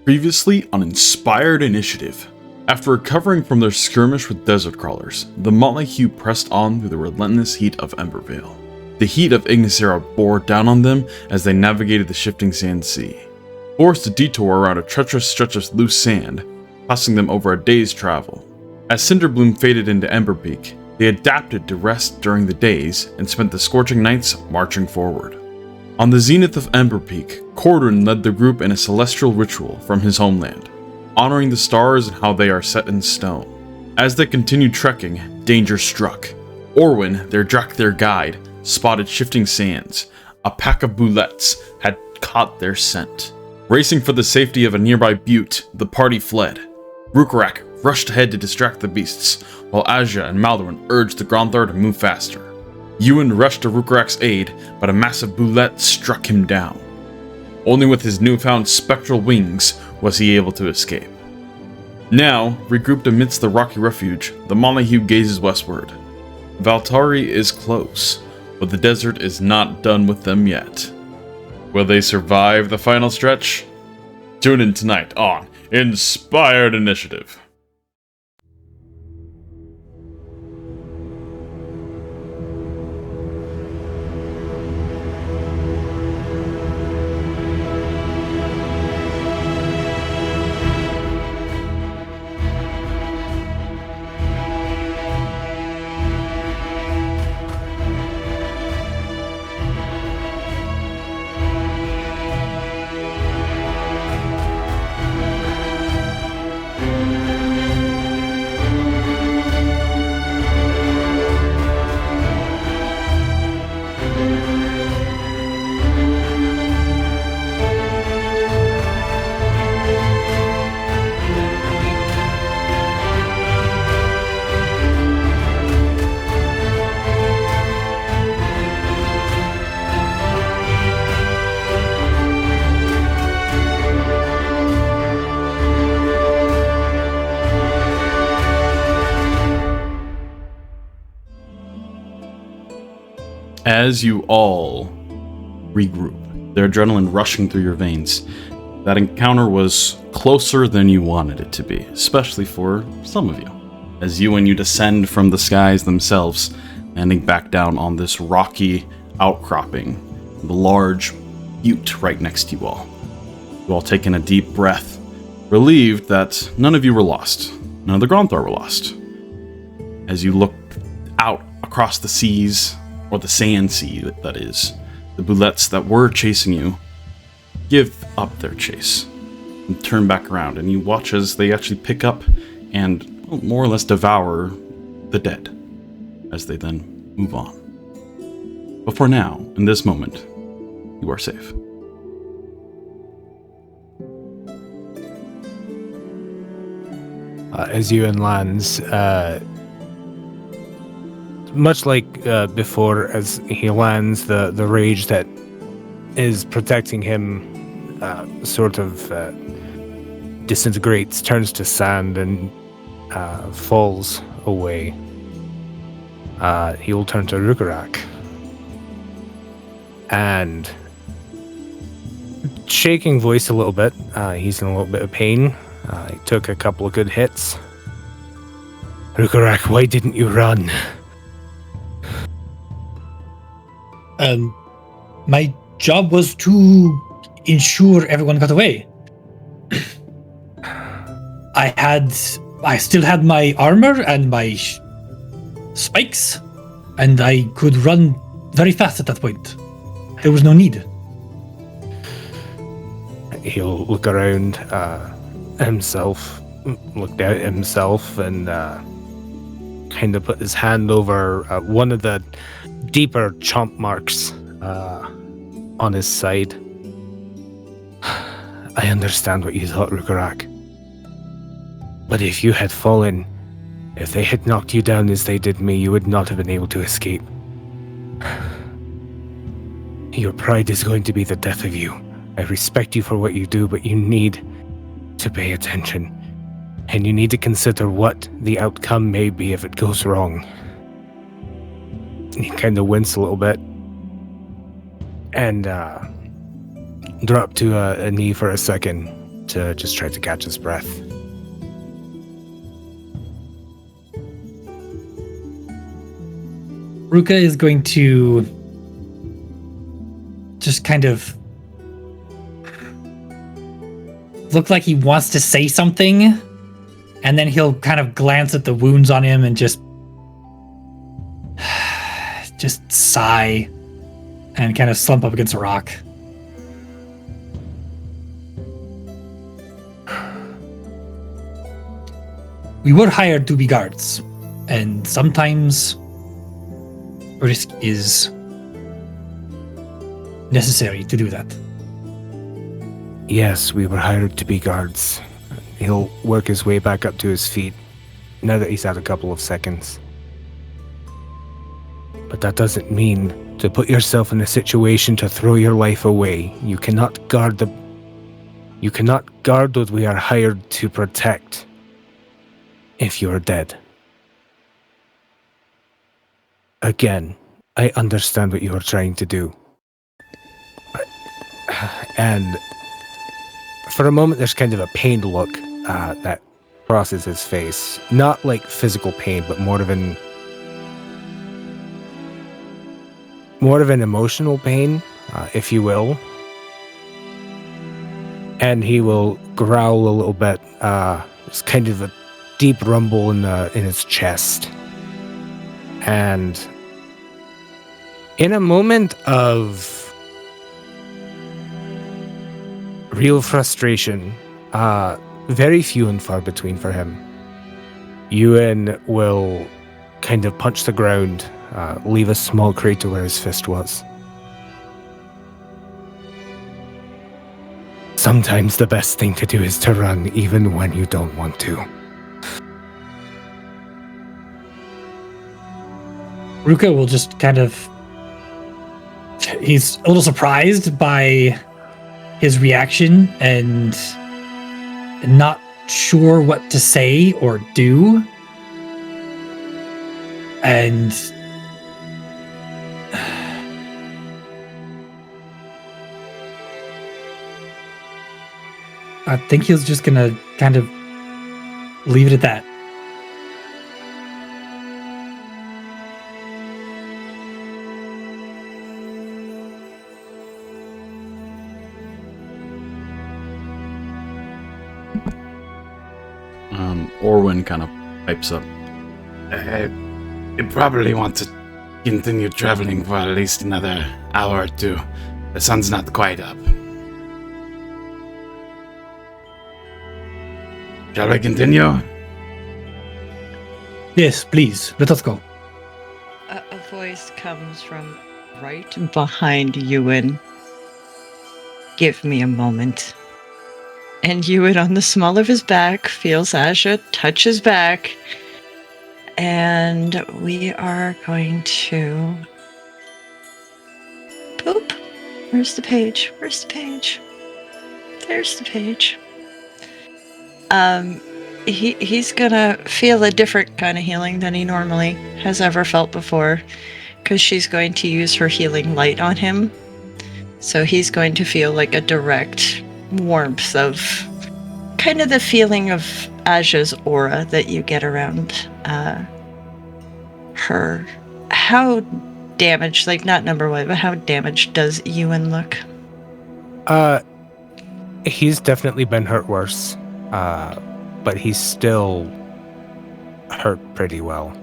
Previously on Inspired Initiative. After recovering from their skirmish with desert crawlers, the motley hue pressed on through the relentless heat of Embervale. The heat of Ignicera bore down on them as they navigated the shifting sand sea, forced to detour around a treacherous stretch of loose sand, costing them over a day's travel. As Cinderbloom faded into Emberpeak, they adapted to rest during the days and spent the scorching nights marching forward. On the zenith of Emberpeak, Cordrin led the group in a celestial ritual from his homeland, honoring the stars and how they are set in stone. As they continued trekking, danger struck. Orwin, their Drakthir guide, spotted shifting sands. A pack of bullets had caught their scent. Racing for the safety of a nearby butte, the party fled. Rhukkarrak rushed ahead to distract the beasts, while Asja and Maldorwen urged the Gromthar to move faster. Euan rushed to Rhukkarrak's aid, but a massive bullet struck him down. Only with his newfound spectral wings was he able to escape. Now, regrouped amidst the rocky refuge, the Molyneux gazes westward. Valtari is close, but the desert is not done with them yet. Will they survive the final stretch? Tune in tonight on Inspired Initiative. As you all regroup, their adrenaline rushing through your veins, that encounter was closer than you wanted it to be, especially for some of you. As you and you descend from the skies themselves, landing back down on this rocky outcropping, the large butte right next to you all. You all taking a deep breath, relieved that none of you were lost. None of the Gromthar were lost. As you look out across the seas, or the sand sea, that is, the bullets that were chasing you give up their chase and turn back around, and you watch as they actually pick up and more or less devour the dead as they then move on. But for now, in this moment, you are safe. As Euan lands, much like before, as he lands, the rage that is protecting him sort of disintegrates, turns to sand, and falls away. He will turn to Rhukkarrak. And shaking voice a little bit, he's in a little bit of pain. He took a couple of good hits. Rhukkarrak, why didn't you run? My job was to ensure everyone got away. I still had my armor and my spikes, and I could run very fast at that point. There was no need. He'll look around himself, look down at himself, and kind of put his hand over one of the deeper chomp marks on his side. I understand what you thought, Rhukkarrak. But if you had fallen, if they had knocked you down as they did me, you would not have been able to escape. Your pride is going to be the death of you. I respect you for what you do, but you need to pay attention. And you need to consider what the outcome may be if it goes wrong. He kind of wince a little bit and drop to a knee for a second to just try to catch his breath. Ruka is going to just kind of look like he wants to say something, and then he'll kind of glance at the wounds on him and just sigh and kind of slump up against a rock. We were hired to be guards, and sometimes risk is necessary to do that. Yes, we were hired to be guards. He'll work his way back up to his feet now that he's had a couple of seconds. But that doesn't mean to put yourself in a situation to throw your life away. You cannot guard what we are hired to protect if you are dead. Again, I understand what you are trying to do. And for a moment, there's kind of a pained look that crosses his face. Not like physical pain, but more of an emotional pain, if you will. And he will growl a little bit. It's kind of a deep rumble in his chest. And in a moment of real frustration, very few and far between for him, Euan will kind of punch the ground, leave a small crater where his fist was. Sometimes the best thing to do is to run, even when you don't want to. Ruka will just kind of... He's a little surprised by his reaction and not sure what to say or do. And I think he's just gonna kind of leave it at that. Orwin kind of pipes up. You probably want to continue traveling for at least another hour or two. The sun's not quite up. Shall we continue? Yes, please, let us go. A voice comes from right behind Euan. Give me a moment. And Euan, on the small of his back, feels Asja touch his back. And we are going to... Poop. Where's the page? Where's the page? There's the page. He's gonna feel a different kind of healing than he normally has ever felt before, because she's going to use her healing light on him. So he's going to feel like a direct warmth of kind of the feeling of Asja's aura that you get around her. How damaged, like not number one, but how damaged does Euan look? He's definitely been hurt worse. But he's still hurt pretty well.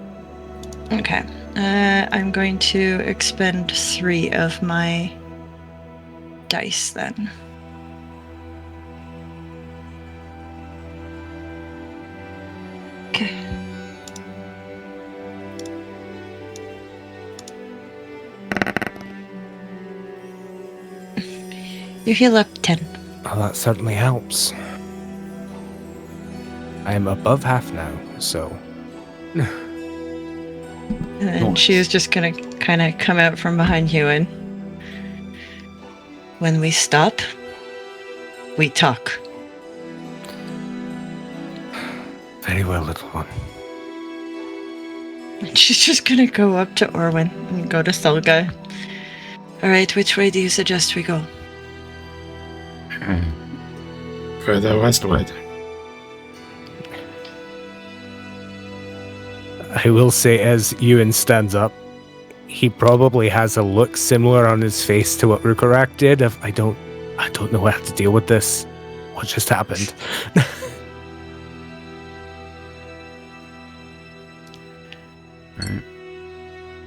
Okay. I'm going to expend 3 of my dice then. Okay. You heal up 10. Oh, that certainly helps. I am above half now, so... And she is just gonna kind of come out from behind you, and when we stop, we talk. Very well, little one. And she's just gonna go up to Orwin and go to Thulga. Alright, which way do you suggest we go? further westward. I will say, as Euan stands up, he probably has a look similar on his face to what Rhukkarrak did. Of I don't know how to deal with this. What just happened? Alright.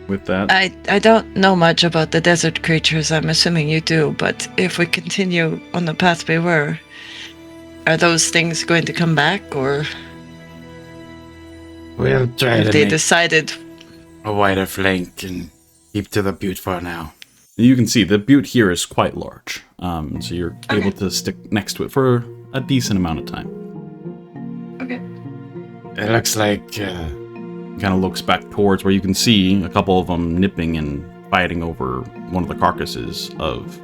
With that, I don't know much about the desert creatures. I'm assuming you do, but if we continue on the path we were, are those things going to come back, or We'll try have to they make decided? a wider flank and keep to the butte for now. you can see the butte here is quite large, so you're able to stick next to it for a decent amount of time. Okay. It looks like Kind of looks back towards where you can see a couple of them nipping and fighting over one of the carcasses of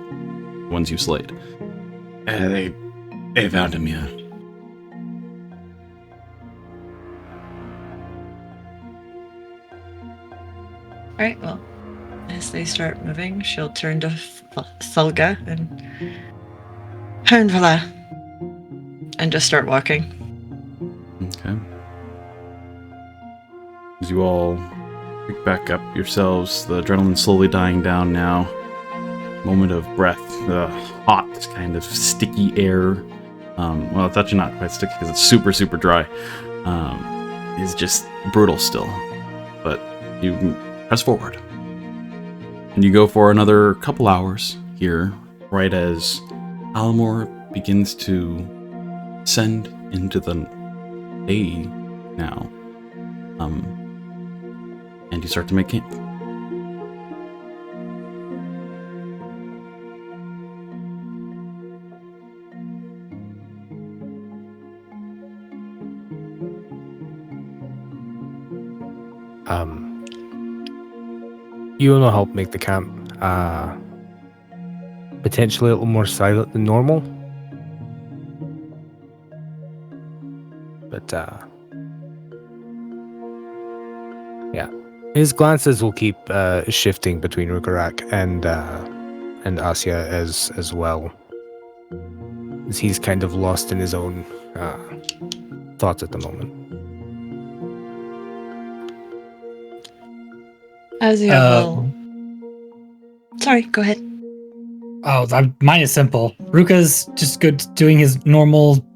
ones you slayed. they found him, yeah. Alright, well, as they start moving, she'll turn to Thulga and voila, and just start walking. Okay. As you all pick back up yourselves, the adrenaline slowly dying down now. Moment of breath, the hot, kind of sticky air. Well, it's actually not quite sticky because it's super, super dry. Is just brutal still. But you press forward. And you go for another couple hours here, right as Alamor begins to descend into the day now. And you start to make camp. Euan will help make the camp potentially a little more silent than normal. But yeah. His glances will keep shifting between Rhukkarrak and Asja as well. As he's kind of lost in his own thoughts at the moment. Asja will... Sorry, go ahead. Oh, mine is simple. Ruka's just good doing his normal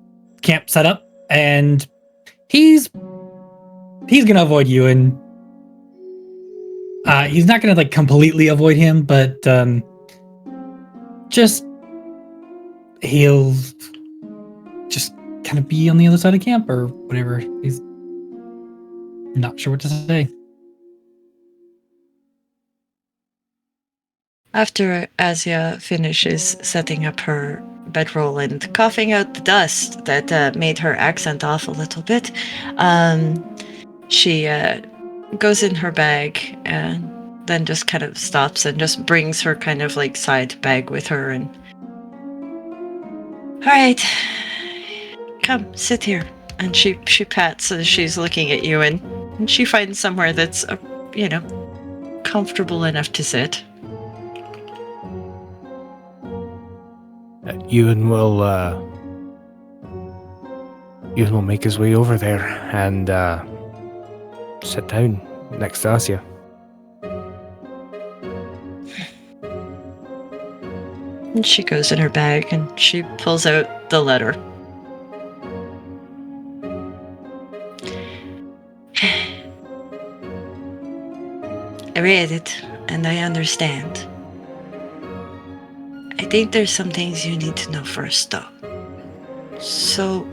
camp setup, and he's gonna avoid you, and he's not gonna like completely avoid him, but he'll just kind of be on the other side of camp or whatever. He's not sure what to say. After Asja finishes setting up her bedroll and coughing out the dust that made her accent off a little bit, she goes in her bag and then just kind of stops and just brings her kind of like side bag with her and... All right, come, sit here. And she pats as she's looking at you, and she finds somewhere that's, comfortable enough to sit. Euan will make his way over there and sit down next to Asja. And she goes in her bag and she pulls out the letter. I read it and I understand. I think there's some things you need to know first, though. So,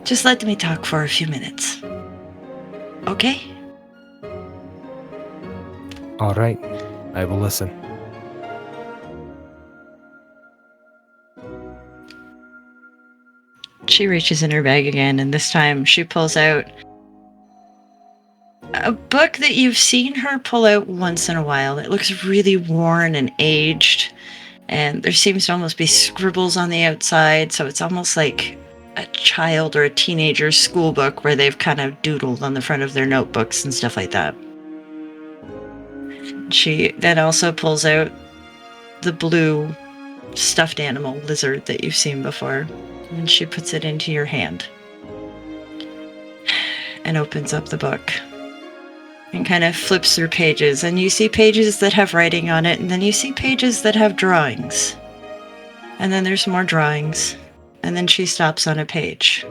just let me talk for a few minutes. Okay? All right, I will listen. She reaches in her bag again, and this time she pulls out a book that you've seen her pull out once in a while. It looks really worn and aged, and there seems to almost be scribbles on the outside, so it's almost like a child or a teenager's school book where they've kind of doodled on the front of their notebooks and stuff like that. She then also pulls out the blue stuffed animal lizard that you've seen before. And she puts it into your hand and opens up the book and kind of flips through pages. And you see pages that have writing on it, and then you see pages that have drawings. And then there's more drawings. And then she stops on a page.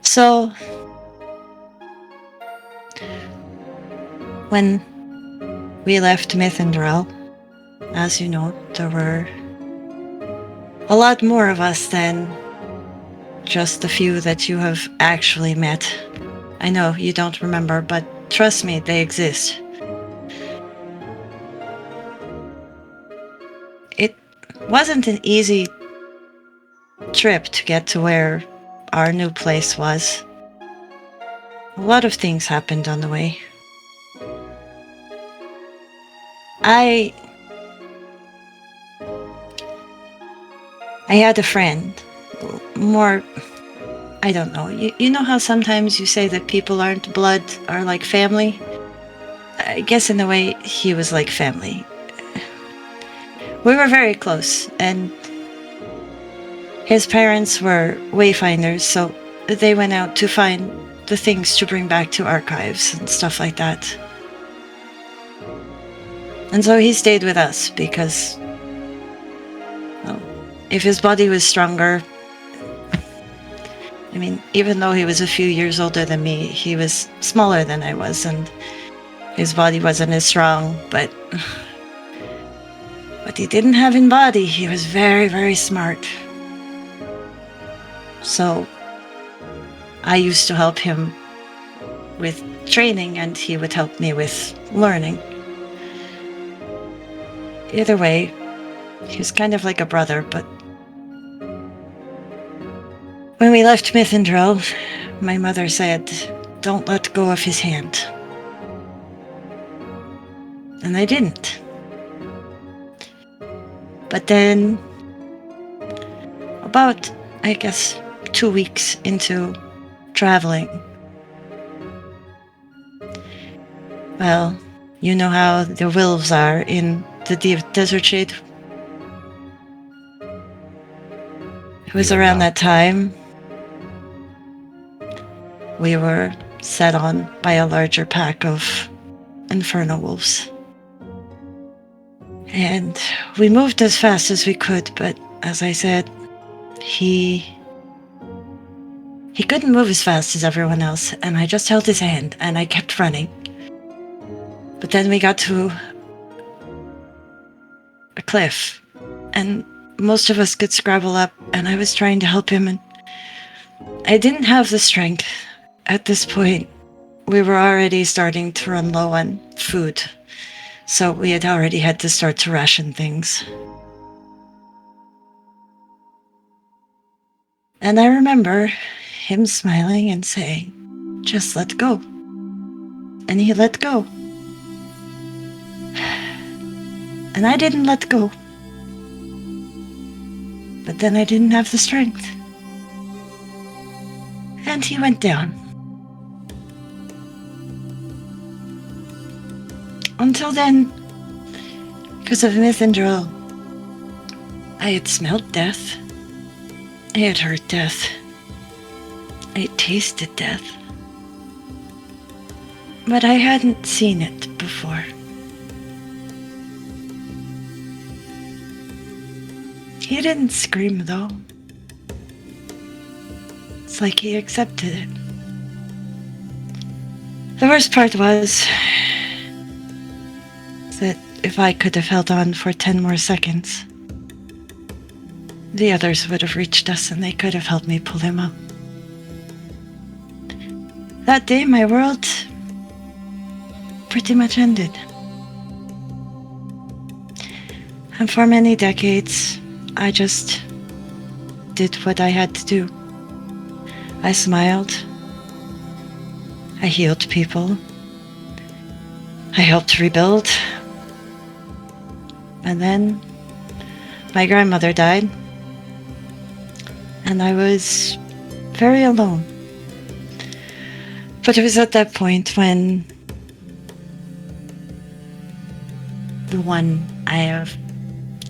So, when we left Mythendrel, as you know, there were a lot more of us than just the few that you have actually met. I know you don't remember, but trust me, they exist. It wasn't an easy trip to get to where our new place was. A lot of things happened on the way. I had a friend. More, I don't know. You know how sometimes you say that people aren't blood, are like family? I guess in a way, he was like family. We were very close, and his parents were wayfinders, so they went out to find the things to bring back to archives and stuff like that. And so he stayed with us because, well, if his body was stronger, I mean, even though he was a few years older than me, he was smaller than I was, and his body wasn't as strong, but what he didn't have in body, he was very, very smart. So I used to help him with training, and he would help me with learning. Either way, he was kind of like a brother, but when we left Mythendrel, my mother said, "Don't let go of his hand." And I didn't. But then, about, I guess, 2 weeks into traveling, well, you know how the wolves are in the Desert Shade? It was around that time we were set on by a larger pack of inferno wolves. And we moved as fast as we could, but as I said, he couldn't move as fast as everyone else, and I just held his hand and I kept running. But then we got to a cliff, and most of us could scrabble up, and I was trying to help him, and I didn't have the strength. At this point, we were already starting to run low on food, so we had already had to start to ration things. And I remember him smiling and saying, "Just let go." And he let go. And I didn't let go. But then I didn't have the strength. And he went down. Until then, because of Mythendrel, I had smelled death. I had heard death. I had tasted death. But I hadn't seen it before. He didn't scream, though. It's like he accepted it. The worst part was that if I could have held on for 10 more seconds, the others would have reached us and they could have helped me pull him up. That day, my world pretty much ended. And for many decades, I just did what I had to do. I smiled. I healed people. I helped rebuild. And then my grandmother died. And I was very alone. But it was at that point when the one I have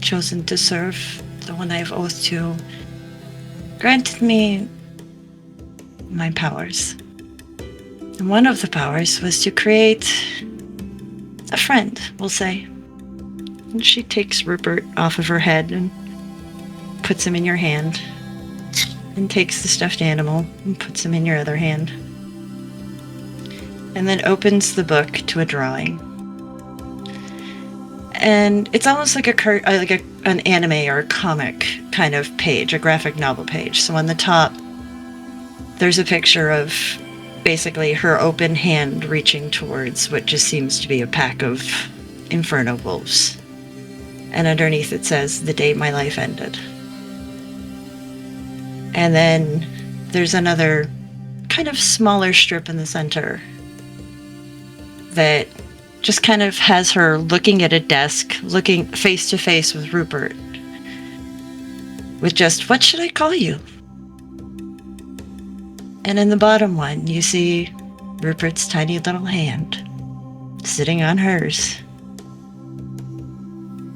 chosen to serve, the one I have oathed to, granted me my powers. And one of the powers was to create a friend, we'll say. And she takes Rupert off of her head and puts him in your hand, and takes the stuffed animal and puts him in your other hand, and then opens the book to a drawing. And it's almost like an anime or a comic kind of page, a graphic novel page. So on the top, there's a picture of basically her open hand reaching towards what just seems to be a pack of inferno wolves. And underneath it says, "The day my life ended." And then there's another kind of smaller strip in the center that just kind of has her looking at a desk, looking face to face with Rupert, with just, "What should I call you?" And in the bottom one, you see Rupert's tiny little hand sitting on hers.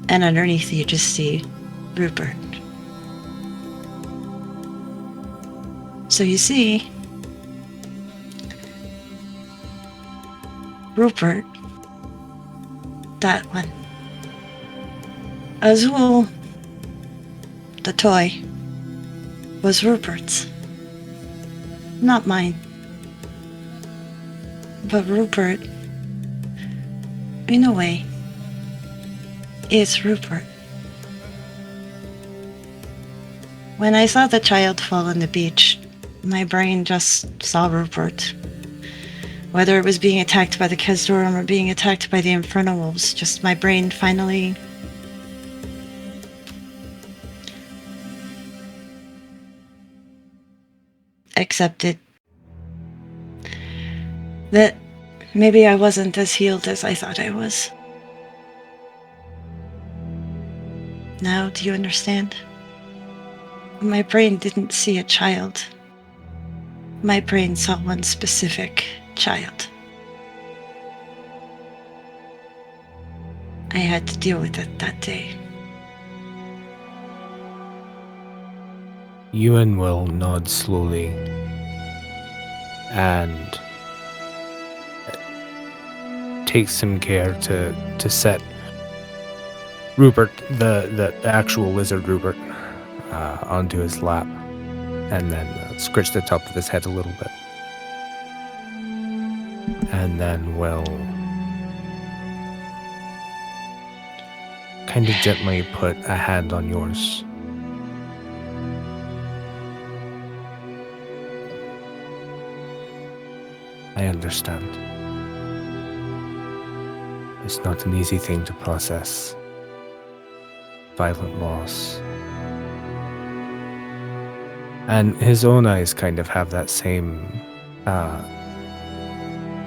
And underneath, you just see Rupert. So you see, Rupert, that one. Azul, the toy, was Rupert's. Not mine. But Rupert, in a way, is Rupert. When I saw the child fall on the beach, my brain just saw Rupert. Whether it was being attacked by the Kesdorum or being attacked by the Inferno Wolves, just my brain finally accepted that maybe I wasn't as healed as I thought I was. Now, do you understand? My brain didn't see a child. My brain saw one specific child. I had to deal with it that day. Euan will nod slowly and take some care to set Rupert, the actual lizard Rupert, onto his lap, and then scratch the top of his head a little bit. And then we'll kind of gently put a hand on yours. I understand. It's not an easy thing to process. Violent loss. And his own eyes kind of have that same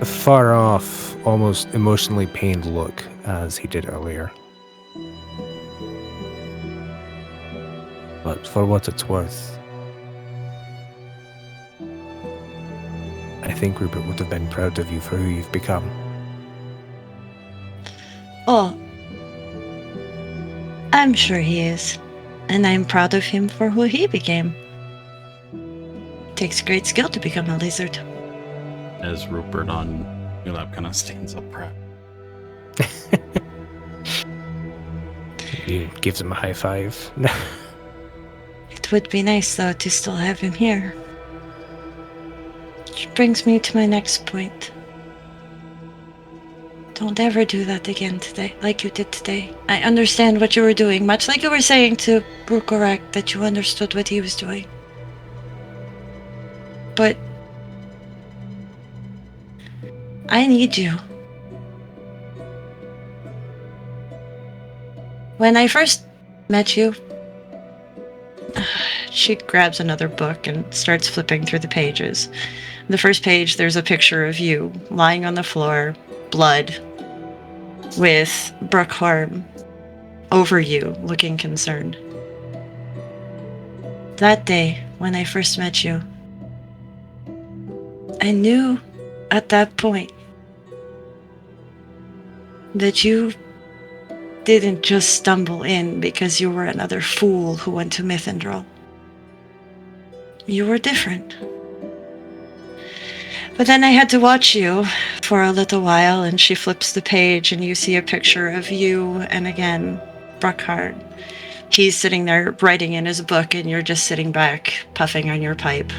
far off, almost emotionally pained look as he did earlier. But for what it's worth, I think Rupert would have been proud of you for who you've become. Oh, I'm sure he is. And I'm proud of him for who he became. Takes great skill to become a lizard. As Rupert on your lap kind of stands up proud. He gives him a high five. It would be nice, though, to still have him here. Which brings me to my next point. Don't ever do that again today, like you did today. I understand what you were doing, much like you were saying to Rhukkarrak that you understood what he was doing. But I need you. When I first met you, she grabs another book and starts flipping through the pages. The first page, there's a picture of you lying on the floor, blood, with Brookhorn over you, looking concerned. That day, when I first met you, I knew at that point that you didn't just stumble in because you were another fool who went to Mythendril. You were different. But then I had to watch you for a little while, and she flips the page, and you see a picture of you and again, Rhukkarrak. He's sitting there writing in his book, and you're just sitting back, puffing on your pipe.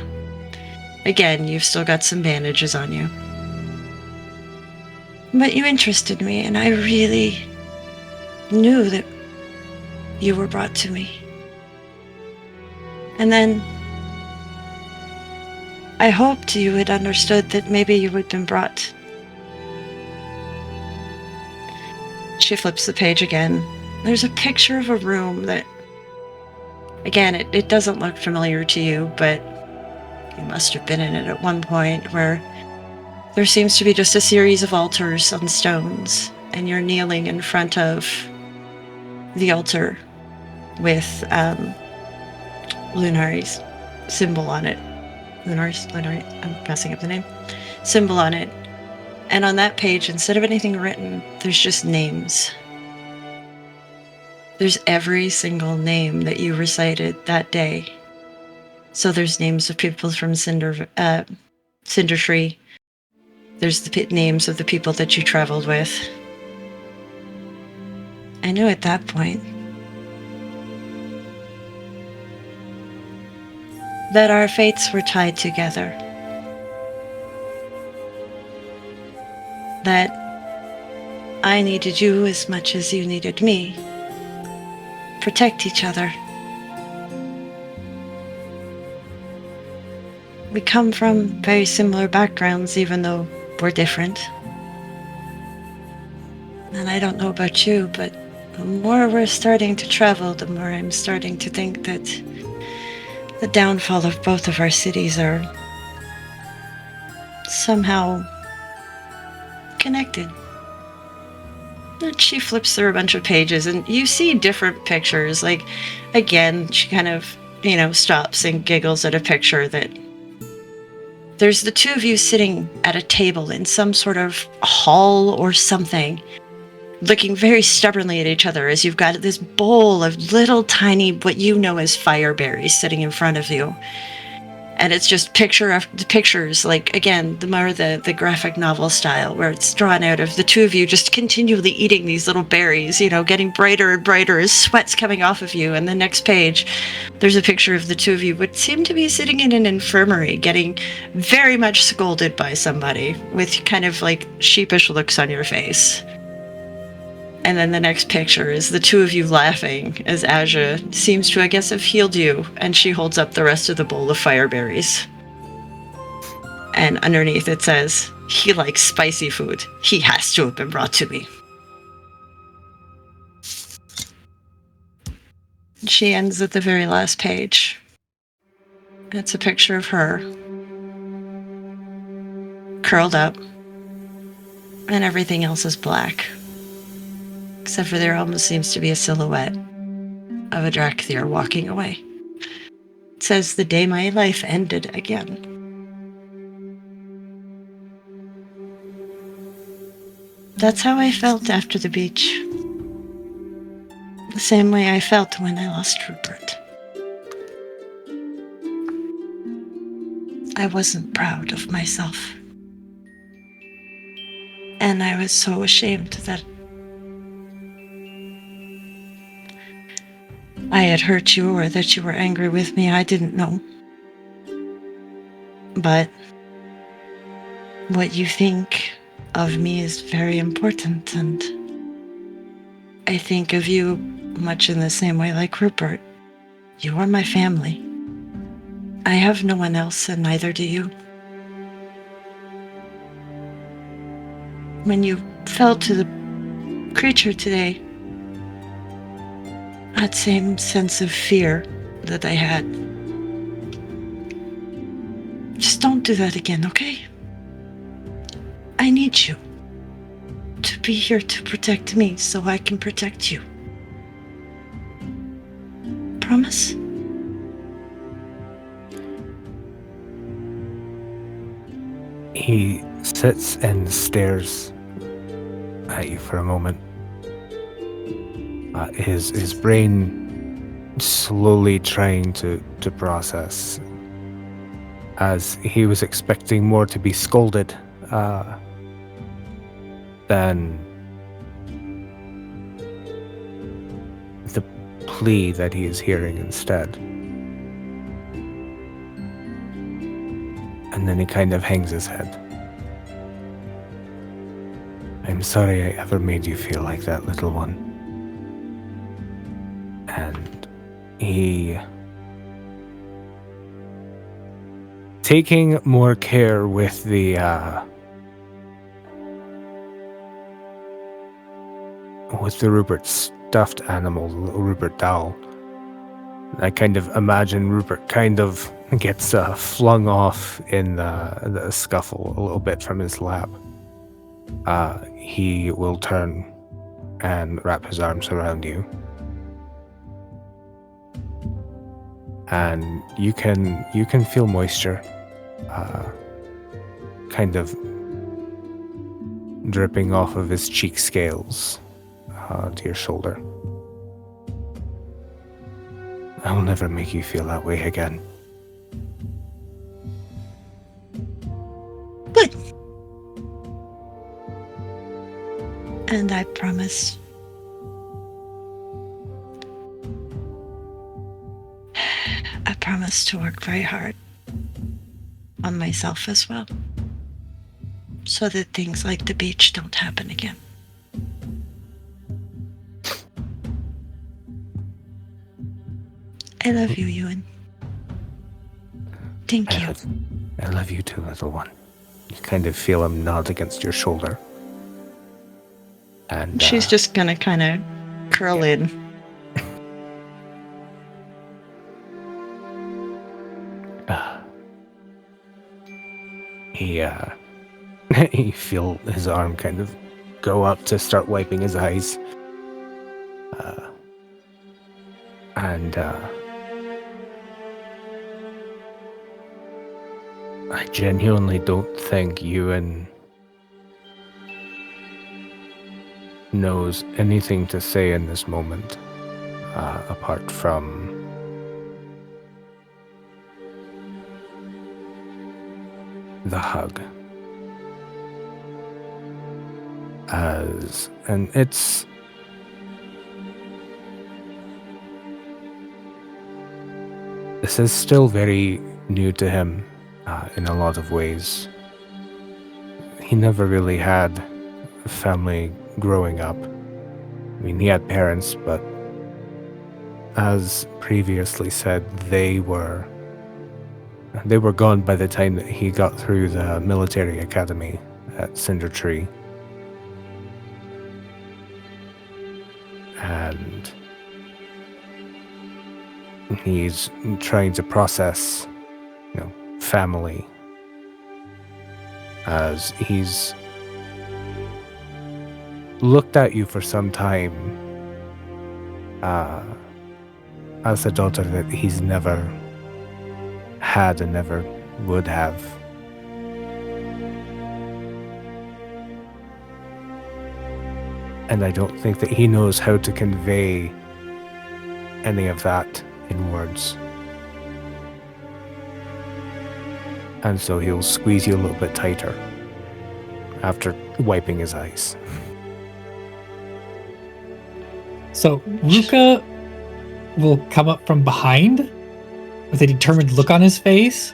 Again, you've still got some bandages on you. But you interested me, and I really knew that you were brought to me. And then I hoped you had understood that maybe you had been brought. She flips the page again. There's a picture of a room that, again, it doesn't look familiar to you, but you must have been in it at one point, where there seems to be just a series of altars on stones, and you're kneeling in front of the altar with Lunari's symbol on it. Lunari's, I'm messing up the name. Symbol on it. And on that page, instead of anything written, there's just names. There's every single name that you recited that day. So there's names of people from Cinder Tree. There's the names of the people that you traveled with. I knew at that point that our fates were tied together. That I needed you as much as you needed me. Protect each other. We come from very similar backgrounds, even though we're different. And I don't know about you, but the more we're starting to travel, the more I'm starting to think that the downfall of both of our cities are somehow connected. And she flips through a bunch of pages, and you see different pictures. Like, again, she kind of, stops and giggles at a picture that there's the two of you sitting at a table in some sort of hall or something, looking very stubbornly at each other as you've got this bowl of little tiny, what you know as fire berries sitting in front of you. And it's just picture after pictures, like, again, the graphic novel style, where it's drawn out of the two of you just continually eating these little berries, getting brighter and brighter as sweat's coming off of you. And the next page, there's a picture of the two of you, would seem to be sitting in an infirmary, getting very much scolded by somebody with kind of like sheepish looks on your face. And then the next picture is the two of you laughing as Asja seems to, I guess, have healed you, and she holds up the rest of the bowl of fire berries. And underneath it says, "He likes spicy food. He has to have been brought to me." She ends at the very last page. It's a picture of her, curled up, and everything else is black. Except for there almost seems to be a silhouette of a Drakthir walking away. It says, "The day my life ended again." That's how I felt after the beach. The same way I felt when I lost Rupert. I wasn't proud of myself. And I was so ashamed that I had hurt you or that you were angry with me. I didn't know. But what you think of me is very important, and I think of you much in the same way like Rupert. You are my family. I have no one else, and neither do you. When you fell to the creature today, that same sense of fear that I had. Just don't do that again, okay? I need you to be here to protect me so I can protect you. Promise? He sits and stares at you for a moment. His brain slowly trying to process, as he was expecting more to be scolded than the plea that he is hearing instead. And then he kind of hangs his head. I'm sorry I ever made you feel like that, little one. And he, taking more care with the Rupert stuffed animal, Rupert doll. I kind of imagine Rupert kind of gets flung off in the scuffle a little bit from his lap. He will turn and wrap his arms around you. And you can feel moisture kind of dripping off of his cheek scales to your shoulder. I'll never make you feel that way again. Good. And I promise. I promise to work very hard on myself as well, so that things like the beach don't happen again. I love you, Euan. Thank you. I love you too, little one. You kind of feel him nod against your shoulder. And she's just gonna kind of curl in. You feel his arm kind of go up to start wiping his eyes. I genuinely don't think Euan knows anything to say in this moment, apart from the hug. This is still very new to him in a lot of ways. He never really had a family growing up. I mean, he had parents, but as previously said, they were gone by the time that he got through the military academy at Cinder Tree. And he's trying to process, family, as he's looked at you for some time as a daughter that he's never had and never would have. And I don't think that he knows how to convey any of that in words. And so he'll squeeze you a little bit tighter after wiping his eyes. So Rhukka will come up from behind with a determined look on his face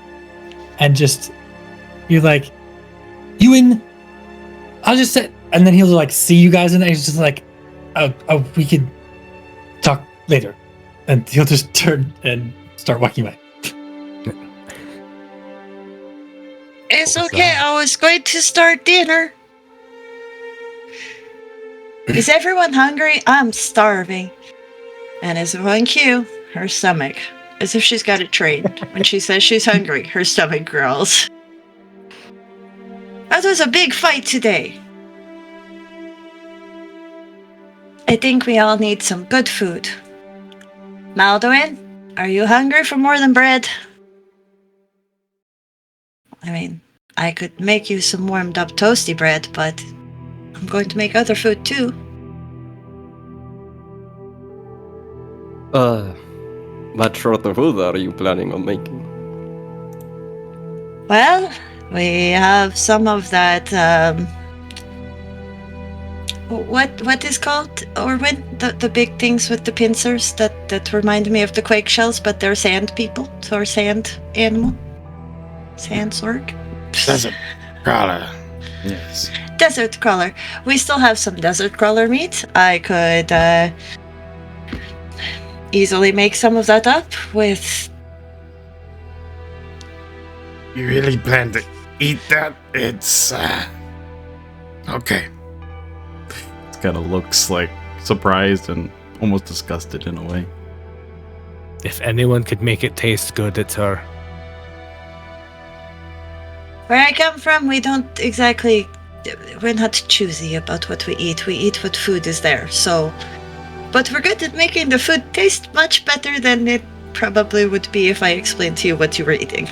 and just, you're like, Euan, I'll just sit. And then he'll see you guys and he's just like, oh, we could talk later. And he'll just turn and start walking away. It's okay, I was going to start dinner. Is everyone hungry? I'm starving. And as one cue, her stomach, as if she's got it trained. When she says she's hungry, her stomach growls. That was a big fight today. I think we all need some good food. Maldorwen, are you hungry for more than bread? I mean, I could make you some warmed up toasty bread, but I'm going to make other food too. What sort of food are you planning on making? Well, we have some of that. What is called, Orwin? The big things with the pincers that remind me of the quake shells, but they're sand people, or sand animal, sand sorg. Desert crawler. Yes. Desert crawler. We still have some desert crawler meat. I could easily make some of that up with. You really plan to eat that? It's okay. Kind of looks like surprised and almost disgusted in a way. If anyone could make it taste good, it's her. Where I come from, we don't exactly. We're not choosy about what we eat. We eat what food is there. So, but we're good at making the food taste much better than it probably would be if I explained to you what you were eating.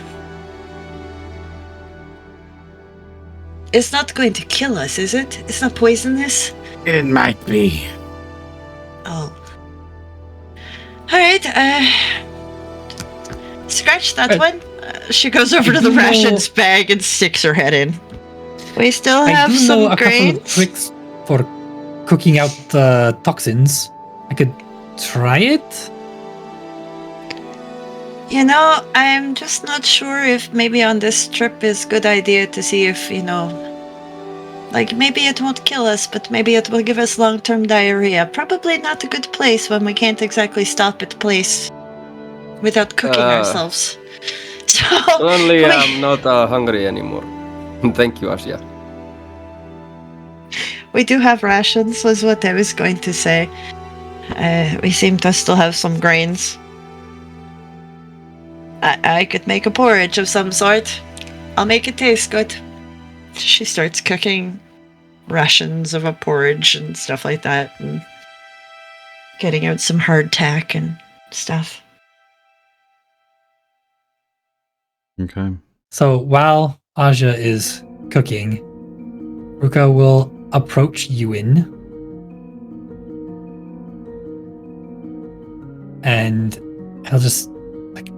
It's not going to kill us, is it? It's not poisonous? It might be. Oh. Alright, scratch that one. She goes over to the rations bag and sticks her head in. We still have some know a grains. couple of tricks for cooking out the toxins. I could try it. You know, I'm just not sure if maybe on this trip is a good idea to see if, like maybe it won't kill us, but maybe it will give us long-term diarrhea. Probably not a good place when we can't exactly stop at place without cooking ourselves. So Only I'm not hungry anymore. Thank you, Asja. we do have rations, was what I was going to say. We seem to still have some grains. I could make a porridge of some sort. I'll make it taste good. She starts cooking rations of a porridge and stuff like that, and getting out some hardtack and stuff. Okay. So while Asja is cooking, Rhukka will approach Euan and he'll just like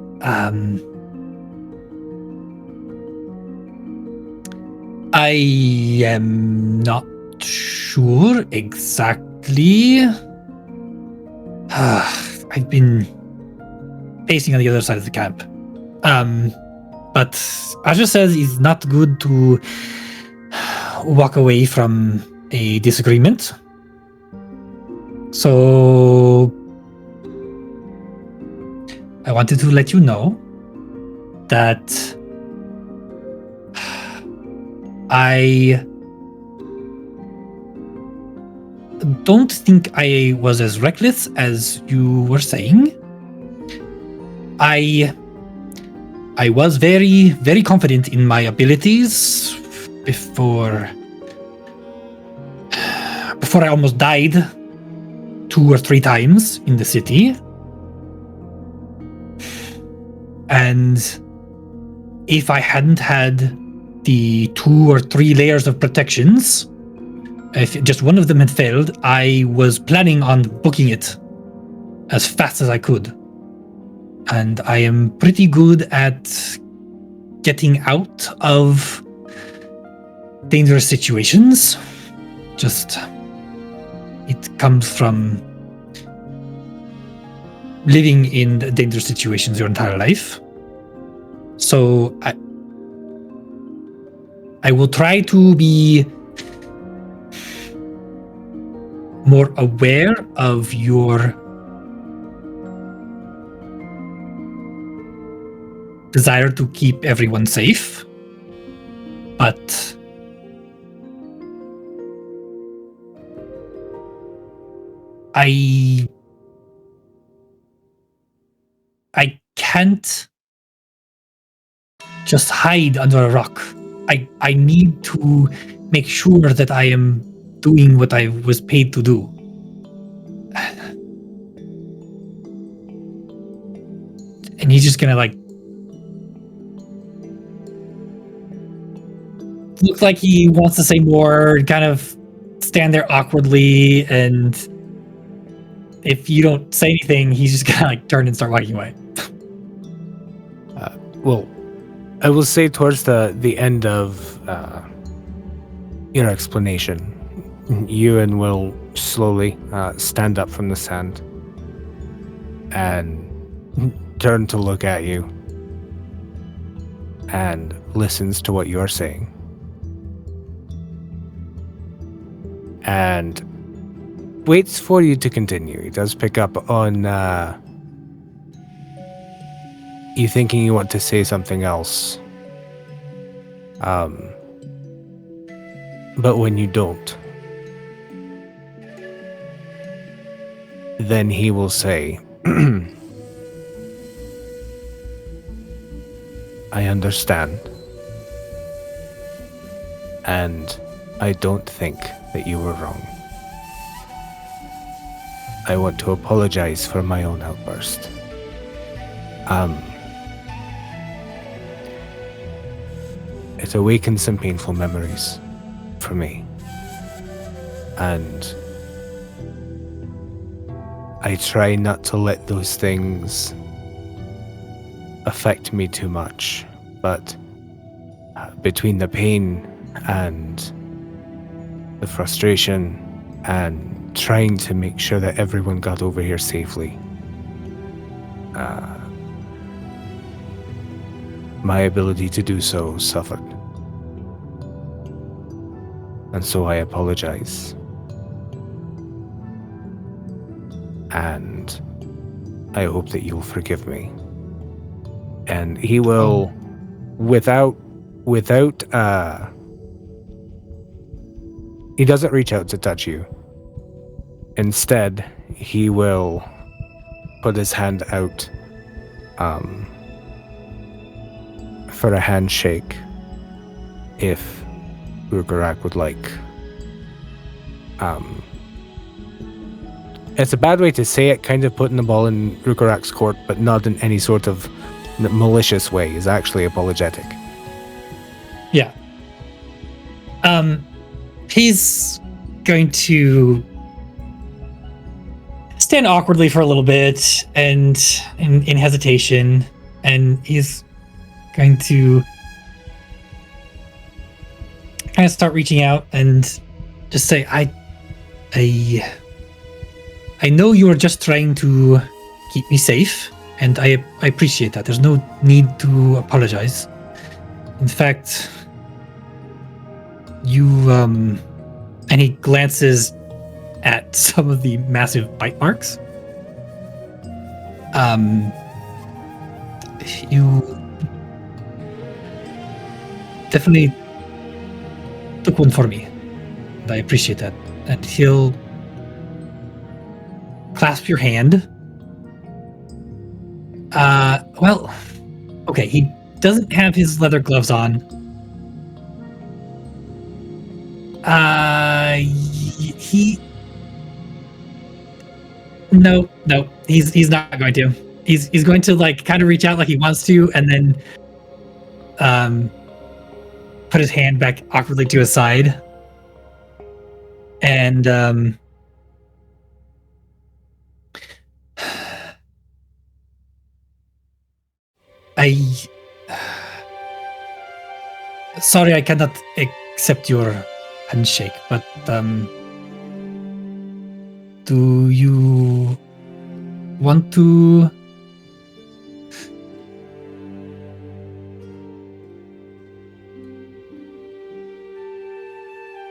I am not sure exactly. I've been pacing on the other side of the camp. But Asja says it's not good to walk away from a disagreement. So I wanted to let you know that I don't think I was as reckless as you were saying. I was very, very confident in my abilities before I almost died 2 or 3 times in the city. And if I hadn't had the 2 or 3 layers of protections, if just one of them had failed, I was planning on booking it as fast as I could. And I am pretty good at getting out of dangerous situations. Just, it comes from living in dangerous situations your entire life. So I will try to be more aware of your desire to keep everyone safe, but I can't just hide under a rock. I need to make sure that I am doing what I was paid to do. And he's just gonna look like he wants to say more, kind of stand there awkwardly, and if you don't say anything, he's just gonna like turn and start walking away. Well, I will say towards the end of your explanation, Euan will slowly stand up from the sand and turn to look at you and listens to what you are saying. And waits for you to continue. He does pick up on you thinking you want to say something else. But when you don't, then he will say, I understand. And I don't think that you were wrong. I want to apologize for my own outburst. It awakens some painful memories for me. And I try not to let those things affect me too much. But between the pain and the frustration and trying to make sure that everyone got over here safely, my ability to do so suffered. And so I apologize. And I hope that you'll forgive me. And he will, without, he doesn't reach out to touch you. Instead, he will put his hand out, for a handshake, if Rhukkarrak would like. It's a bad way to say it, kind of putting the ball in Rhukkarrak's court, but not in any sort of malicious way. Is actually apologetic. Yeah. He's going to stand awkwardly for a little bit and in hesitation, and he's going to kind of start reaching out and just say, I know you are just trying to keep me safe, and I appreciate that. There's no need to apologize. In fact, you and he glances at some of the massive bite marks. You definitely took one for me, and I appreciate that. And he'll clasp your hand. Well, okay, he doesn't have his leather gloves on. No, he's not going to. He's going to like kind of reach out like he wants to, and then put his hand back awkwardly to his side, and sorry, I cannot accept your handshake, but do you want to?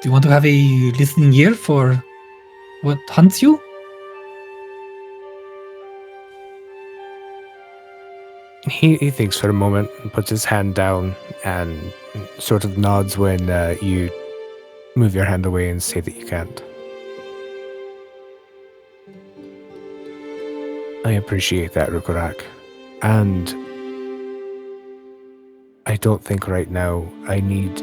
Do you want to have a listening ear for what haunts you? He thinks for a moment and puts his hand down and sort of nods when you move your hand away and say that you can't. I appreciate that, Rhukkarrak. And I don't think right now I need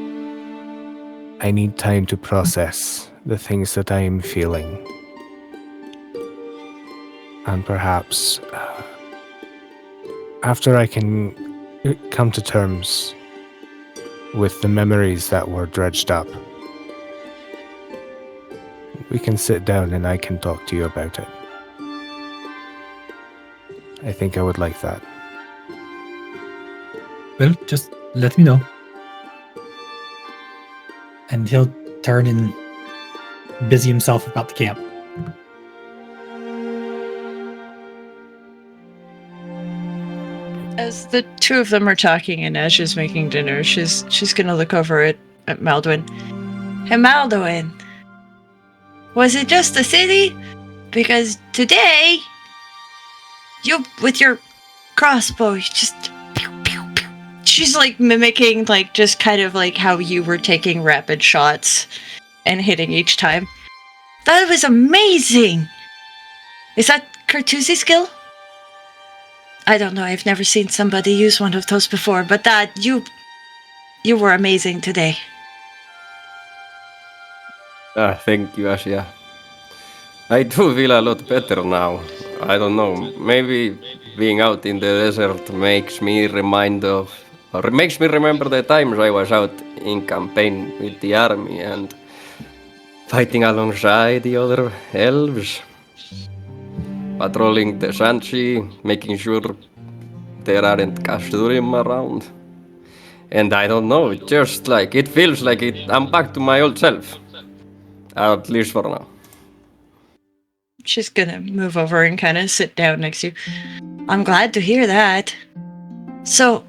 time to process the things that I am feeling. And perhaps after I can come to terms with the memories that were dredged up, we can sit down and I can talk to you about it. I think I would like that. Well, just let me know. And he'll turn and busy himself about the camp. As the two of them are talking and Asja's making dinner, she's gonna look over at Maldorwen. Hey Maldorwen, was it just the city? Because today, you with your crossbow, you just pew, pew, pew. She's like mimicking like just kind of like how you were taking rapid shots and hitting each time. That was amazing. Is that Cartuzzi skill? I don't know. I've never seen somebody use one of those before, but that you were amazing today. Thank you, Asja. I do feel a lot better now. I don't know. Maybe being out in the desert makes me remember the times I was out in campaign with the army and fighting alongside the other elves. Patrolling the Sánchez, making sure there aren't Casturim around. And I don't know, just like, it feels like I'm back to my old self. At least for now. She's gonna move over and kind of sit down next to you. I'm glad to hear that. So,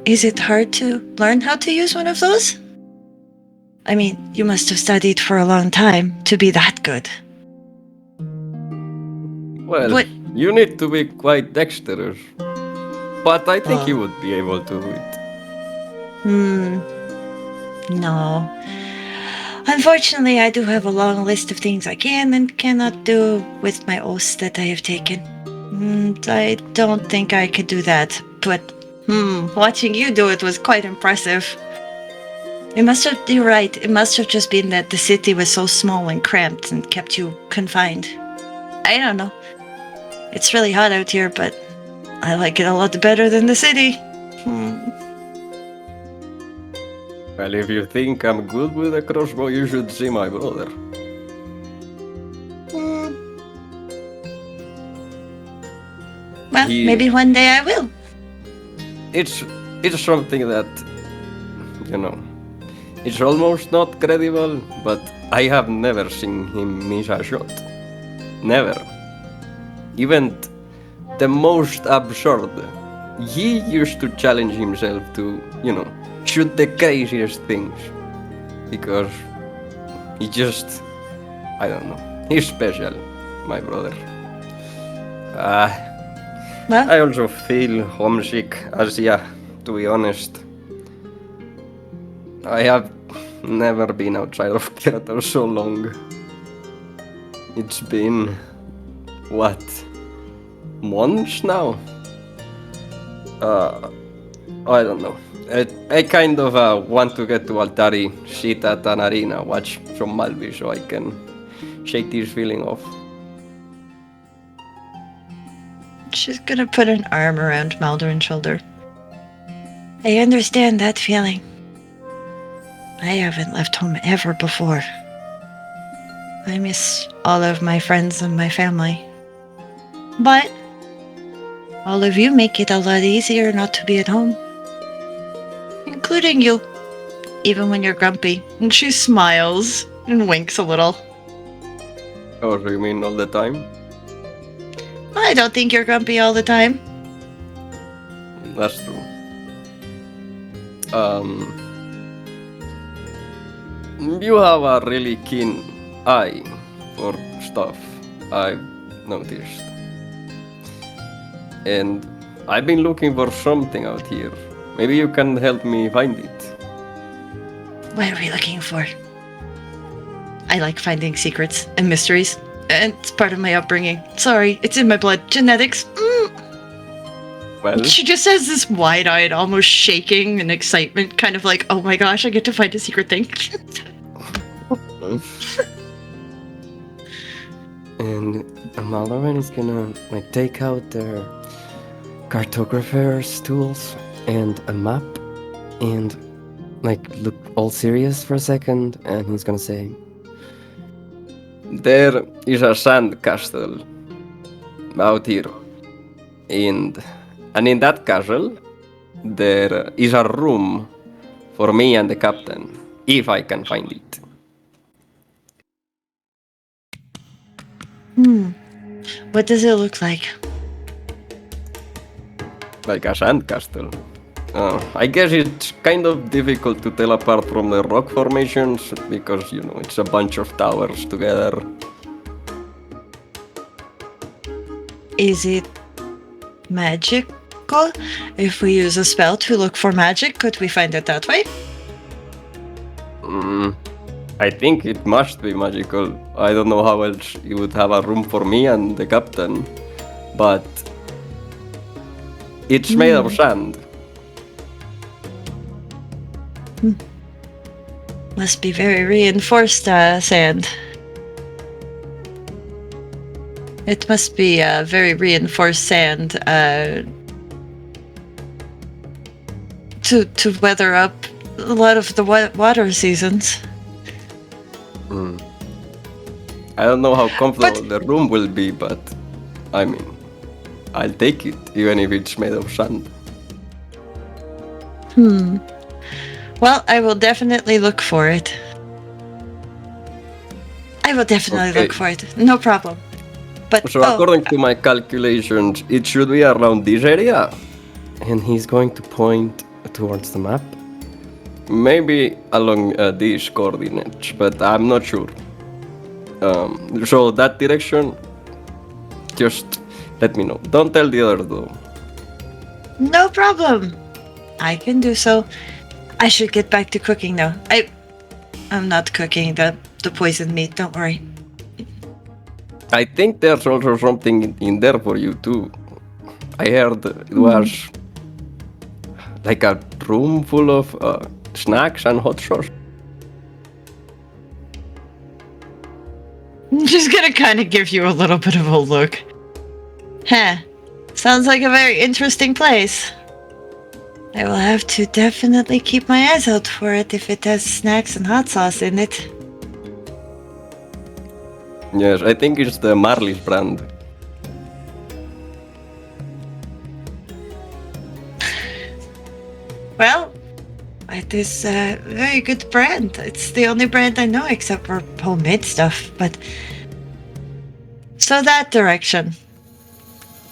is it hard to learn how to use one of those? I mean, you must have studied for a long time to be that good. Well, What? you need to be quite dexterous. But I think you would be able to do it. No. Unfortunately, I do have a long list of things I can and cannot do with my oaths that I have taken. I don't think I could do that, but watching you do it was quite impressive. You're right, it must have just been that the city was so small and cramped and kept you confined. I don't know. It's really hot out here, but I like it a lot better than the city. Well, if you think I'm good with a crossbow, you should see my brother. Well, maybe one day I will. It's something that, it's almost not credible, but I have never seen him miss a shot. Never. Even the most absurd. He used to challenge himself to, shoot the craziest things. Because he just, I don't know, he's special, my brother. Well, I also feel homesick, Asja, to be honest. I have never been outside of Kyoto so long. It's been, what, months now? I don't know. I kind of want to get to Altari, sit at an arena, watch some Malvi so I can shake this feeling off. she's gonna put an arm around Maldorwen's shoulder. I understand that feeling. I haven't left home ever before. I miss all of my friends and my family. But all of you make it a lot easier not to be at home. Including you. Even when you're grumpy. And she smiles and winks a little. Oh, so you mean all the time? I don't think you're grumpy all the time. That's true. You have a really keen eye for stuff, I've noticed. And I've been looking for something out here. Maybe you can help me find it. What are we looking for? I like finding secrets and mysteries. And it's part of my upbringing. Sorry, it's in my blood. Genetics. Well, She just has this wide-eyed, almost shaking in excitement, kind of like, oh my gosh, I get to find a secret thing. and Maldorwen is gonna take out their cartographer's tools and a map and look all serious for a second, and he's gonna say, there is a sand castle out here. And in that castle, there is a room for me and the captain, if I can find it. What does it look like? Like a sandcastle. I guess it's kind of difficult to tell apart from the rock formations because, it's a bunch of towers together. Is it magical? If we use a spell to look for magic, could we find it that way? I think it must be magical. I don't know how else you would have a room for me and the captain, but it's made of sand. Must be very reinforced sand. It must be very reinforced sand to weather up a lot of the water seasons. I don't know how comfortable the room will be, but I mean, I'll take it, even if it's made of sand. Well, I will definitely look for it. Look for it. No problem. But So according to my calculations, it should be around this area. And he's going to point towards the map. Maybe along these coordinates, but I'm not sure. So that direction, just let me know. Don't tell the others though. no problem. I can do so. I should get back to cooking though. I'm not cooking the poisoned meat, don't worry. I think there's also something in there for you too. I heard it was like a room full of snacks and hot sauce. I'm just gonna kind of give you a little bit of a look. Huh. Sounds like a very interesting place. I will have to definitely keep my eyes out for it if it has snacks and hot sauce in it. Yes, I think it's the Marley's brand. Well, it is a very good brand. It's the only brand I know except for homemade stuff, but... So that direction.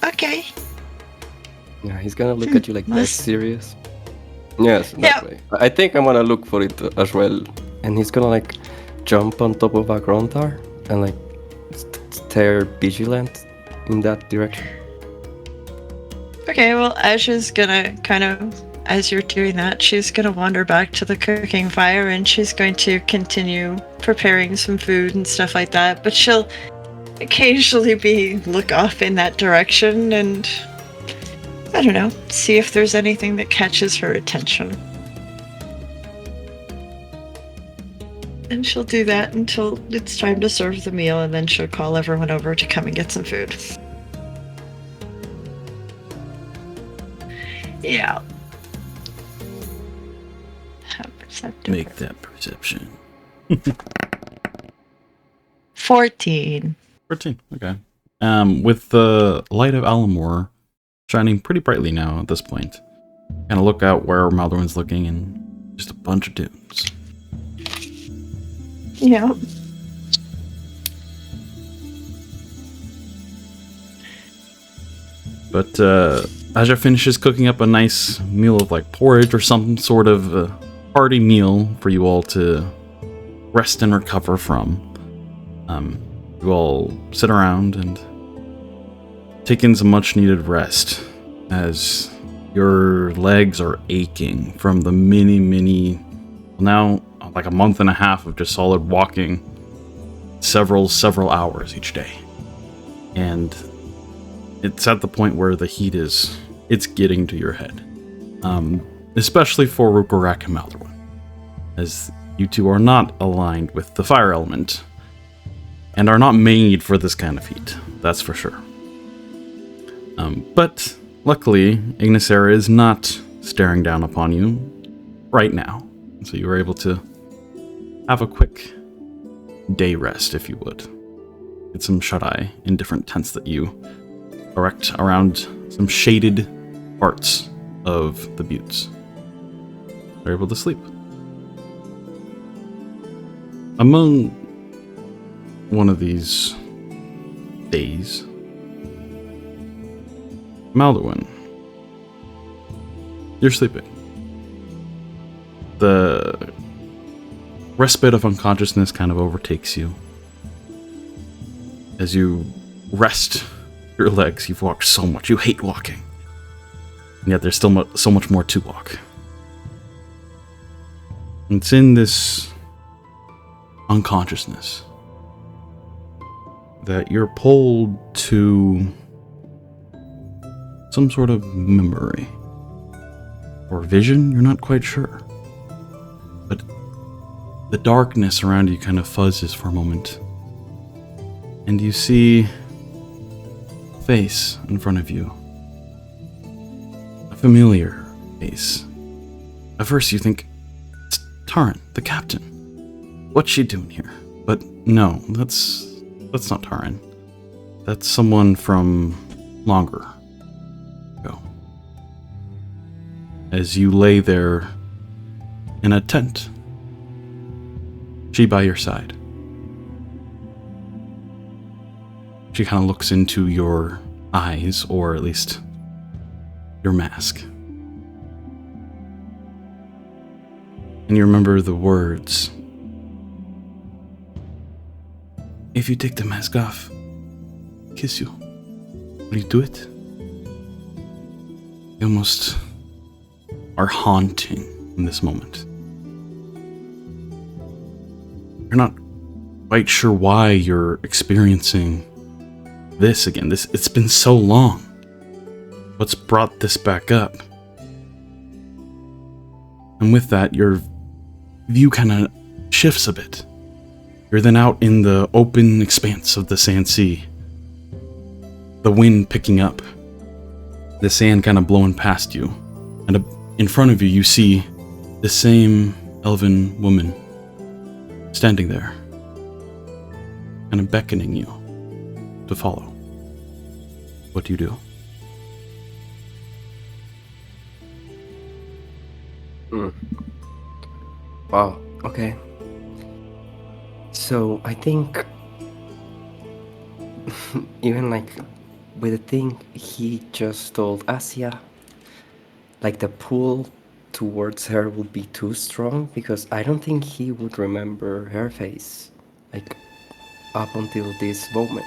Okay. Yeah, he's gonna look at you like that's must- serious. Yes, that Yeah. way. I think I'm gonna look for it as well. And he's gonna like jump on top of a ground tower and like stare vigilant in that direction. Okay, well, Asja's gonna kind of, as you're doing that, she's gonna wander back to the cooking fire and she's going to continue preparing some food and stuff like that. But she'll occasionally look off in that direction and, I don't know, see if there's anything that catches her attention. And she'll do that until it's time to serve the meal, and then she'll call everyone over to come and get some food. Yeah. How perceptive? Make that perception. 14. 14, okay. With the light of Alamore shining pretty brightly now at this point, kind of look out where Maldorwen's looking, and just a bunch of dunes. Yeah. But Asja finishes cooking up a nice meal of like porridge or some sort of hearty meal for you all to rest and recover from. You all sit around and take in some much needed rest as your legs are aching from the now like a month and a half of just solid walking several hours each day. And it's at the point where the heat it's getting to your head. Especially for Rhukkarrak and Maldorwen, as you two are not aligned with the fire element and are not made for this kind of heat, that's for sure. But luckily, Ignicera is not staring down upon you right now, so you were able to have a quick day rest, if you would. Get some shut-eye in different tents that you erect around some shaded parts of the buttes. Are able to sleep. Among one of these days, Maldorwen, you're sleeping. The respite of unconsciousness kind of overtakes you. As you rest your legs, you've walked so much. You hate walking. And yet there's still so much more to walk. It's in this unconsciousness that you're pulled to some sort of memory or vision, you're not quite sure. But the darkness around you kind of fuzzes for a moment, and you see a face in front of you. A familiar face. At first you think, it's Taran, the captain. What's she doing here? But no, that's not Taran. That's someone from longer ago. As you lay there in a tent, she by your side. She kind of looks into your eyes, or at least your mask. And you remember the words. If you take the mask off, kiss you. Will you do it? You almost are haunting in this moment. You're not quite sure why you're experiencing this again. It's been so long. What's brought this back up? And with that, your view kind of shifts a bit. You're then out in the open expanse of the sand sea. The wind picking up. The sand kind of blowing past you. And in front of you, you see the same elven woman standing there, kind of beckoning you to follow. What do you do? Wow, okay. So I think even like with the thing he just told Asja, like the pull towards her would be too strong, because I don't think he would remember her face like up until this moment,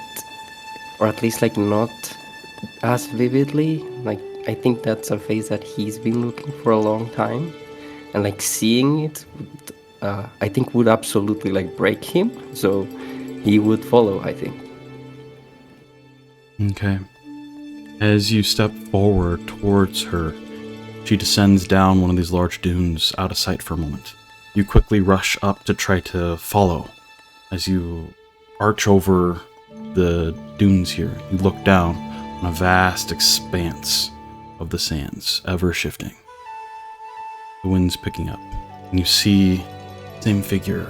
or at least like not as vividly. Like I think that's a face that he's been looking for a long time, and like seeing it would, I think would absolutely like break him, so he would follow, I think. Okay. As you step forward towards her, she descends down one of these large dunes out of sight for a moment. You quickly rush up to try to follow. As you arch over the dunes here, you look down on a vast expanse of the sands, ever shifting. The wind's picking up, and you see the same figure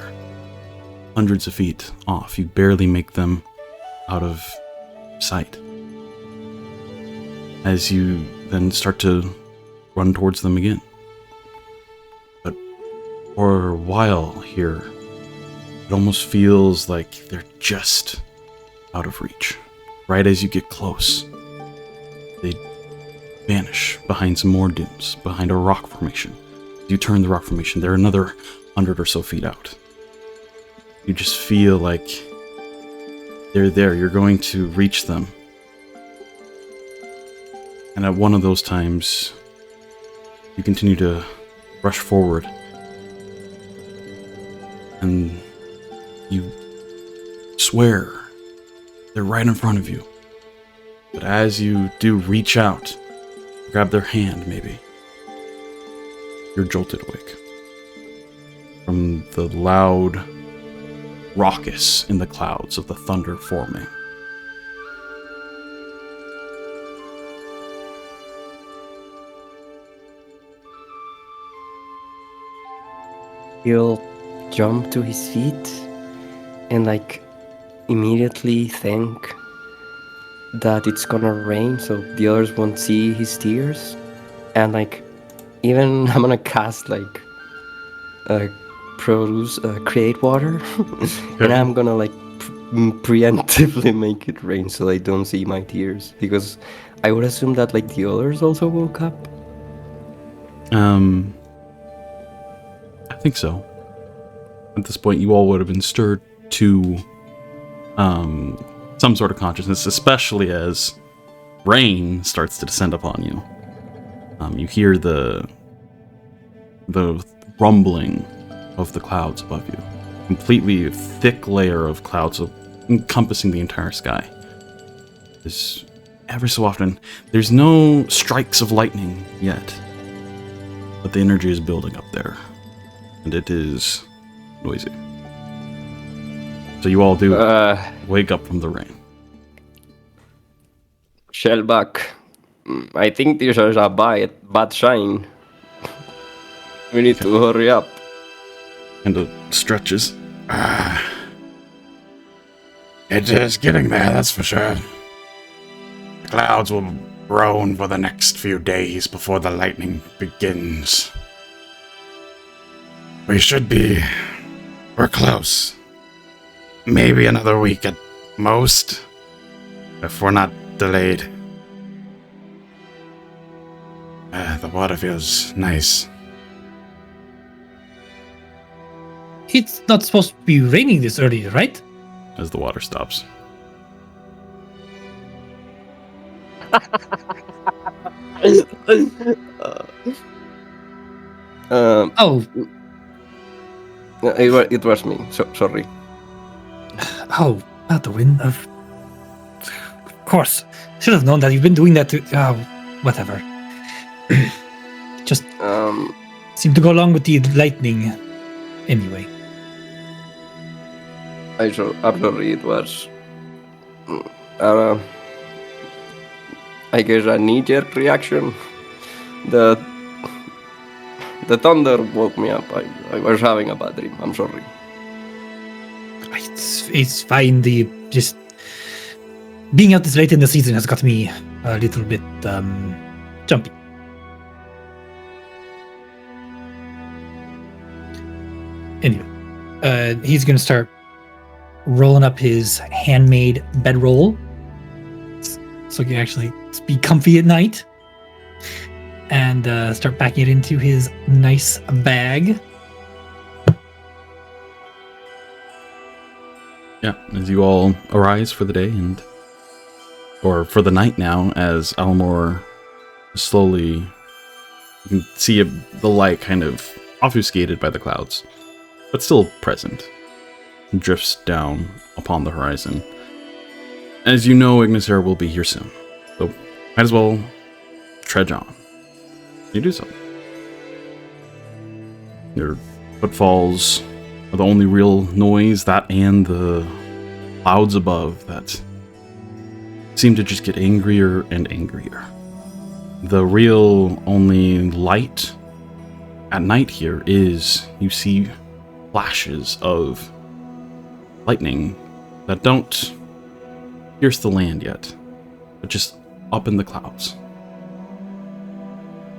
hundreds of feet off. You barely make them out of sight. As you then start to run towards them again. But for a while here, it almost feels like they're just out of reach. Right as you get close, they vanish behind some more dunes, behind a rock formation. You turn the rock formation, they're another 100 or so feet out. You just feel like they're there, you're going to reach them. And at one of those times, you continue to rush forward, and you swear they're right in front of you. But as you do reach out, grab their hand maybe, you're jolted awake from the loud raucous in the clouds of the thunder forming. He'll jump to his feet and like immediately thank that it's gonna rain so the others won't see his tears. And like, even I'm gonna cast like create water, and I'm gonna like preemptively make it rain so they don't see my tears, because I would assume that like the others also woke up. I think so. At this point, you all would have been stirred to some sort of consciousness, especially as rain starts to descend upon you. You hear the rumbling of the clouds above you. Completely thick layer of clouds encompassing the entire sky. There's ever so often, there's no strikes of lightning yet, but the energy is building up there, and it is noisy. So you all do wake up from the rain. Shellback, I think this is a bad sign. We need to hurry up. And it stretches. It is getting there, that's for sure. The clouds will groan for the next few days before the lightning begins. We're close. Maybe another week at most, if we're not delayed. The water feels nice. It's not supposed to be raining this early, right? As the water stops. Oh, It was me. Sorry. oh, Maldorwen, of course. Should have known that. You've been doing that to... whatever. Just seem to go along with the lightning anyway. I'm sorry, it was... I guess a knee-jerk reaction. The thunder woke me up. I was having a bad dream. I'm sorry. It's fine. Just being out this late in the season has got me a little bit jumpy. Anyway, he's gonna start rolling up his handmade bedroll so he can actually be comfy at night, and start packing it into his nice bag. Yeah, as you all arise for the day or for the night now, as Almor slowly, you can see the light kind of obfuscated by the clouds, but still present, drifts down upon the horizon. As you know, Ignisera will be here soon, so might as well trudge on. You do so. Your footfalls are the only real noise, that and the clouds above that seem to just get angrier and angrier. The real only light at night here is you see flashes of lightning that don't pierce the land yet, but just up in the clouds.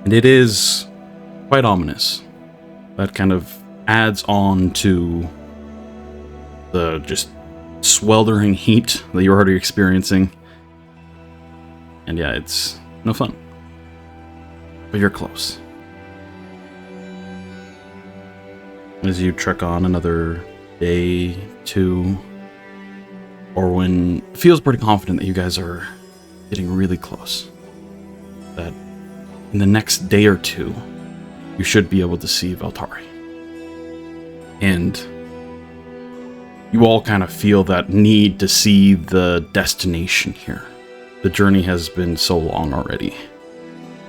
And it is quite ominous. That kind of adds on to the just sweltering heat that you're already experiencing. And yeah, it's no fun. But you're close. As you trek on another day, two, Orwin feels pretty confident that you guys are getting really close. That in the next day or two, you should be able to see Veltari. And you all kind of feel that need to see the destination here. The journey has been so long already.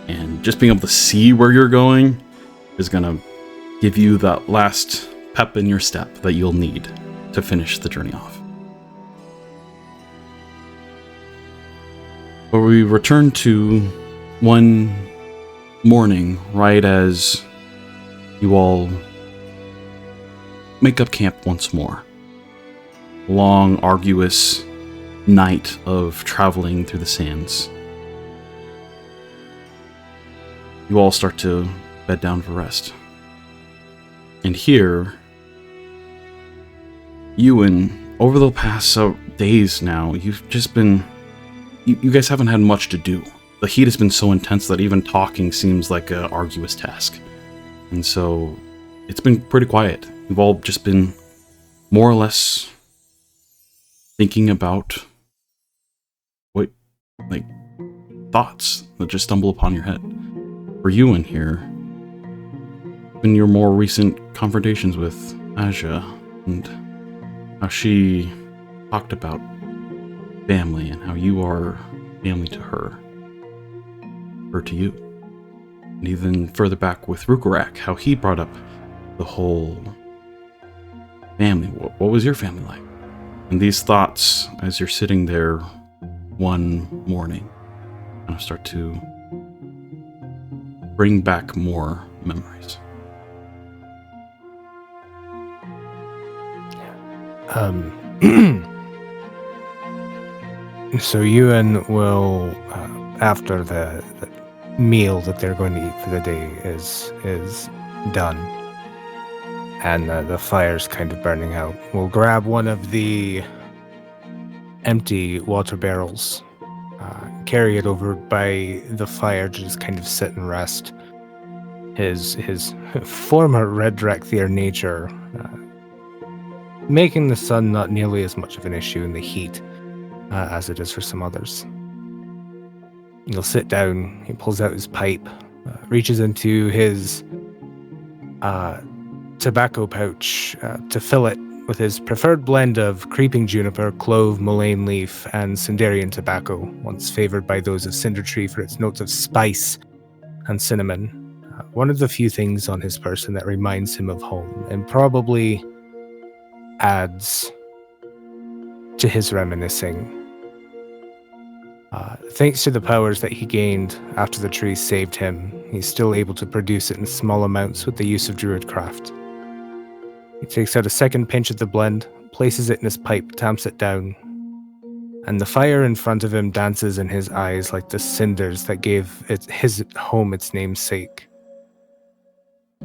And just being able to see where you're going is going to give you that last pep in your step that you'll need to finish the journey off. But we return to one morning, right as you all make up camp once more. Long, arduous night of traveling through the sands, you all start to bed down for rest. And here, Euan, over the past days now, you've just been... You guys haven't had much to do. The heat has been so intense that even talking seems like an arduous task. And so, it's been pretty quiet. You've all just been more or less thinking about what, like, thoughts that just stumble upon your head. For Euan here, in your more recent confrontations with Asja, and how she talked about family and how you are family to her to you. And even further back with Rhukkarrak, how he brought up the whole family. What was your family like? And these thoughts, as you're sitting there one morning, kind of start to bring back more memories. So Euan will, after the meal that they're going to eat for the day is done, and the fire's kind of burning out, we'll grab one of the empty water barrels, carry it over by the fire to just kind of sit and rest. His former red Rekthier nature, making the sun not nearly as much of an issue in the heat as it is for some others. He'll sit down, he pulls out his pipe, reaches into his tobacco pouch to fill it with his preferred blend of creeping juniper, clove, mullein leaf, and Sindarian tobacco, once favored by those of Cinder Tree for its notes of spice and cinnamon. One of the few things on his person that reminds him of home, and probably adds to his reminiscing. Thanks to the powers that he gained after the tree saved him, he's still able to produce it in small amounts with the use of druidcraft. He takes out a second pinch of the blend, places it in his pipe, tamps it down, and the fire in front of him dances in his eyes like the cinders that gave his home its namesake.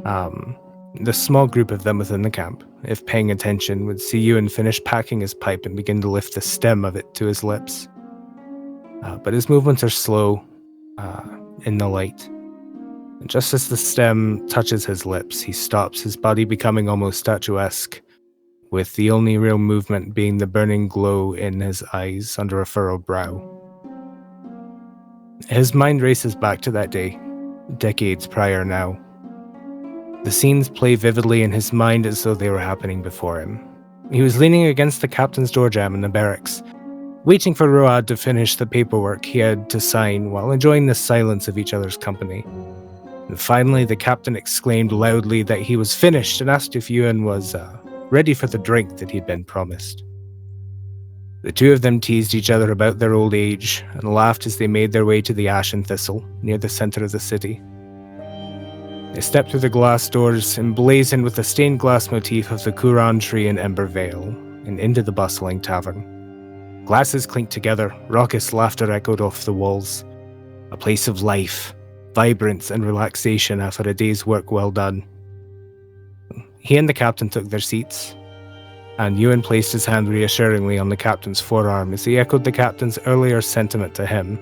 The small group of them within the camp, if paying attention, would see Euan finish packing his pipe and begin to lift the stem of it to his lips. But his movements are slow in the light. And just as the stem touches his lips, he stops, his body becoming almost statuesque, with the only real movement being the burning glow in his eyes under a furrowed brow. His mind races back to that day, decades prior now. The scenes play vividly in his mind as though they were happening before him. He was leaning against the captain's door jamb in the barracks, waiting for Road to finish the paperwork he had to sign while enjoying the silence of each other's company. And finally, the captain exclaimed loudly that he was finished and asked if Euan was ready for the drink that he'd been promised. The two of them teased each other about their old age and laughed as they made their way to the Ashen Thistle, near the center of the city. They stepped through the glass doors, emblazoned with the stained glass motif of the Kuran tree in Ember Vale, and into the bustling tavern. Glasses clinked together, raucous laughter echoed off the walls. A place of life, vibrance, and relaxation after a day's work well done. He and the captain took their seats, and Euan placed his hand reassuringly on the captain's forearm as he echoed the captain's earlier sentiment to him,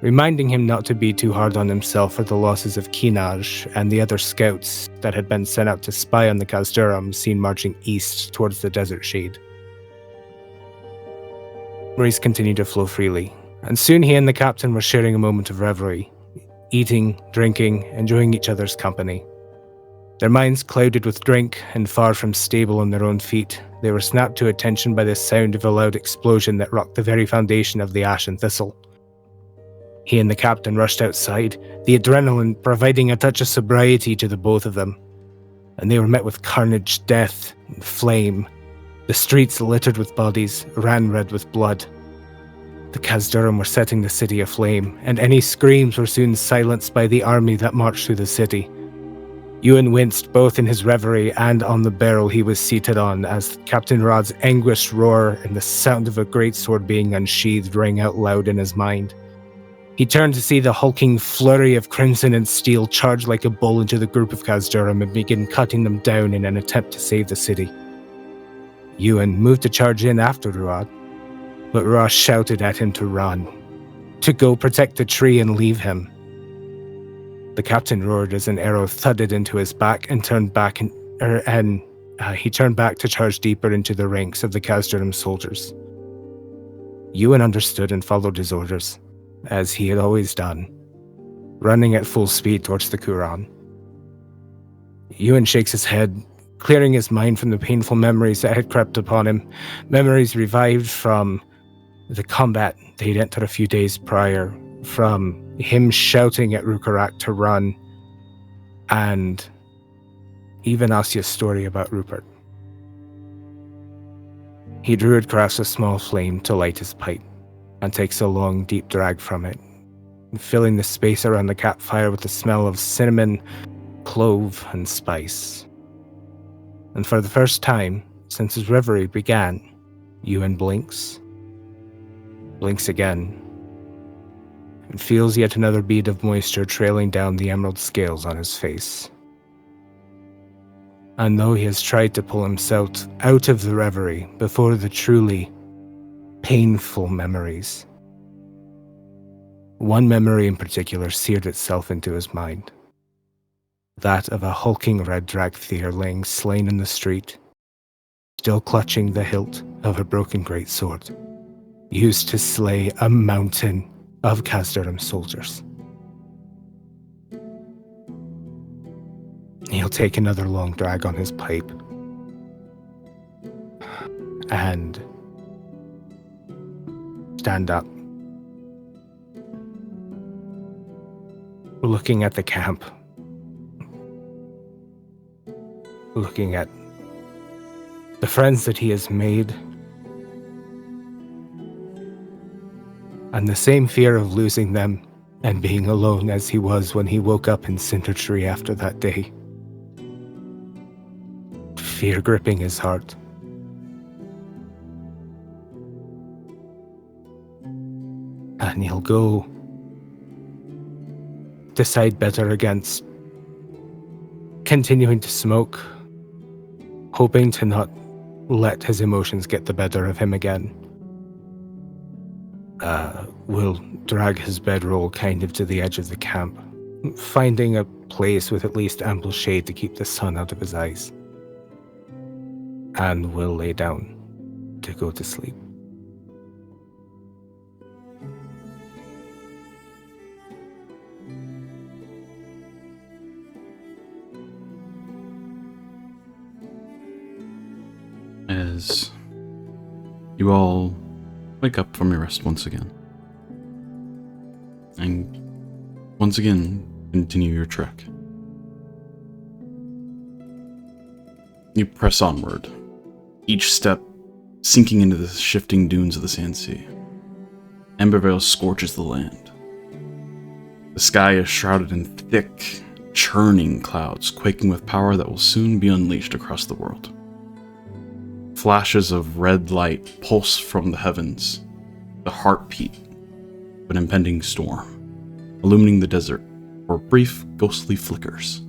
reminding him not to be too hard on himself for the losses of Kinaj and the other scouts that had been sent out to spy on the Khazduram seen marching east towards the Desert Shade. Memories continued to flow freely, and soon he and the captain were sharing a moment of reverie, eating, drinking, enjoying each other's company. Their minds clouded with drink and far from stable on their own feet, they were snapped to attention by the sound of a loud explosion that rocked the very foundation of the Ashen Thistle. He and the captain rushed outside, the adrenaline providing a touch of sobriety to the both of them, and they were met with carnage, death, and flame. The streets littered with bodies, ran red with blood. The Khazduram were setting the city aflame, and any screams were soon silenced by the army that marched through the city. Euan winced both in his reverie and on the barrel he was seated on as Captain Rod's anguished roar and the sound of a greatsword being unsheathed rang out loud in his mind. He turned to see the hulking flurry of crimson and steel charge like a bull into the group of Khazdurim and begin cutting them down in an attempt to save the city. Euan moved to charge in after Rod, but Ra shouted at him to run, to go protect the tree and leave him. The captain roared as an arrow thudded into his back and turned back he turned back to charge deeper into the ranks of the Khazdurim soldiers. Euan understood and followed his orders, as he had always done, running at full speed towards the Quran. Euan shakes his head, clearing his mind from the painful memories that had crept upon him, memories revived from the combat they'd entered a few days prior, from him shouting at Rhukkarrak to run, and even Asja's story about Rupert. He druid crafts a small flame to light his pipe, and takes a long, deep drag from it, filling the space around the campfire with the smell of cinnamon, clove, and spice. And for the first time since his reverie began, Euan blinks again, and feels yet another bead of moisture trailing down the emerald scales on his face. And though he has tried to pull himself out of the reverie before the truly painful memories, one memory in particular seared itself into his mind. That of a hulking red dragthier laying slain in the street, still clutching the hilt of a broken greatsword, used to slay a mountain of Khazdurim soldiers. He'll take another long drag on his pipe and stand up, looking at the camp, looking at the friends that he has made, and the same fear of losing them and being alone as he was when he woke up in Cindertree after that day. Fear gripping his heart. And he'll go decide better against continuing to smoke, hoping to not let his emotions get the better of him again. Will drag his bedroll kind of to the edge of the camp, finding a place with at least ample shade to keep the sun out of his eyes, and will lay down to go to sleep. As you all wake up from your rest once again, and once again continue your trek. You press onward, each step sinking into the shifting dunes of the Sand Sea. Embervale scorches the land. The sky is shrouded in thick, churning clouds, quaking with power that will soon be unleashed across the world. Flashes of red light pulse from the heavens, the heartbeat of an impending storm, illumining the desert for brief, ghostly flickers.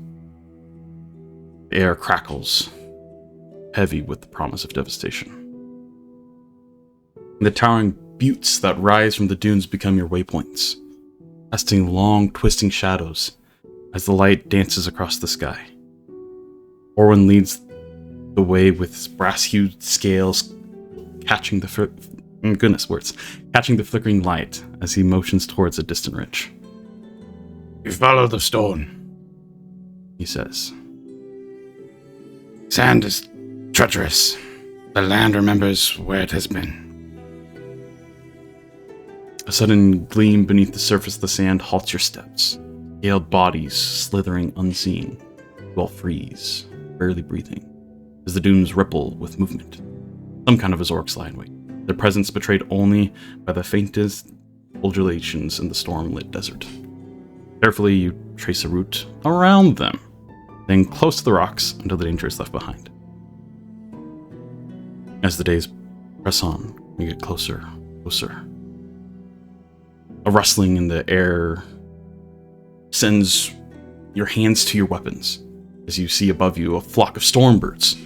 The air crackles, heavy with the promise of devastation. The towering buttes that rise from the dunes become your waypoints, casting long, twisting shadows as the light dances across the sky. Orwin leads the way with his brass-hued scales catching the flickering light as he motions towards a distant ridge. You follow the stone, He says. Sand is treacherous. The land remembers where it has been. A sudden gleam beneath the surface of the sand halts your steps. Scaled bodies slithering unseen. You all freeze, barely breathing, as the dunes ripple with movement. Some kind of Azorks lie in wait, their presence betrayed only by the faintest undulations in the storm-lit desert. Carefully, you trace a route around them, staying close to the rocks until the danger is left behind. As the days press on, you get closer, closer. A rustling in the air sends your hands to your weapons as you see above you a flock of stormbirds,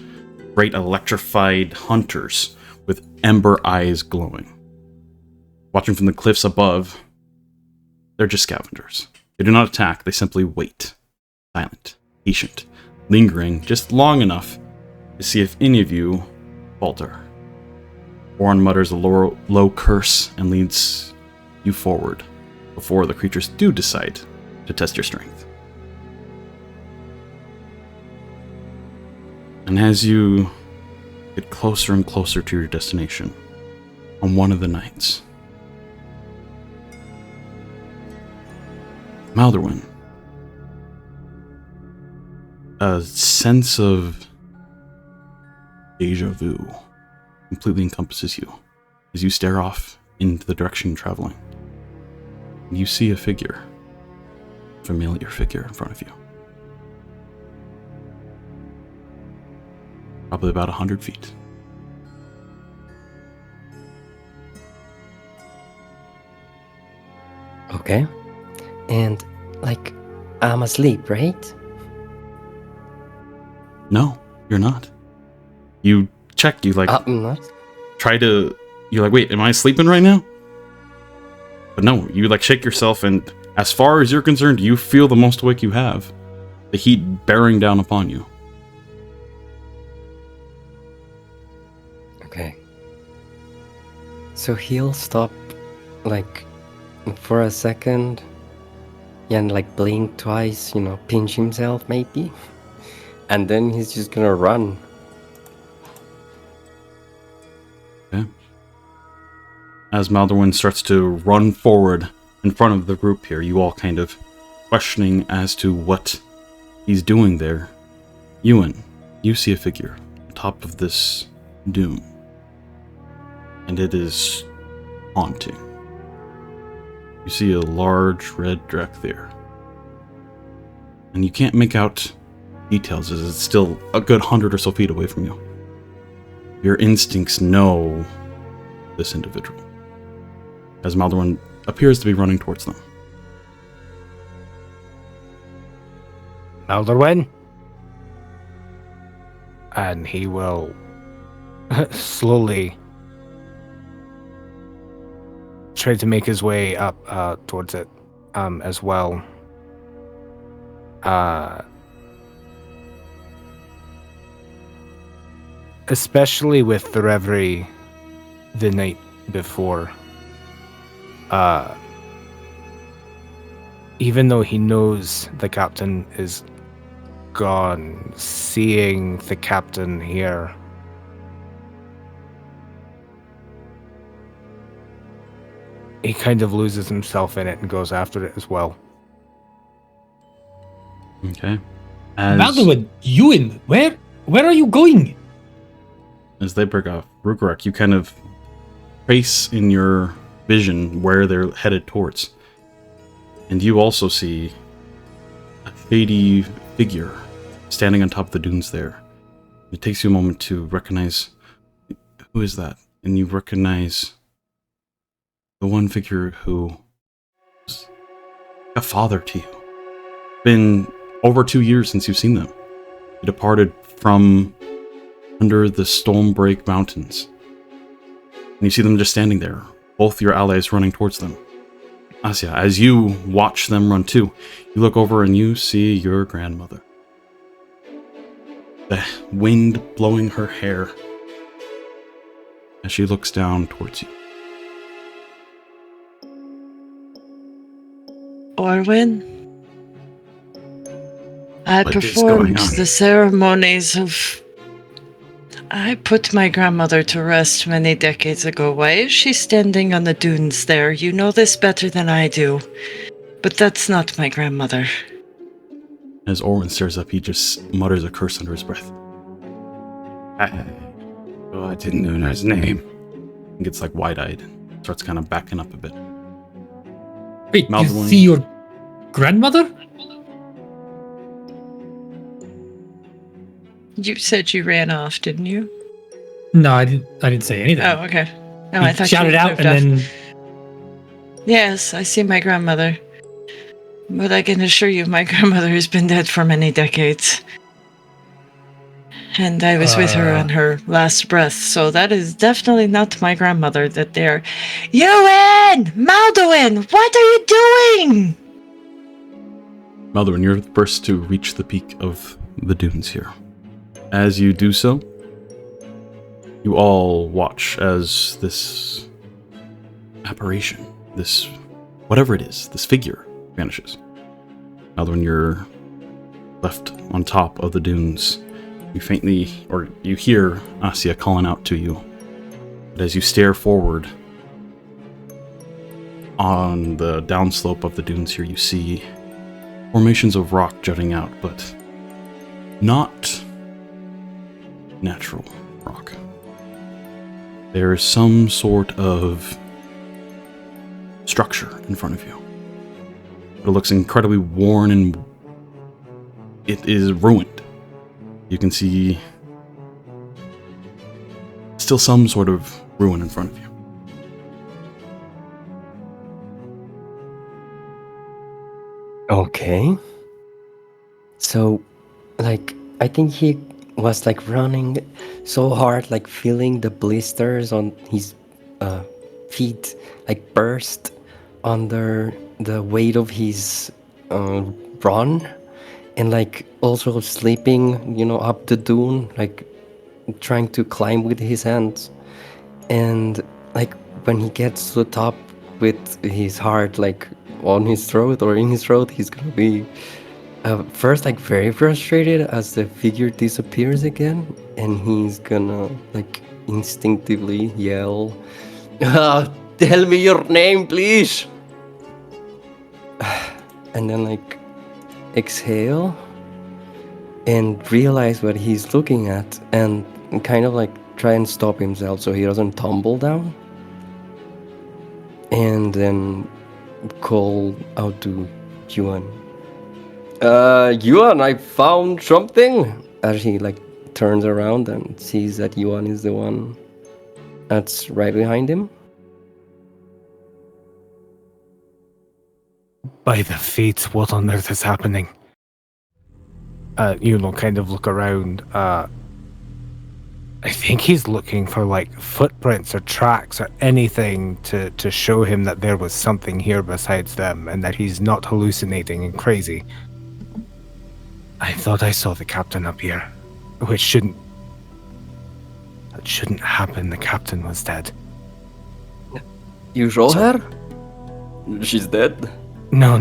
great electrified hunters with ember eyes glowing. Watching from the cliffs above, they're just scavengers. They do not attack, they simply wait. Silent, patient, lingering just long enough to see if any of you falter. Juan mutters a low curse and leads you forward before the creatures do decide to test your strength. And as you get closer and closer to your destination, on one of the nights, Maldorwen, a sense of deja vu completely encompasses you as you stare off into the direction you're traveling. You see a figure, a familiar figure in front of you. Probably about 100 feet. Okay. And, like, I'm asleep, right? No, you're not. You check, you like I'm not. you're like, wait, am I sleeping right now? But no, you like shake yourself, and as far as you're concerned, you feel the most awake you have. The heat bearing down upon you. Okay. So he'll stop, like, for a second, and like blink twice, pinch himself maybe, and then he's just gonna run. Okay. As Maldorwen starts to run forward in front of the group here, you all kind of questioning as to what he's doing there. Euan, you see a figure on top of this dune, and it is haunting. You see a large red drek there, and you can't make out details as it's still a good 100 or so feet away from you. Your instincts know this individual, as Maldorwen appears to be running towards them. Maldorwen? And he will slowly try to make his way up towards it as well. Especially with the reverie the night before. Even though he knows the captain is gone, seeing the captain here, he kind of loses himself in it and goes after it as well. Okay. Maldorwen, Euan, where are you going? As they break off Rhukkarrak, you kind of trace in your vision where they're headed towards. And you also see a shady figure standing on top of the dunes there. It takes you a moment to recognize, who is that? And you recognize the one figure who is a father to you. Been over 2 years since you've seen them. You departed from under the Stormbreak Mountains. And you see them just standing there, both your allies running towards them. Asja, as you watch them run too, you look over and you see your grandmother. The wind blowing her hair as she looks down towards you. Orwin, I What is performed going on? the ceremonies of... I put my grandmother to rest many decades ago. Why is she standing on the dunes there? You know this better than I do. But that's not my grandmother. As Orwin stares up, he just mutters a curse under his breath. I didn't know his name. He gets like wide-eyed, starts kind of backing up a bit. Wait, Maldorwen. you see your grandmother? You said you ran off, didn't you? No, I didn't say anything. Oh, okay. No, He I thought shouted you out moved and off. then Yes, I see my grandmother. But I can assure you, my grandmother has been dead for many decades. And I was with her on her last breath, so that is definitely not my grandmother that they're... Euan! Maldorwen! What are you doing? Maldorwen, you're the first to reach the peak of the dunes here. As you do so, you all watch as this apparition, this whatever it is, this figure vanishes. Maldorwen, you're left on top of the dunes. You faintly, or you hear Asja calling out to you. But as you stare forward on the downslope of the dunes here, you see formations of rock jutting out, but not natural rock. There is some sort of structure in front of you. It looks incredibly worn and it is ruined. You can see still some sort of ruin in front of you. Okay. So, like, I think he was like running so hard, like feeling the blisters on his feet, like burst under the weight of his run, and like also sleeping, you know, up the dune, like trying to climb with his hands, and like when he gets to the top with his heart like on his throat or in his throat, he's gonna be first like very frustrated as the figure disappears again, and he's gonna like instinctively yell, "Tell me your name, please!" And then like exhale and realize what he's looking at, and kind of like try and stop himself so he doesn't tumble down, and then call out to Juan. Yuan, I found something! As he like turns around and sees that Yuan is the one that's right behind him. By the fates, what on earth is happening? Kind of look around. I think he's looking for like footprints or tracks or anything to show him that there was something here besides them and that he's not hallucinating and crazy. I thought I saw the captain up here, which shouldn't happen. The captain was dead. You saw her? She's dead? No.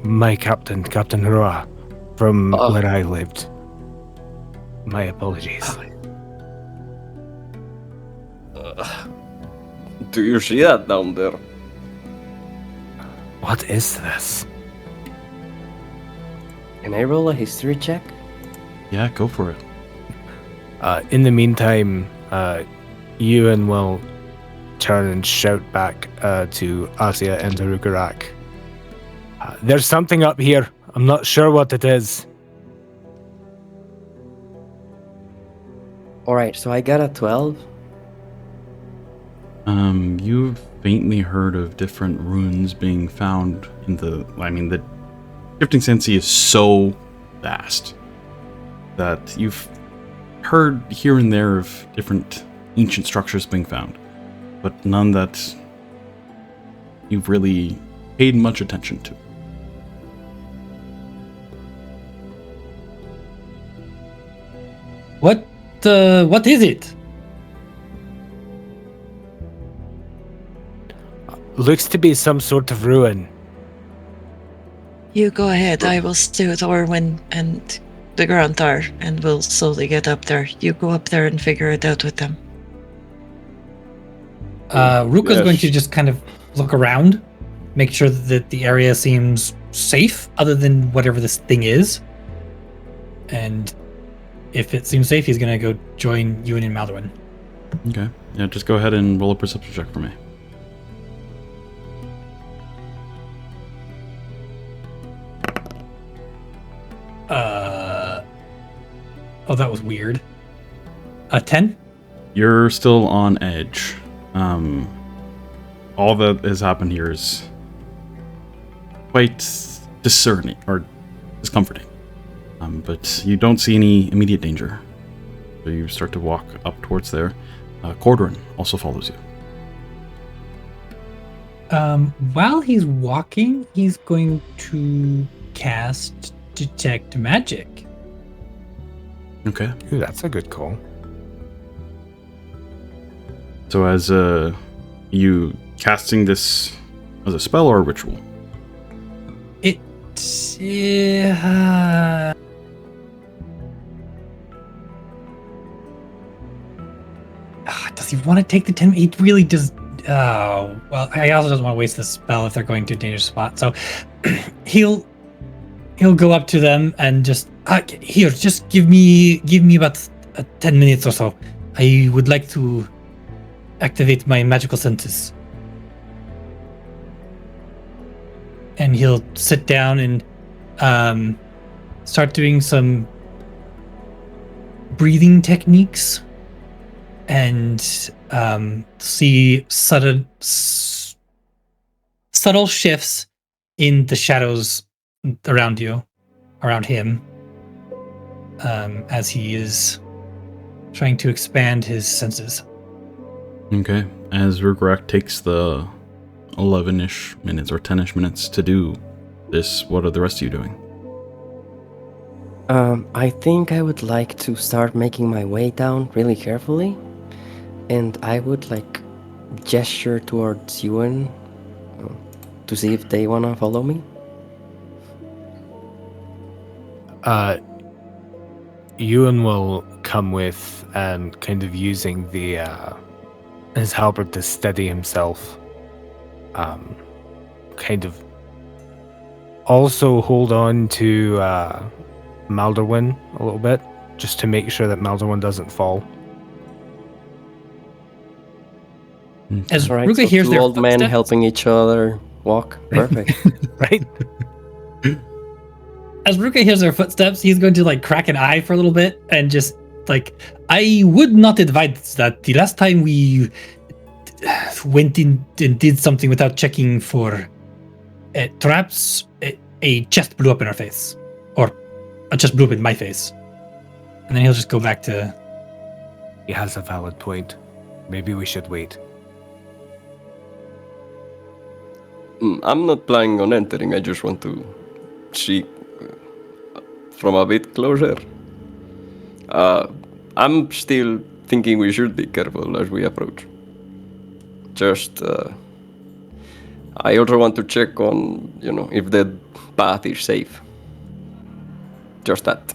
My captain, Captain Roa, from where I lived. My apologies. Do you see that down there? What is this? Can I roll a history check? Yeah, go for it. In the meantime, Euan will turn and shout back to Asja and to Rhukkarrak. There's something up here. I'm not sure what it is. Alright, so I got a 12. You've faintly heard of different runes being found in the Shifting Sea is so vast that you've heard here and there of different ancient structures being found, but none that you've really paid much attention to. What is it? Looks to be some sort of ruin. You go ahead. I will stay with Orwin and the Grantar, and we'll slowly get up there. You go up there and figure it out with them. Ruka's Yes. going to just kind of look around, make sure that the area seems safe, other than whatever this thing is. And if it seems safe, he's going to go join Euan and Maldorwen. Okay. Yeah, just go ahead and roll a perception check for me. Oh, that was weird. 10? You're still on edge. All that has happened here is quite discerning or discomforting. But you don't see any immediate danger. So you start to walk up towards there. Cordoran also follows you. While he's walking, he's going to cast Detect Magic. Okay. Ooh, that's a good call. So as you casting this as a spell or a ritual? Does he want to take the 10? He really does. Oh, well, he also doesn't want to waste the spell if they're going to a dangerous spot. So he'll go up to them and just here, just give me about 10 minutes or so. I would like to activate my magical senses. And he'll sit down and start doing some breathing techniques and see subtle shifts in the shadows around him, as he is trying to expand his senses. Okay. As Rhukkarrak takes the 11-ish minutes or 10-ish minutes to do this, what are the rest of you doing? I think I would like to start making my way down really carefully, and I would like gesture towards Euan to see if they wanna follow me. Euan will come with and kind of using the his halberd to steady himself. Kind of also hold on to Maldorwen a little bit, just to make sure that Maldorwen doesn't fall. As Alright, Rhukkarrak so hears two their old men footsteps- helping each other walk. Perfect. Right? As Rhukkarrak hears their footsteps, he's going to like crack an eye for a little bit and just like, I would not advise that. The last time we went in and did something without checking for traps, a chest blew up in our face, or a chest blew up in my face, and then he'll just go back to. He has a valid point. Maybe we should wait. I'm not planning on entering. I just want to see from a bit closer. I'm still thinking we should be careful as we approach. Just, I also want to check on, if the path is safe. Just that.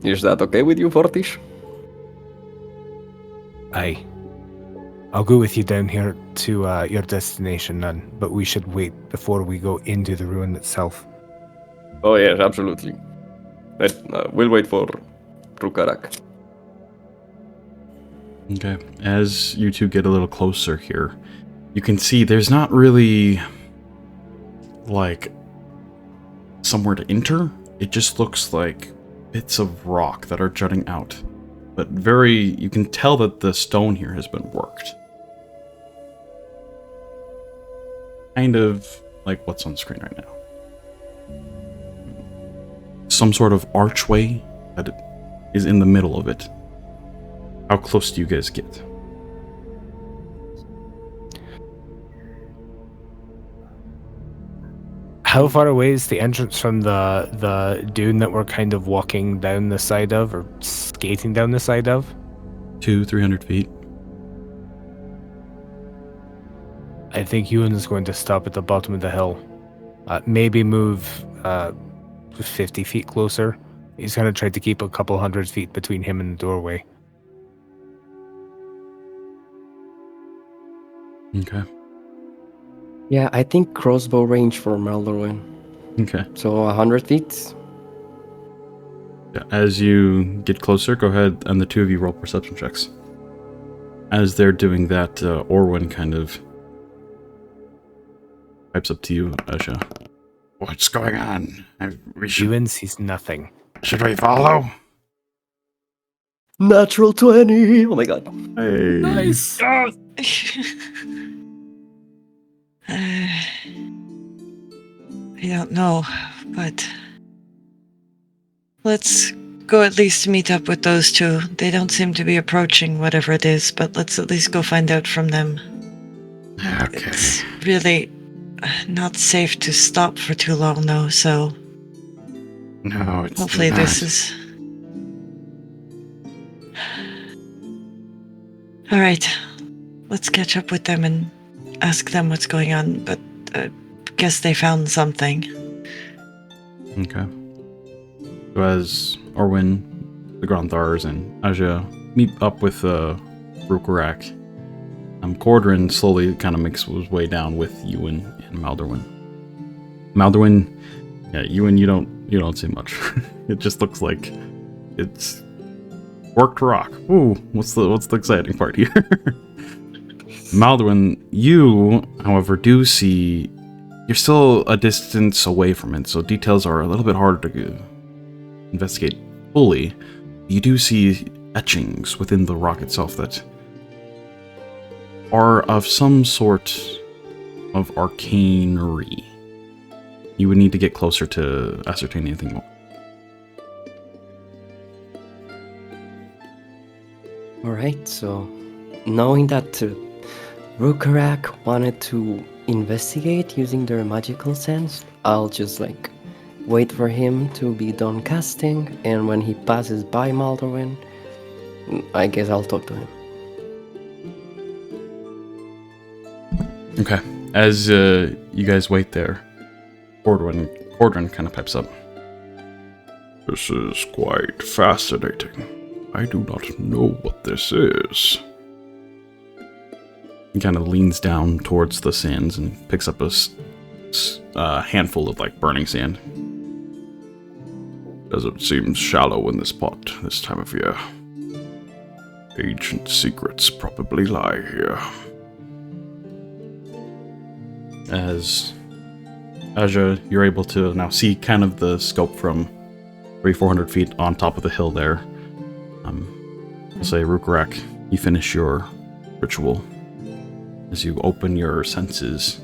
Is that okay with you, Fortis? Aye. I'll go with you down here to your destination, Nun, but we should wait before we go into the ruin itself. Oh yes, absolutely. We'll wait for Rhukkarrak. Okay. As you two get a little closer here, you can see there's not really like somewhere to enter. It just looks like bits of rock that are jutting out. But you can tell that the stone here has been worked. Kind of like what's on screen right now. Some sort of archway that is in the middle of it. How close do you guys get? How far away is the entrance from the dune that we're kind of walking down the side of, or skating down the side of? 200-300 feet. I think Euan is going to stop at the bottom of the hill. Maybe move 50 feet closer. He's going to try to keep a couple 100 feet between him and the doorway. Okay. Yeah, I think crossbow range for Maldorwen. Okay. So 100 feet. Yeah, as you get closer, go ahead and the two of you roll perception checks. As they're doing that, Orwin kind of pipes up to you, Asja. What's going on? Euan sees nothing. Should we follow? Natural 20! Oh my god. Hey. Nice. I don't know, but let's go at least meet up with those two. They don't seem to be approaching whatever it is, but let's at least go find out from them. Okay. It's really not safe to stop for too long, though, so No, it's hopefully not. this is... Alright, let's catch up with them and ask them what's going on, but guess they found something. Okay. So as Orwin, the Gronthars, and Asja meet up with Rhukkarrak, Cordrin slowly kind of makes his way down with Euan and Maldorwen. Maldorwen, yeah, Euan, you don't see much. It just looks like it's worked rock. Ooh, what's the exciting part here? Maldorwen, you, however, do see you're still a distance away from it, so details are a little bit harder to investigate fully. You do see etchings within the rock itself that are of some sort of arcanery. You would need to get closer to ascertain anything more. Alright, so knowing that Rhukkarrak wanted to investigate using their magical sense, I'll just wait for him to be done casting, and when he passes by Maldorwen, I guess I'll talk to him. Okay. As you guys wait there, Cordrin kind of pipes up. This is quite fascinating. I do not know what this is. He kind of leans down towards the sands and picks up a handful of burning sand. Desert seems shallow in this pot this time of year. Ancient secrets probably lie here. As Asja, you're able to now see kind of the scope from 300-400 feet on top of the hill there. I'll say, Rhukkarrak, you finish your ritual as you open your senses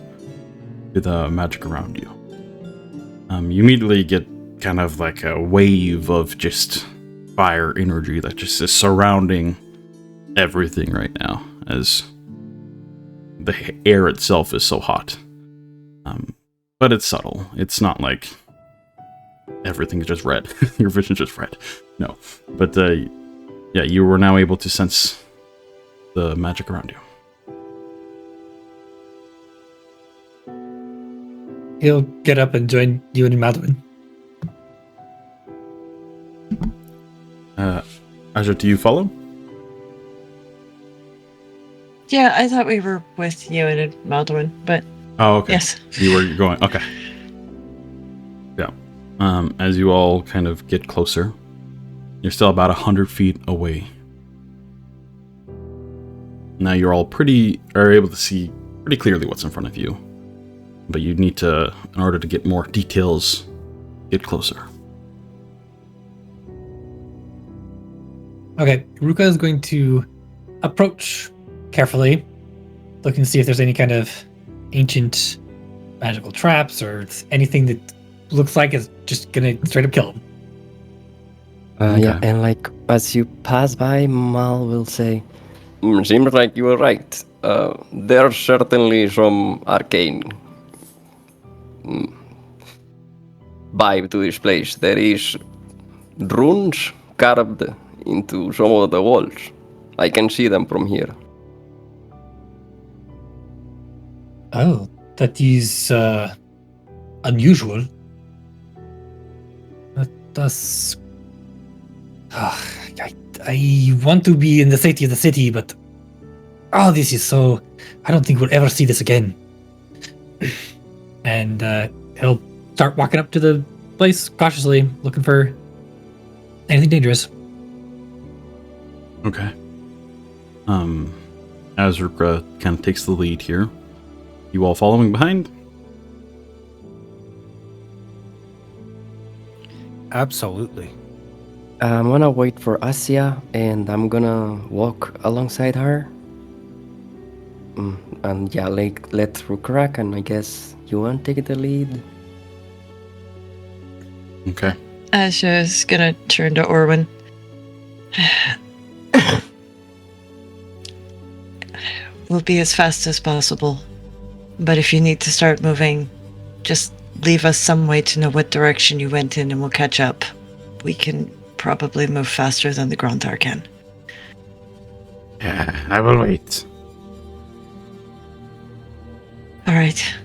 to the magic around you. You immediately get kind of like a wave of just fire energy that just is surrounding everything right now, as the air itself is so hot. But it's subtle. It's not like everything is just red. Your vision's just red. No. But yeah, you were now able to sense the magic around you. He'll get up and join you and Maldorwen. Asja, do you follow? Yeah, I thought we were with you and Maldorwen, but Oh, okay. yes. You were going. Okay. Yeah. As you all kind of get closer, you're still about 100 feet away. Now you're all are able to see pretty clearly what's in front of you. But you need to, in order to get more details, get closer. Okay, Ruka is going to approach carefully, looking to see if there's any kind of ancient magical traps or anything that looks like it's just gonna straight up kill him. Yeah, and as you pass by, Mal will say, Seems like you were right. There's certainly some arcane vibe to this place. There is runes carved into some of the walls. I can see them from here. Oh, that is unusual. That's... I want to be in the safety of the city, but... Oh, this is so... I don't think we'll ever see this again. And he'll start walking up to the place cautiously, looking for anything dangerous. Okay. As Rhukkarrak kind of takes the lead here, you all following behind? Absolutely. I'm gonna wait for Asja, and I'm gonna walk alongside her. And yeah, like let Rhukkarrak and I guess Yuan take the lead. Okay. Asja is gonna turn to Orwin. We'll be as fast as possible. But if you need to start moving, just leave us some way to know what direction you went in and we'll catch up. We can probably move faster than the Gronthar can. Yeah, I will wait. All right.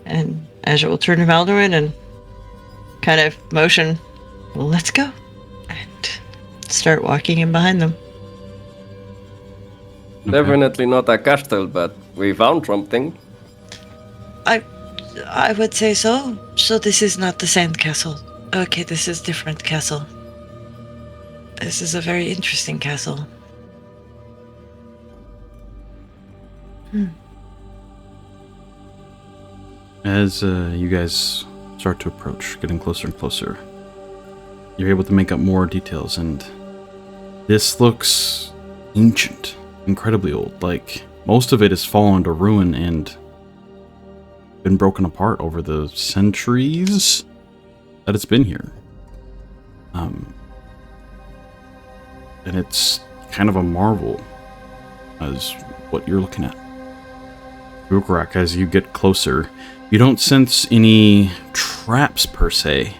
And Asja will turn to Maldorwen and kind of motion, well, let's go. And start walking in behind them. Okay. Definitely not a castle, but we found something. I would say so. So this is not the sand castle. Okay, this is different castle. This is a very interesting castle. As you guys start to approach, getting closer and closer, you're able to make out more details, and this looks ancient, incredibly old. Like, most of it has fallen to ruin and been broken apart over the centuries that it's been here. And it's kind of a marvel as what you're looking at. Rhukkarrak, as you get closer, you don't sense any traps per se.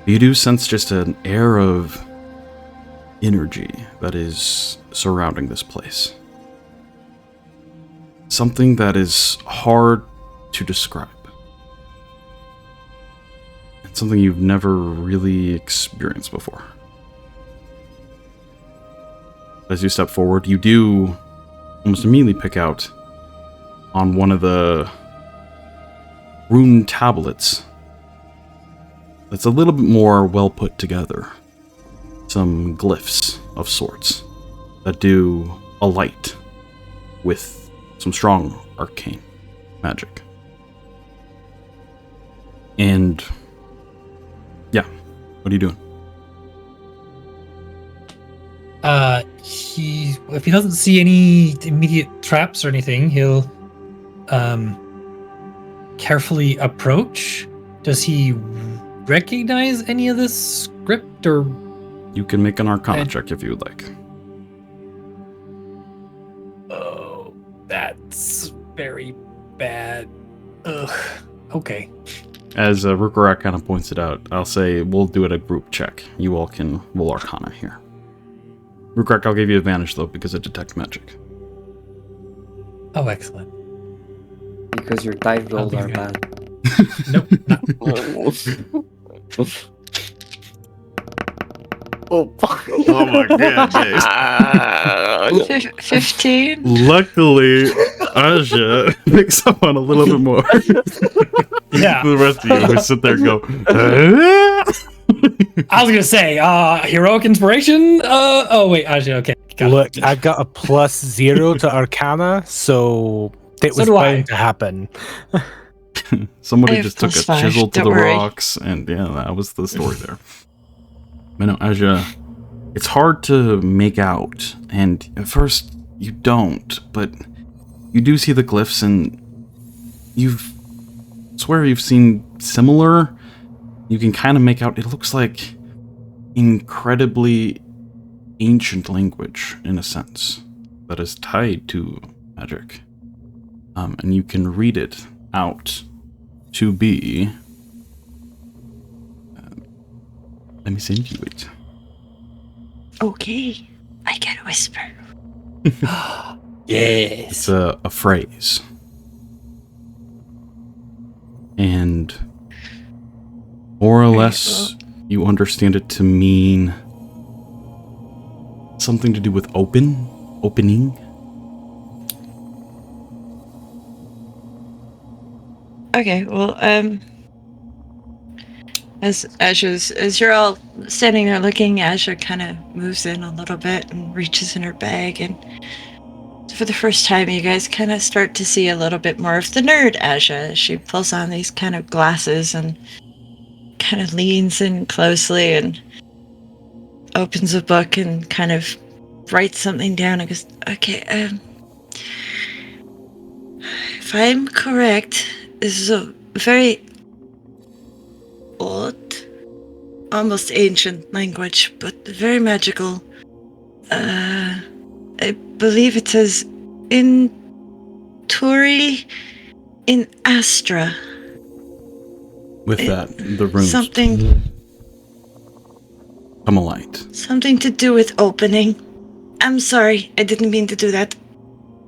You do sense just an air of energy that is surrounding this place. Something that is hard to describe. It's something you've never really experienced before. As you step forward, you do almost immediately pick out on one of the rune tablets that's a little bit more well put together. Some glyphs of sorts that do a light with some strong arcane magic. And yeah, what are you doing? If he doesn't see any immediate traps or anything, he'll carefully approach. Does he recognize any of this script, or You can make an Arcana check if you would like. oh, that's very bad. Ugh. Okay. As Rhukkarrak kind of points it out, I'll say we'll do it a group check. You all can roll Arcana here. Rhukkarrak, I'll give you advantage though because it detects magic. Oh, excellent. Because your dice rolls be are good. bad. Nope. Not. Oh, Oh my goodness. 15? Luckily, Asja picks up on a little bit more. Yeah. The rest of you who sit there and go, I was gonna say, heroic inspiration. Oh wait, actually, okay. Got it. Look, I got a +0 to Arcana, so it So was do I. bound to happen. Somebody I have just took a +5, chisel to don't the worry. rocks, and yeah, that was the story there. But no, Asja, it's hard to make out, and at first you don't, but you do see the glyphs, and swear you've seen similar. You can kind of make out, it looks like incredibly ancient language, in a sense, that is tied to magic. And you can read it out to be... let me send you it. Okay. I can whisper. Yes. It's a phrase. And more or less, you understand it to mean something to do with opening. Okay, well, as you're all standing there looking, Asja kind of moves in a little bit and reaches in her bag, and for the first time, you guys kind of start to see a little bit more of the nerd Asja. She pulls on these kind of glasses and kind of leans in closely and opens a book and kind of writes something down and goes, okay, if I'm correct, this is a very old, almost ancient language, but very magical. I believe it says in Turi in Astra. With that, the runes Something come alight. Something to do with opening. I'm sorry, I didn't mean to do that.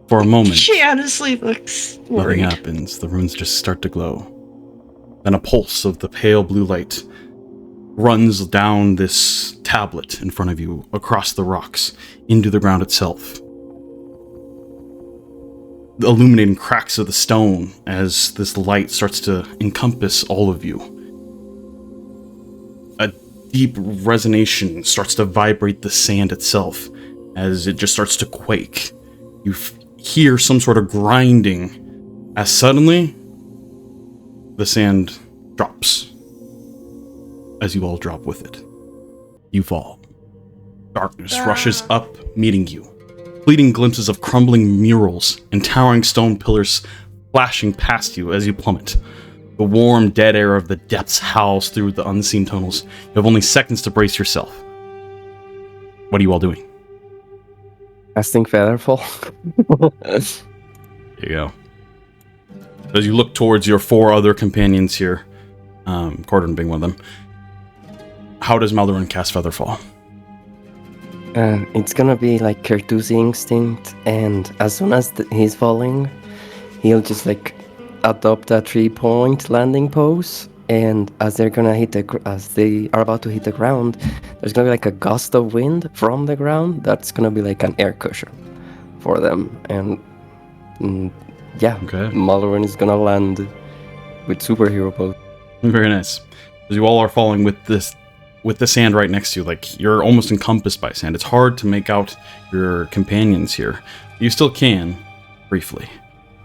For a moment, She honestly looks nothing worried. happens. The runes just start to glow. Then a pulse of the pale blue light runs down this tablet in front of you, across the rocks, into the ground itself. Illuminating cracks of the stone as this light starts to encompass all of you. A deep resonation starts to vibrate the sand itself as it just starts to quake. You hear some sort of grinding as suddenly the sand drops as you all drop with it. You fall. Darkness rushes up, meeting you. Fleeting glimpses of crumbling murals and towering stone pillars flashing past you as you plummet. The warm, dead air of the depths howls through the unseen tunnels. You have only seconds to brace yourself. What are you all doing? Casting Featherfall. There you go. As you look towards your 4 other companions here, Cordon being one of them, how does Maldorwen cast Featherfall? It's gonna be like Kertusi Instinct, and as soon as he's falling, he'll just like adopt a 3-point landing pose. And as they are about to hit the ground, there's gonna be like a gust of wind from the ground that's gonna be like an air cushion for them. And Okay. Maldorwen is gonna land with superhero pose. Very nice. As you all are falling with the sand right next to you, like you're almost encompassed by sand. It's hard to make out your companions here. You still can, briefly.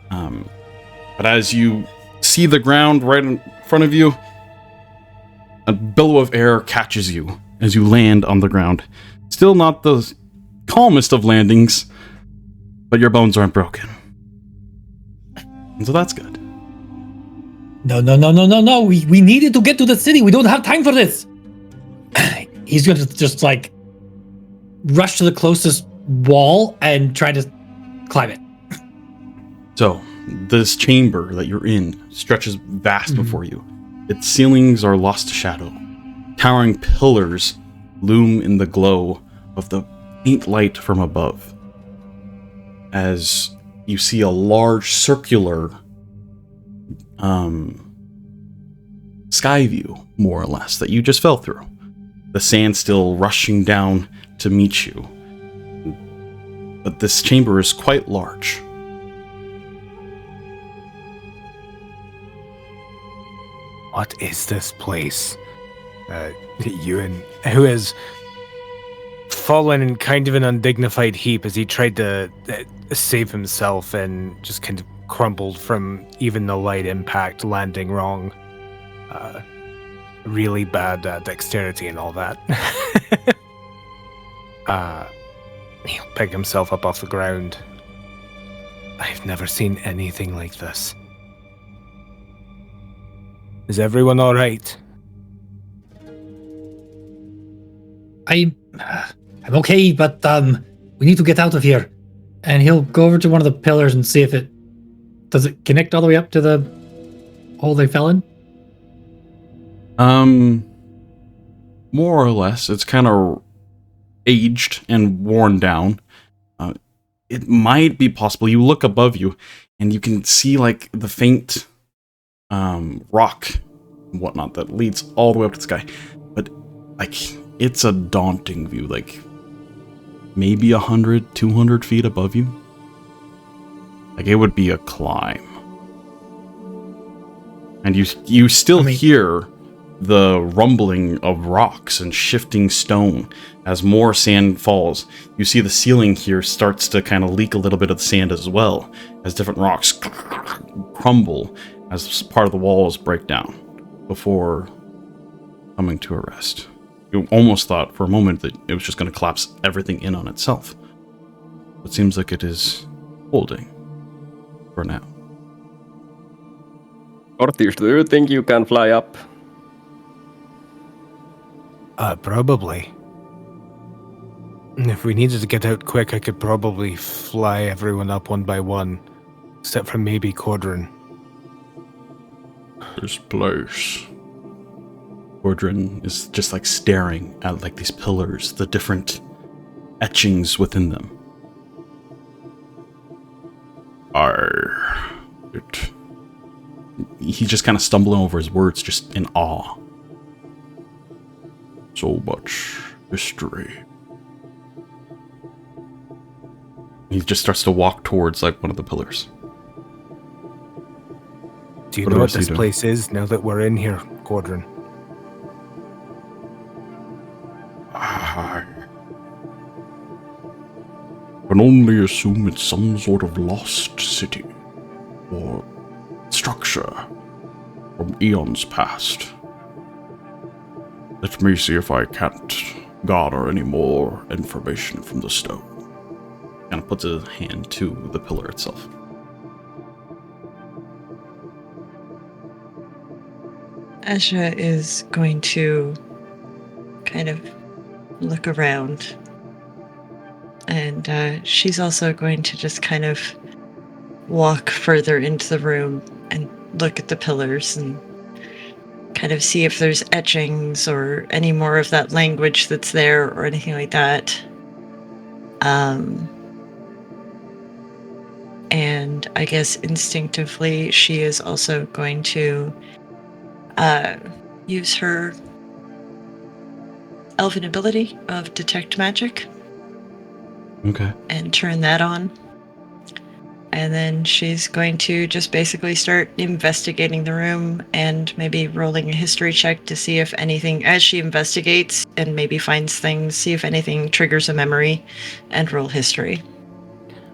But as you see the ground right in front of you, a billow of air catches you as you land on the ground. Still not the calmest of landings, but your bones aren't broken. And so that's good. No. We needed to get to the city. We don't have time for this. He's going to just like rush to the closest wall and try to climb it. So, this chamber that you're in stretches vast before you. Its ceilings are lost to shadow. Towering pillars loom in the glow of the faint light from above. As you see a large circular sky view, more or less, that you just fell through. The sand still rushing down to meet you. But this chamber is quite large. What is this place? Euan, who has fallen in kind of an undignified heap as he tried to save himself and just kind of crumbled from even the light impact, landing wrong. Really bad dexterity and all that. He'll pick himself up off the ground. I've never seen anything like this. Is everyone all right? I'm okay, but we need to get out of here. And he'll go over to one of the pillars and see if does it connect all the way up to the hole they fell in? More or less. It's kind of aged and worn down. It might be possible. You look above you, and you can see like the faint rock and whatnot that leads all the way up to the sky. But like, it's a daunting view. Like maybe 100, 200 feet above you. Like it would be a climb. And you still hear the rumbling of rocks and shifting stone as more sand falls. You see the ceiling here starts to kind of leak a little bit of the sand as well, as different rocks crumble as part of the walls break down before coming to a rest. You almost thought for a moment that it was just going to collapse everything in on itself. It seems like it is holding for now. Ortiz, do you think you can fly up? Probably. If we needed to get out quick, I could probably fly everyone up one by one, except for maybe Cordrin. This place. Cordrin is just like staring at like these pillars, the different etchings within them. He's just kind of stumbling over his words, just in awe. So much history. He just starts to walk towards like one of the pillars. Do you know what this place is now that we're in here, Cordrin? I can only assume it's some sort of lost city or structure from eons past. Let me see if I can't garner any more information from the stone. Kind of puts a hand to the pillar itself. Asja is going to kind of look around, and she's also going to just kind of walk further into the room and look at the pillars and kind of see if there's etchings or any more of that language that's there or anything like that. And I guess instinctively she is also going to use her elven ability of detect magic. Okay. And turn that on. And then she's going to just basically start investigating the room and maybe rolling a history check to see if anything, as she investigates and maybe finds things, see if anything triggers a memory, and roll history.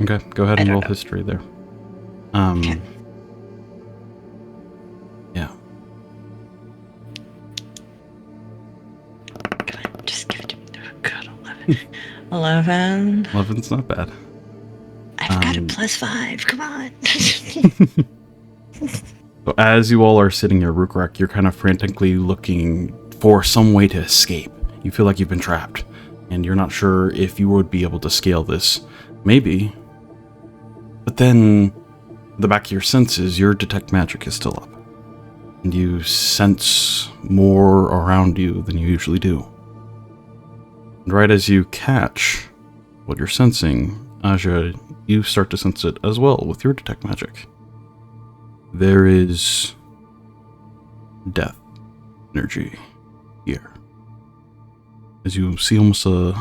Okay, go ahead and roll history there. Okay. Yeah. Come on, just give it to me. Oh, God, 11. 11. 11's not bad. I've got a +5. Come on. So as you all are sitting here, Rhukkarrak, you're kind of frantically looking for some way to escape. You feel like you've been trapped, and you're not sure if you would be able to scale this. Maybe. But then, the back of your senses, your detect magic is still up. And you sense more around you than you usually do. And right as you catch what you're sensing, Asja, you start to sense it as well with your detect magic. There is death energy here. As you see almost a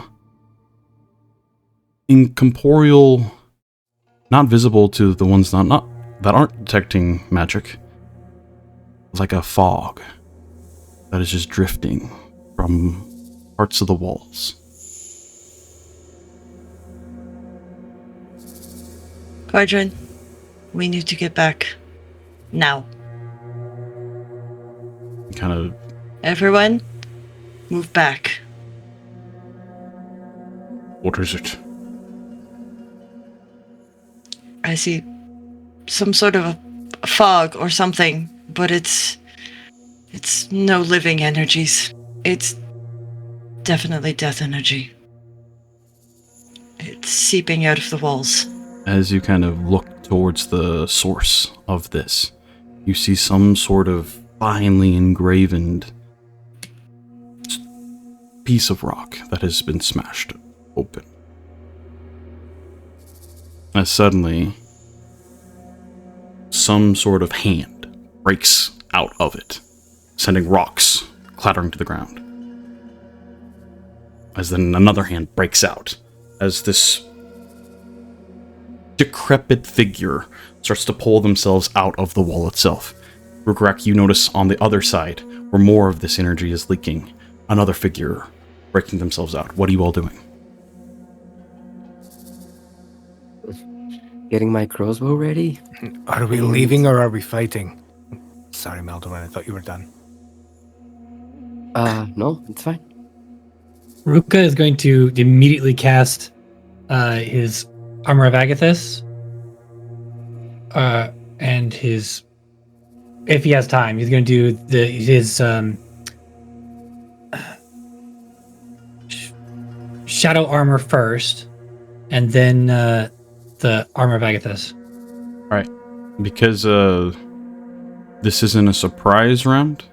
incorporeal, not visible to the ones that aren't detecting magic, like a fog that is just drifting from parts of the walls. Cordrin, we need to get back. Now. Kind of... Everyone, move back. What is it? I see some sort of a fog or something, but it's no living energies. It's definitely death energy. It's seeping out of the walls. As you kind of look towards the source of this, you see some sort of finely engraven piece of rock that has been smashed open. As suddenly, some sort of hand breaks out of it, sending rocks clattering to the ground. As then another hand breaks out, as this decrepit figure starts to pull themselves out of the wall itself. Rhukkarrak, you notice on the other side, where more of this energy is leaking, another figure breaking themselves out. What are you all doing? Getting my crossbow ready? Are we leaving or are we fighting? Sorry, Maldorwen, I thought you were done. No, it's fine. Ruka is going to immediately cast his Armor of Agathis. And his, if he has time, he's going to do his Shadow Armor first, and then the Armor of Agathis. Alright. Because this isn't a surprise round,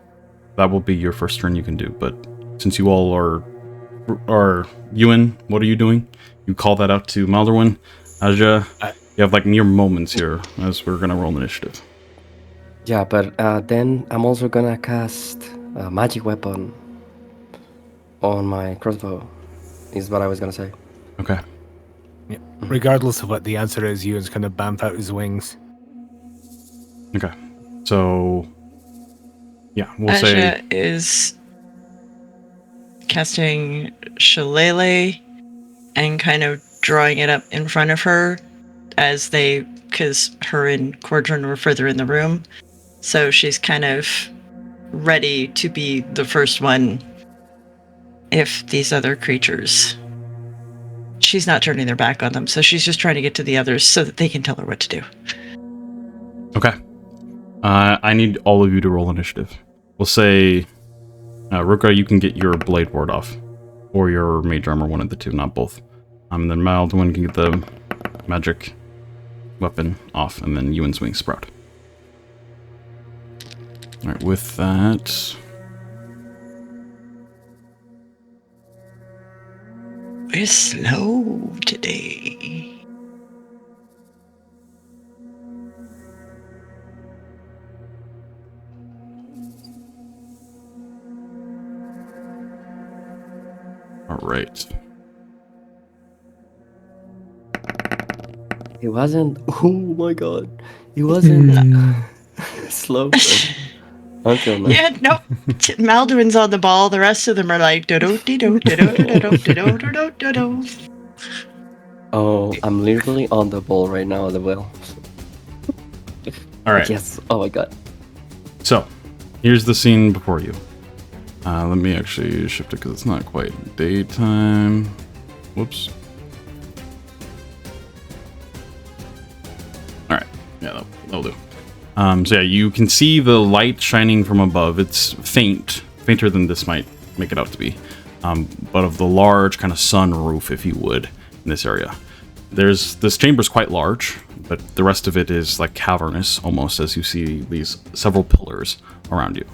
that will be your first turn you can do. But since you all are Euan, what are you doing? You call that out to Maldorwen. Asja, you have like mere moments here as we're gonna roll initiative. Yeah, but then I'm also gonna cast a magic weapon on my crossbow, is what I was gonna say. Okay. Yeah. Regardless of what the answer is, Ewan's gonna bamf out his wings. Okay. So, yeah, we'll Asja say... is casting Shillelagh and kind of drawing it up in front of her because her and Cordron were further in the room. So she's kind of ready to be the first one if these other creatures... She's not turning their back on them, so she's just trying to get to the others so that they can tell her what to do. Okay. I need all of you to roll initiative. We'll say, Rhukkarrak, you can get your blade ward off. Or your mage armor, one of the two, not both. And then Maldorwen can get the magic weapon off, and then Euan's wing sprout. Alright, with that... We're slow today. Alright. It wasn't. Oh my god. It wasn't slow. Until now. Yeah, no. Maldorwen's on the ball. The rest of them are like do-do-de-do, do-do-de-do, do-do-de-do. Oh, I'm literally on the ball right now as well. Alright. Yes. Oh my god. So, here's the scene before you. Let me actually shift it because it's not quite daytime. Whoops. Alright, yeah, that'll do. So yeah, you can see the light shining from above. It's fainter than this might make it out to be. But of the large kind of sun roof, if you would, in this area. This chamber's quite large, but the rest of it is like cavernous, almost, as you see these several pillars around you.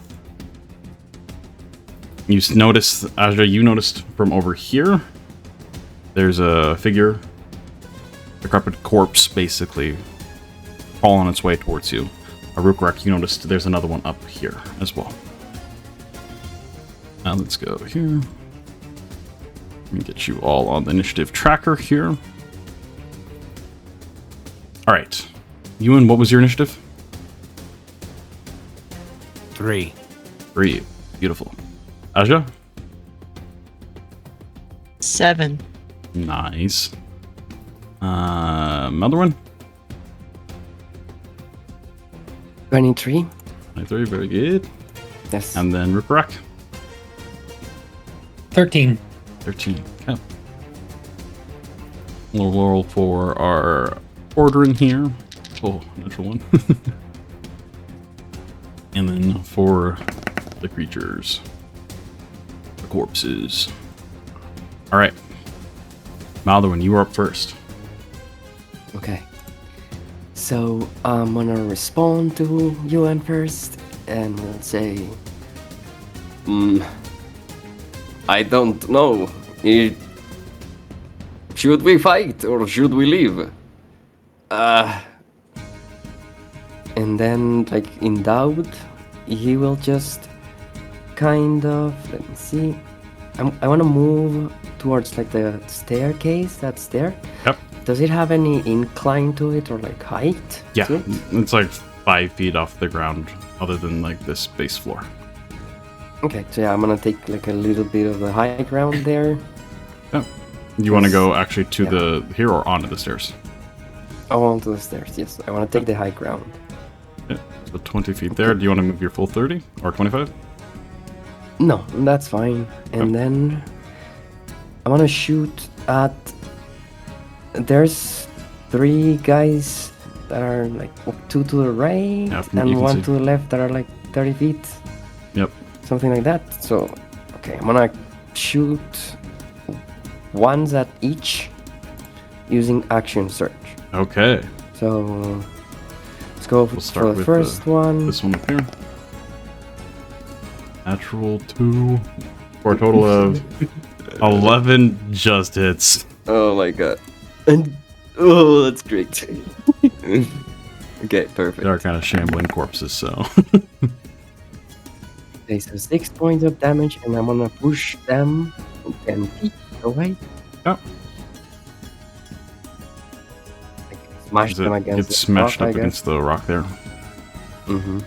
You notice, Asja, you noticed from over here, there's a figure, a decrepit corpse, basically, crawling on its way towards you. Rhukkarrak, you noticed there's another one up here as well. Now let's go here. Let me get you all on the initiative tracker here. Alright. Euan, what was your initiative? 3. 3. Beautiful. Asja? 7. Nice. Maldorwen? 23. 23, very good. Yes. And then Rhukkarrak? 13. 13. Okay. Little roll for our order in here. Oh, natural one. And then for the creatures. The corpses. Alright. Maldorwen, you are up first. Okay. So I'm gonna respond to Euan first, and we'll say, I don't know. Should we fight or should we leave? And then, like, in doubt, he will just kind of, let me see. I want to move towards, like, the staircase that's there. Yep. Does it have any incline to it or, like, height? Yeah, to it? it's like 5 feet off the ground, other than like this base floor. Okay, so yeah, I'm gonna take like a little bit of the high ground there. Yeah. You want to go actually to the here or onto the stairs? Oh, onto the stairs, yes. I want to take the high ground. Yeah, so 20 feet there. Do you want to move your full 30 or 25? No, that's fine. And then I'm gonna shoot at. There's 3 guys that are like 2 to the right Yeah, you and can 1 see. to the left that are like 30 feet. Yep. Something like that. So, okay, I'm gonna shoot ones at each using action search. Okay. So, let's go We'll start for the with first one. This one up here. Natural 2. For a total of 11 just hits. Oh my god. And oh, that's great. Okay, perfect. They are kind of shambling corpses, so. Okay, so 6 points of damage, and I'm gonna push them 10 feet away. Oh. Smash them against It's the smashed rock, up I guess. against the rock there. Mm-hmm.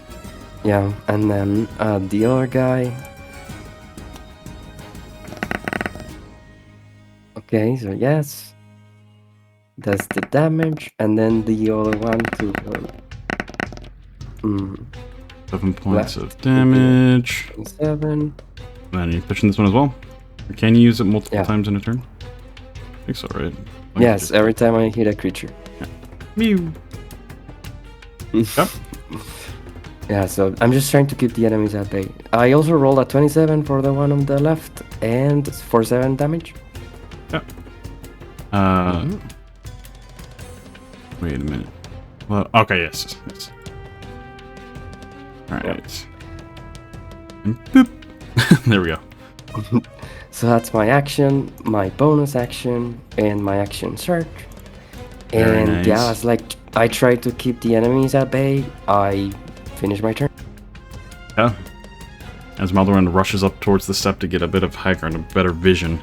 Yeah, and then the other guy. Okay, so yes, that's the damage, and then the other one to. 7 points of damage. 7. Then you pitching this one as well? Or can you use it multiple Yeah. times in a turn? I think so, right? Yes, every time I hit a creature. Mew. Yep. Yeah, so I'm just trying to keep the enemies at bay. I also rolled a 27 for the one on the left, and for 7 damage. Wait a minute. Well, okay, yes. Alright. And boop. There we go. So that's my action, my bonus action, and my action search. Very And yeah, nice. it's like I try to keep the enemies at bay. I finish my turn. Yeah. As Maldorwen rushes up towards the step to get a bit of higher and a better vision,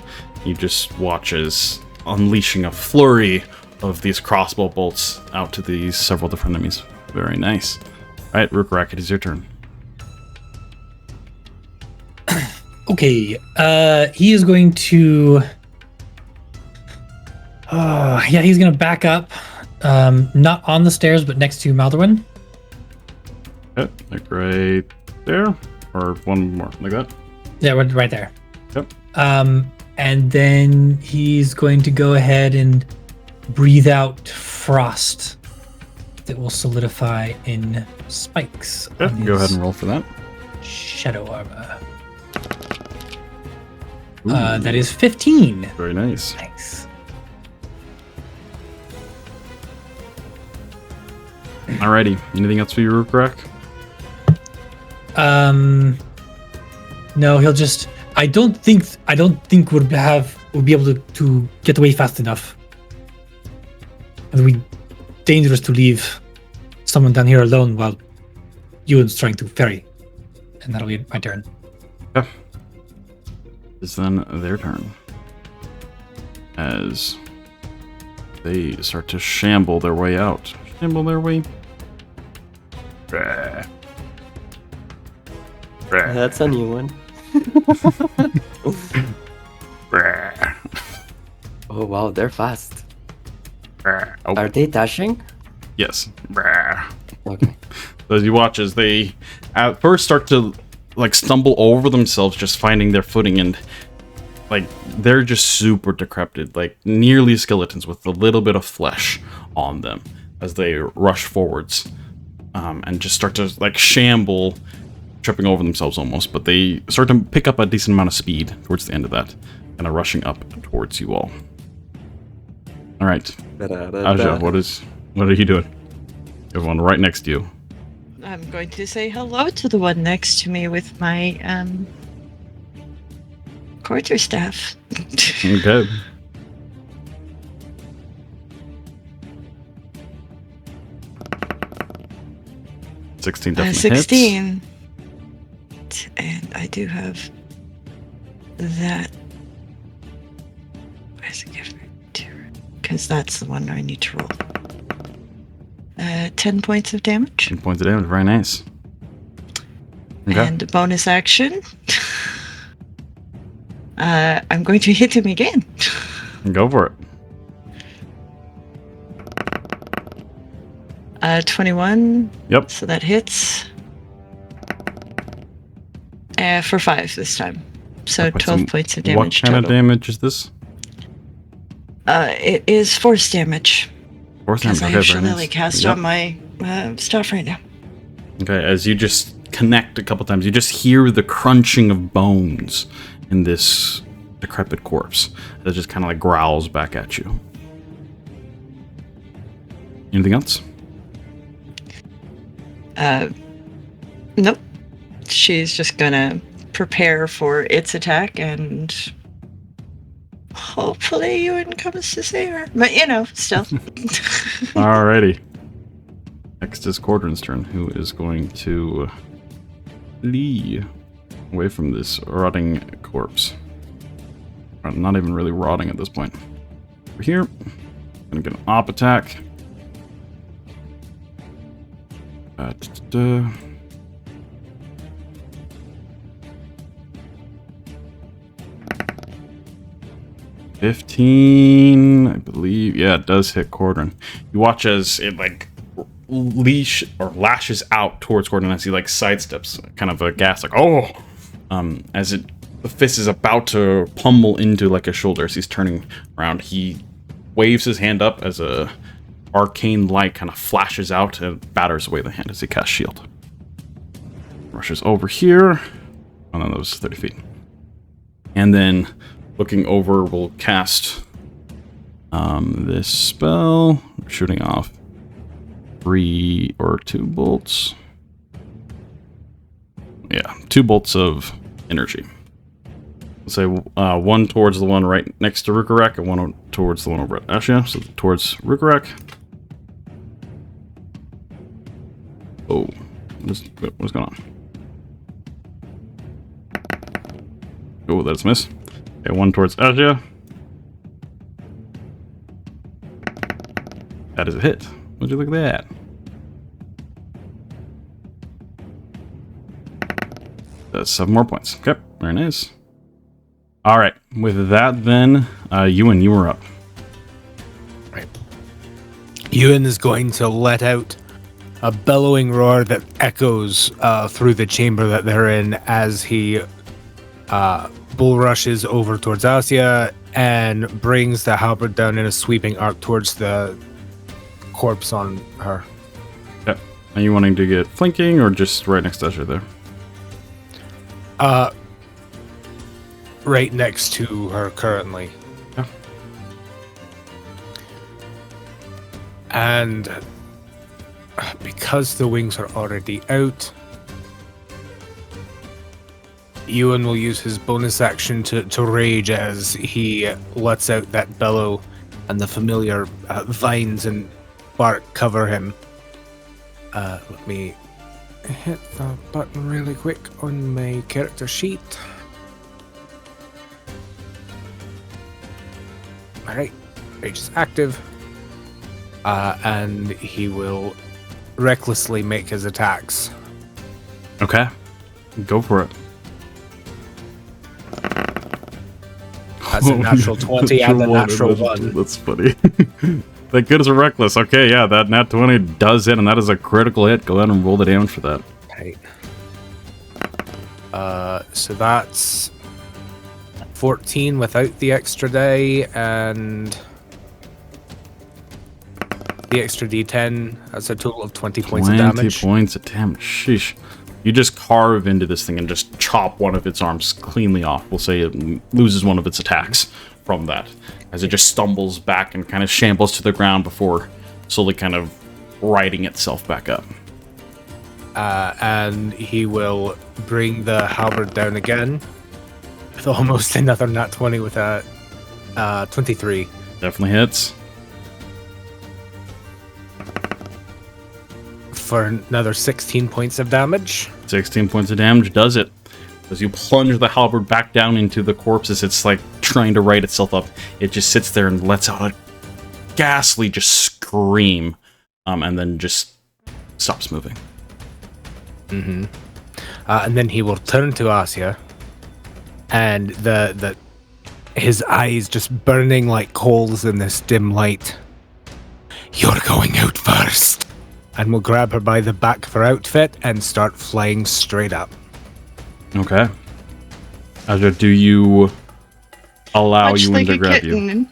you just watch as unleashing a flurry of these crossbow bolts out to these several different enemies. Very nice. Alright, Rhukkarrak, it is your turn. Okay, he is going to. Yeah, he's gonna back up, not on the stairs, but next to Maldorwen. Okay, like right there, or one more, like that. Yeah, right there. Yep. And then he's going to go ahead and breathe out frost that will solidify in spikes. Yep, on go ahead his and roll for that. shadow armor. Ooh, That is 15. very nice. Nice. Alrighty, anything else for you, Rhukkarrak? No, he'll just. I don't think would be able to get away fast enough. It would be dangerous to leave someone down here alone while Euan's trying to ferry, and that'll be my turn. Yeah. It's then their turn. As they start to shamble their way out. Shamble their way. Brah. Brah. That's a new one. Brah. Oh wow, they're fast. Brah. Oh, Are they dashing? yes. Brah. Okay. So as you watch as they at first start to like stumble over themselves just finding their footing, and like they're just super decrepit, like nearly skeletons with a little bit of flesh on them as they rush forwards and just start to like shamble, tripping over themselves almost, but they start to pick up a decent amount of speed towards the end of that and are rushing up towards you all. All right, Asja, what are you doing? Everyone right next to you. I'm going to say hello to the one next to me with my quarterstaff. Okay. $16 definitely 16. And I do have that. Where's the gift? Because that's the one I need to roll. 10 points of damage. 10 points of damage, very nice. Okay. And a bonus action. I'm going to hit him again. Go for it. 21. Yep. So that hits. For 5 this time. So Wait, 12 points of damage What kind total. of damage is this? It is force damage. Force damage. Because I Okay, have very Shillelagh nice. cast Yep. on my stuff right now. Okay, as you just connect a couple times, you just hear the crunching of bones in this decrepit corpse that just kind of like growls back at you. Anything else? Nope. She's just gonna prepare for its attack and hopefully Euan comes to save her. But still. Alrighty. Next is Cordrin's turn, who is going to flee away from this rotting corpse. Not even really rotting at this point. Over here, gonna get an op attack. 15, I believe. Yeah, it does hit Cordrin. You watch as it lashes out towards Cordrin as he sidesteps, kind of aghast, as the fist is about to pummel into a shoulder as he's turning around. He waves his hand up as a arcane light kind of flashes out and batters away the hand as he casts shield. Rushes over here. Oh no, that was 30 feet. And then looking over, we'll cast this spell, shooting off 3 or 2 bolts. Yeah, 2 bolts of energy. Let's say one towards the one right next to Rhukkarrak and one towards the one over at Asja. So towards Rhukkarrak. Oh, what's going on? Oh, that's a miss. Okay, one towards Asja. That is a hit. Would you look at that? That's 7 more points. Okay, very nice. Alright, with that then, Euan, you were up. Right. Euan is going to let out a bellowing roar that echoes through the chamber that they're in as he bull rushes over towards Asja and brings the halberd down in a sweeping arc towards the corpse on her. Okay. Are you wanting to get flanking or just right next to Asja there? Right next to her currently. Yeah. And because the wings are already out, Euan will use his bonus action to rage as he lets out that bellow, and the familiar vines and bark cover him. Let me hit the button really quick on my character sheet. Alright, rage is active. And he will recklessly make his attacks. Okay. Go for it. That's a natural 20 and a natural 1. That's funny. That good as a reckless. Okay, yeah, that nat 20 does hit, and that is a critical hit. Go ahead and roll the damage for that. Right. So that's 14 without the extra die, and the extra d10. That's a total of 20 points of damage. 20 points of damage. Sheesh. You just carve into this thing and just chop one of its arms cleanly off. We'll say it loses one of its attacks from that, as it just stumbles back and kind of shambles to the ground before slowly kind of righting itself back up. And he will bring the halberd down again with almost another nat 20 with a 23. Definitely hits. For another 16 points of damage. 16 points of damage does it. As you plunge the halberd back down into the corpse as it's like trying to right itself up, it just sits there and lets out a ghastly just scream, and then just stops moving. Mm-hmm. And then he will turn to Asja, and his eyes just burning like coals in this dim light. You're going out first. And we'll grab her by the back of her outfit and start flying straight up. Okay. Asja, do you allow Much Euan like to a grab you? kitten.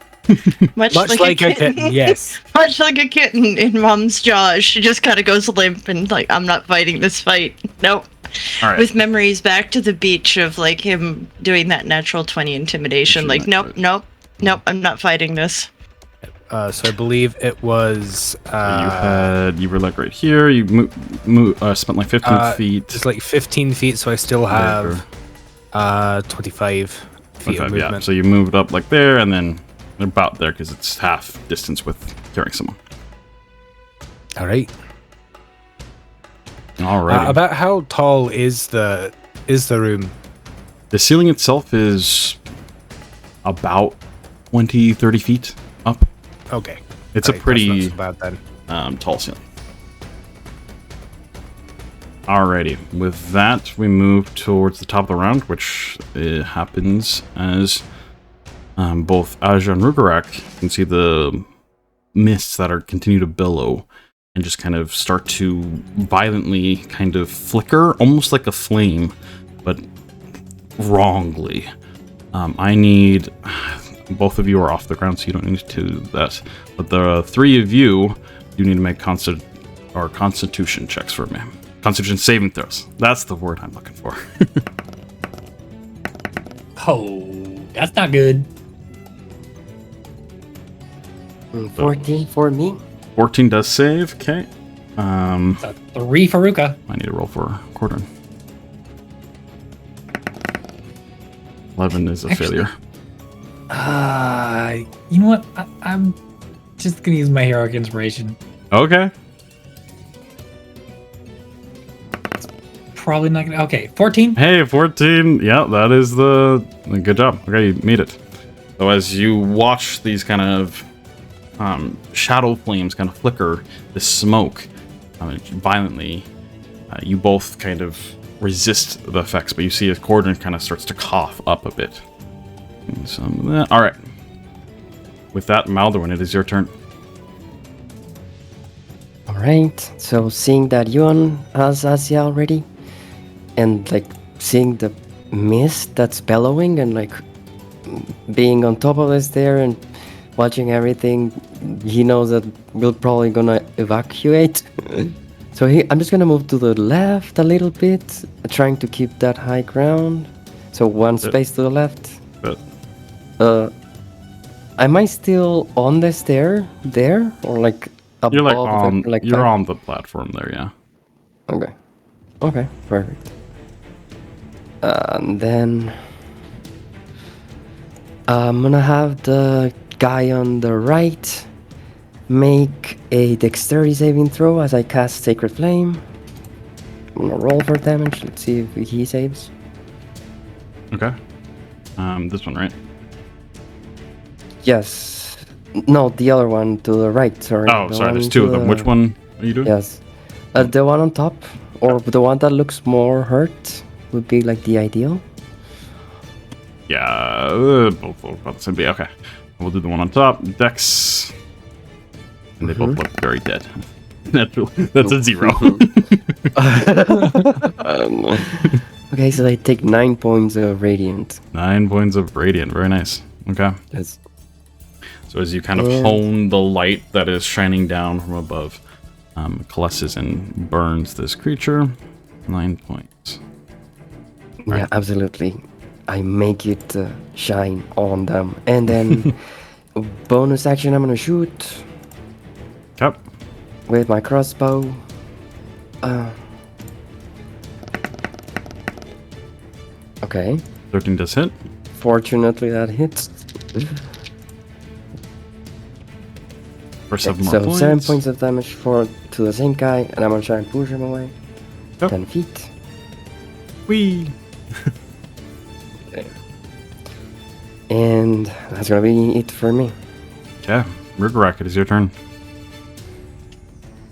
Much Much like a kitten, yes. Much like a kitten in Mom's jaws. She just kind of goes limp and like, I'm not fighting this fight. Nope. All right. With memories back to the beach of like him doing that natural 20 intimidation. Like, nope, I'm not fighting this. So I believe it was. You were like right here. You spent like 15 feet. Just like 15 feet, so I still have 25 feet of movement. Yeah. So you moved up like there, and then about there because it's half distance with carrying someone. All right. All right. About how tall is the room? The ceiling itself is about 20, 30 feet up. Okay. It's All a right, pretty that's not so bad then. tall ceiling. Alrighty, with that we move towards the top of the round, which happens as both Asja and Rhukkarrak can see the mists that are continue to billow and just kind of start to violently kind of flicker, almost like a flame, but wrongly. I need... Both of you are off the ground, so you don't need to do that. But the three of you need to make constitution checks for me. Constitution saving throws. That's the word I'm looking for. Oh, that's not good. 14 for me. 14 does save. Okay. It's a 3 for Ruka. I need to roll for quartering. 11 is a failure. You know what? I'm just gonna use my heroic inspiration. Okay. Probably not gonna. Okay, 14. Hey, 14. Yeah, that is the good job. Okay, you made it. So as you watch these kind of shadow flames kind of flicker, the smoke violently, you both kind of resist the effects, but you see as Corden kind of starts to cough up a bit. Some of that. All right. With that, Maldorwen, it is your turn. All right. So seeing that Yuan has Asja already, and like seeing the mist that's bellowing, and like being on top of us there and watching everything, he knows that we're probably gonna evacuate. So I'm just gonna move to the left a little bit, trying to keep that high ground. So one space to the left. Am I still on the stair there, or like above? You're like on, you're back? on the platform there, yeah. Okay. Okay, perfect. And then I'm gonna have the guy on the right make a dexterity saving throw as I cast Sacred Flame. I'm gonna roll for damage. Let's see if he saves. Okay. This one, right? Yes. No, the other one to the right, sorry. Oh, The sorry, one there's two of to them. the- Which one are you doing? Yes. The one on top, or the one that looks more hurt, would be like the ideal. Yeah, both about the same. Okay, we'll do the one on top. Dex, and they both look very dead. That's a 0. Okay, so they take 9 points of radiant. 9 points of radiant. Very nice. Okay. Yes. So as you kind of hone the light that is shining down from above, caresses and burns this creature. 9 points. Yeah, absolutely. I make it shine on them, and then bonus action. I'm gonna shoot Yep. with my crossbow. Okay. 13 does hit. Fortunately, that hits. For 7 more So points. 7 points of damage to the same guy, and I'm gonna try and push him away. Yep. 10 feet. Whee! And that's gonna be it for me. Okay. Rhukkarrak, it is your turn.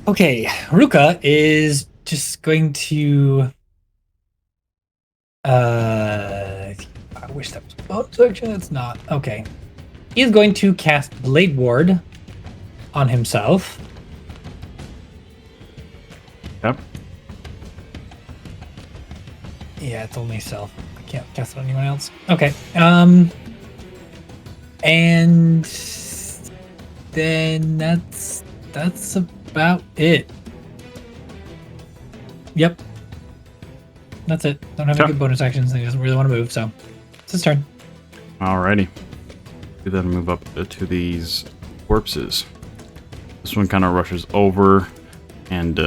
Okay, Ruka is just going to. I wish that was a bonus action. It's not. Okay. He's going to cast Blade Ward on himself. Yep. Yeah, it's only self. I can't cast it on anyone else. Okay. And then that's about it. Yep. That's it. Don't have any good bonus actions. He doesn't really want to move, so it's his turn. Alrighty. We then move up to these corpses. This one kind of rushes over and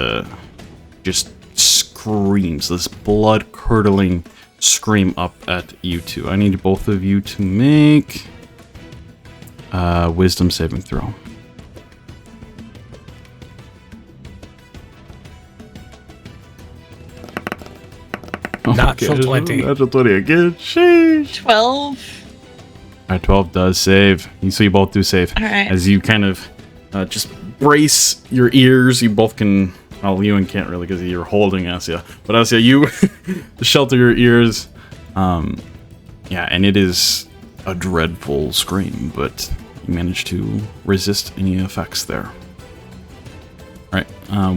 just screams this blood-curdling scream up at you two. I need both of you to make wisdom saving throw. Natural 20. Natural 20 again. Sheesh. 12. Alright, 12 does save. So you both do save. Alright. As you kind of just brace your ears, you both can... Well, Euan can't really because you're holding Asja. But Asja, you shelter your ears. Yeah, and it is a dreadful scream, but you manage to resist any effects there. Alright,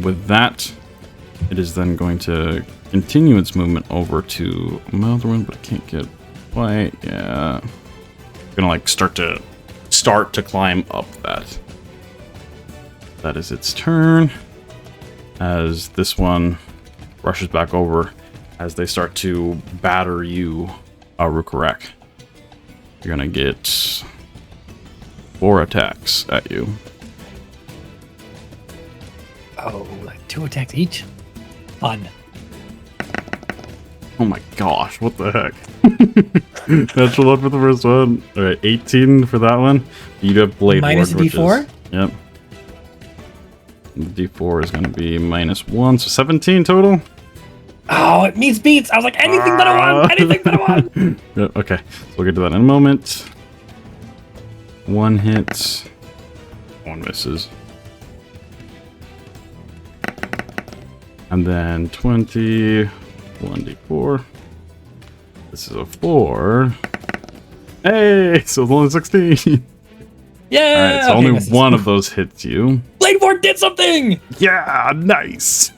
with that, it is then going to continue its movement over to Maldorwen, but I can't get quite. Yeah, gonna like start to climb up that. That is its turn. As this one rushes back over, as they start to batter you, Rhukkarrak. You're gonna get 4 attacks at you. Oh, 2 attacks each? Fun. Oh my gosh, what the heck? Natural 1 for the first one. Alright, 18 for that one. You do have Blade minus Ward, D4? Yep. The D4 is going to be -1, so 17 total. Oh, it means beats. I was like, anything but a 1. Anything but a 1. Yep, okay, so we'll get to that in a moment. 1 hit. 1 misses. And then 20. 1d4. This is a 4. Hey, so it's only 16. Yeah. Alright, so only one of those hits you. Blade Ward did something. Yeah, nice.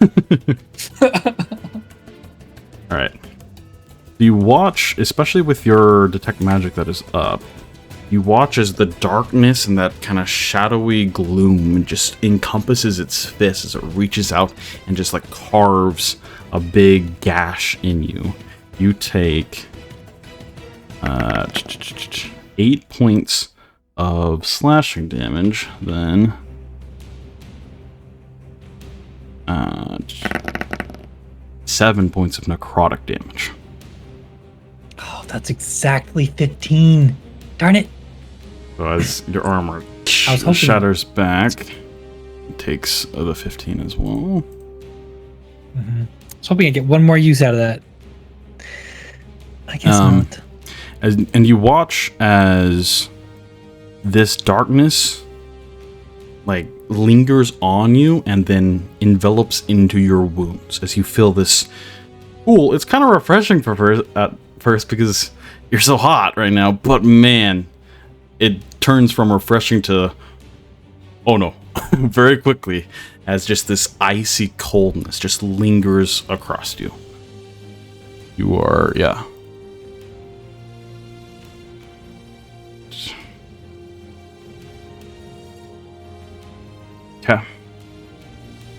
Alright. You watch, especially with your detect magic that is up, you watch as the darkness and that kind of shadowy gloom just encompasses its fist as it reaches out and just like carves a big gash in you. You take 8 points of slashing damage, then 7 points of necrotic damage. Oh, that's exactly 15. Darn it. So as your armor I was hoping shatters back, it takes the 15 as well. Mm-hmm. I was hoping I'd get one more use out of that. I guess not. And you watch as this darkness like lingers on you and then envelops into your wounds as you feel this. Cool, it's kind of refreshing at first because you're so hot right now, but man, it turns from refreshing to oh no very quickly as just this icy coldness just lingers across you. You are, yeah. Okay.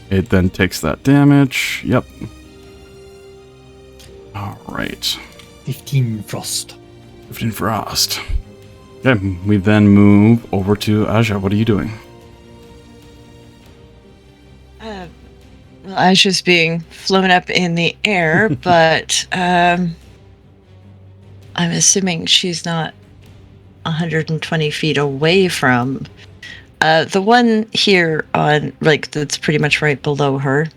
It then takes that damage. Yep. All right. 15 frost. 15 frost. Okay, we then move over to Asja. What are you doing? Well, Asja's being flown up in the air, but I'm assuming she's not 120 feet away from the one here on, like, that's pretty much right below her.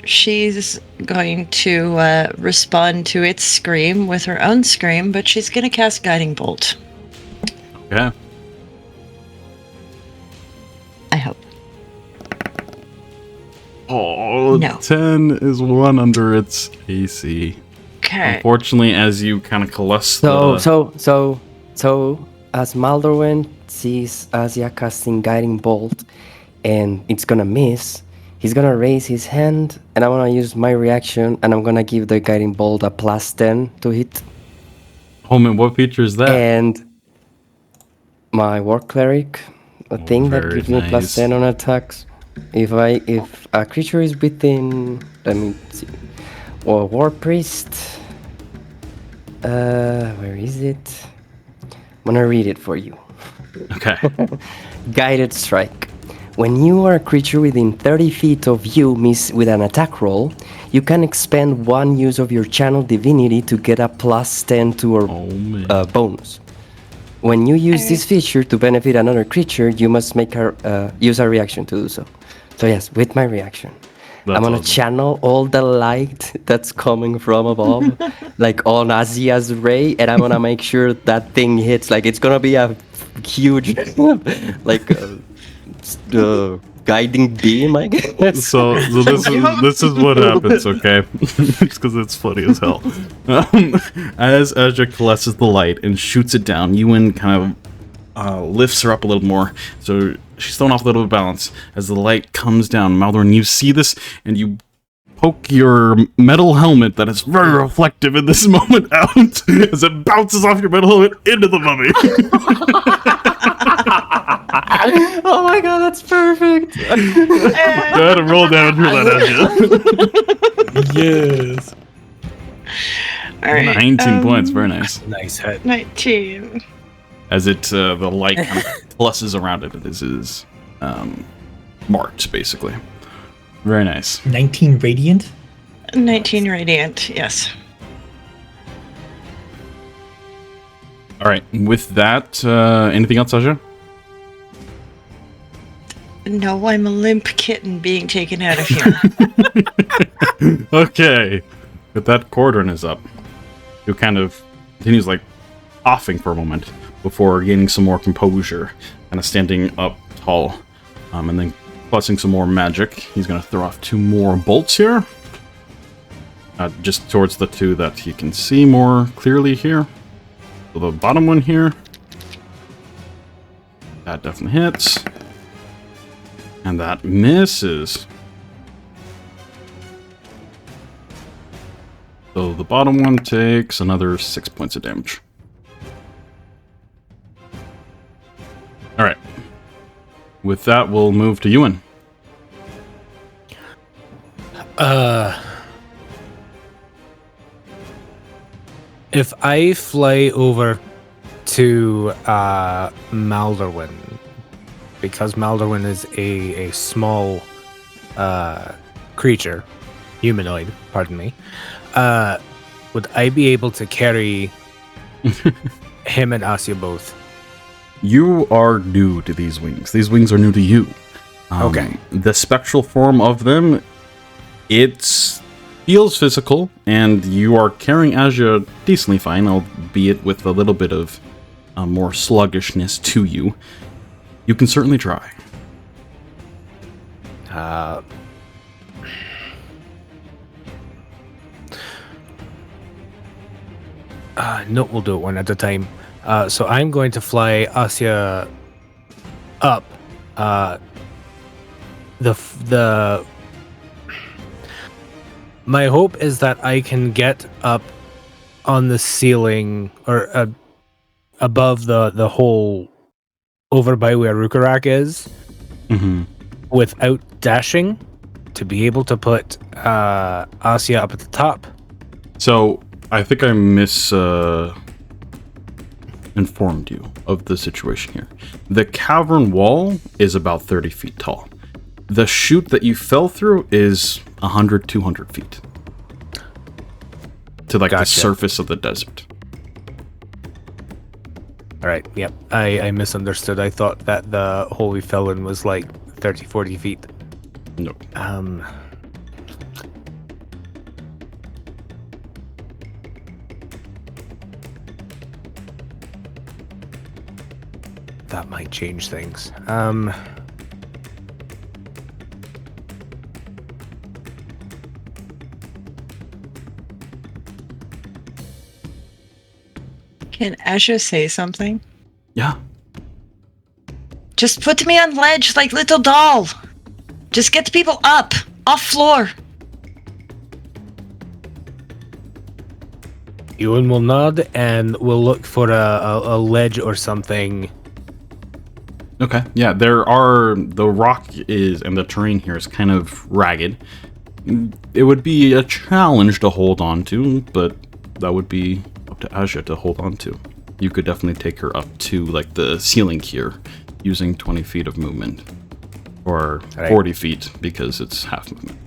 She's going to respond to its scream with her own scream, but she's going to cast Guiding Bolt. Okay. I hope. Oh, No. 10 is one under its AC. Okay. Unfortunately, as you kind of coalesce So as Maldorwen sees Asja casting Guiding Bolt and it's gonna miss, he's gonna raise his hand, and I'm gonna use my reaction, and I'm gonna give the guiding bolt a +10 to hit. Oh man, what feature is that? And my war cleric, a thing that very gives me nice. +10 on attacks. If a creature is within, let me see, or war priest. Where is it? I'm gonna read it for you. Okay. Guided strike. When you are a creature within 30 feet of you miss with an attack roll, you can expend one use of your channel divinity to get a +10 to a bonus. When you use this feature to benefit another creature, you must make use a reaction to do so. So yes, with my reaction, I'm gonna channel all the light that's coming from above, like on Asja's ray, and I'm gonna make sure that thing hits. Like it's gonna be a huge, like, guiding beam, I guess. So this is what happens, okay? Just because it's funny as hell. As Asja caresses the light and shoots it down, Euan kind of lifts her up a little more, so she's thrown off a little bit of balance. As the light comes down, Maldorwen, you see this, and you poke your metal helmet that is very reflective in this moment out as it bounces off your metal helmet into the mummy. Oh my god, that's perfect! Go ahead and roll damage for that, Asja. Yes. All right. 19 points, very nice. Nice hit. 19. As it, the light kind of plusses around it, this is marked, basically. Very nice. 19 radiant. 19 radiant, yes. All right, with that, anything else, Asja? No, I'm a limp kitten being taken out of here. Okay. With that, Cordrin is up. Who kind of continues, like, coughing for a moment before gaining some more composure, kind of standing up tall, and then plussing some more magic. He's going to throw off 2 more bolts here. Just towards the 2 that he can see more clearly here. So the bottom one here. That definitely hits. And that misses. So the bottom one takes another 6 points of damage. Alright. With that, we'll move to Euan. If I fly over to Maldorwen, because Maldorwen is a small creature, humanoid, pardon me, would I be able to carry him and Asja both? You are new to these wings. These wings are new to you. Okay. The spectral form of them, it feels physical, and you are carrying Asja decently fine, albeit with a little bit of more sluggishness to you. You can certainly try. No, we'll do it one at a time. So I'm going to fly Asja up. My hope is that I can get up on the ceiling or above the hole over by where Rhukkarrak is, without dashing, to be able to put Asja up at the top. So I think I informed you of the situation here. The cavern wall is about 30 feet tall. The chute that you fell through is 100, 200 feet. To like the surface of the desert. Alright, yep. I misunderstood. I thought that the hole we fell in was like 30, 40 feet. No. That might change things. Can Asja say something? Yeah. Just put me on ledge like little doll. Just get the people up! Off floor! Euan will nod and we'll look for a ledge or something. Okay, yeah, the rock is, and the terrain here is kind of ragged. It would be a challenge to hold on to, but that would be up to Asja to hold on to. You could definitely take her up to, like, the ceiling here, using 20 feet of movement. Or 40 feet, because it's half movement.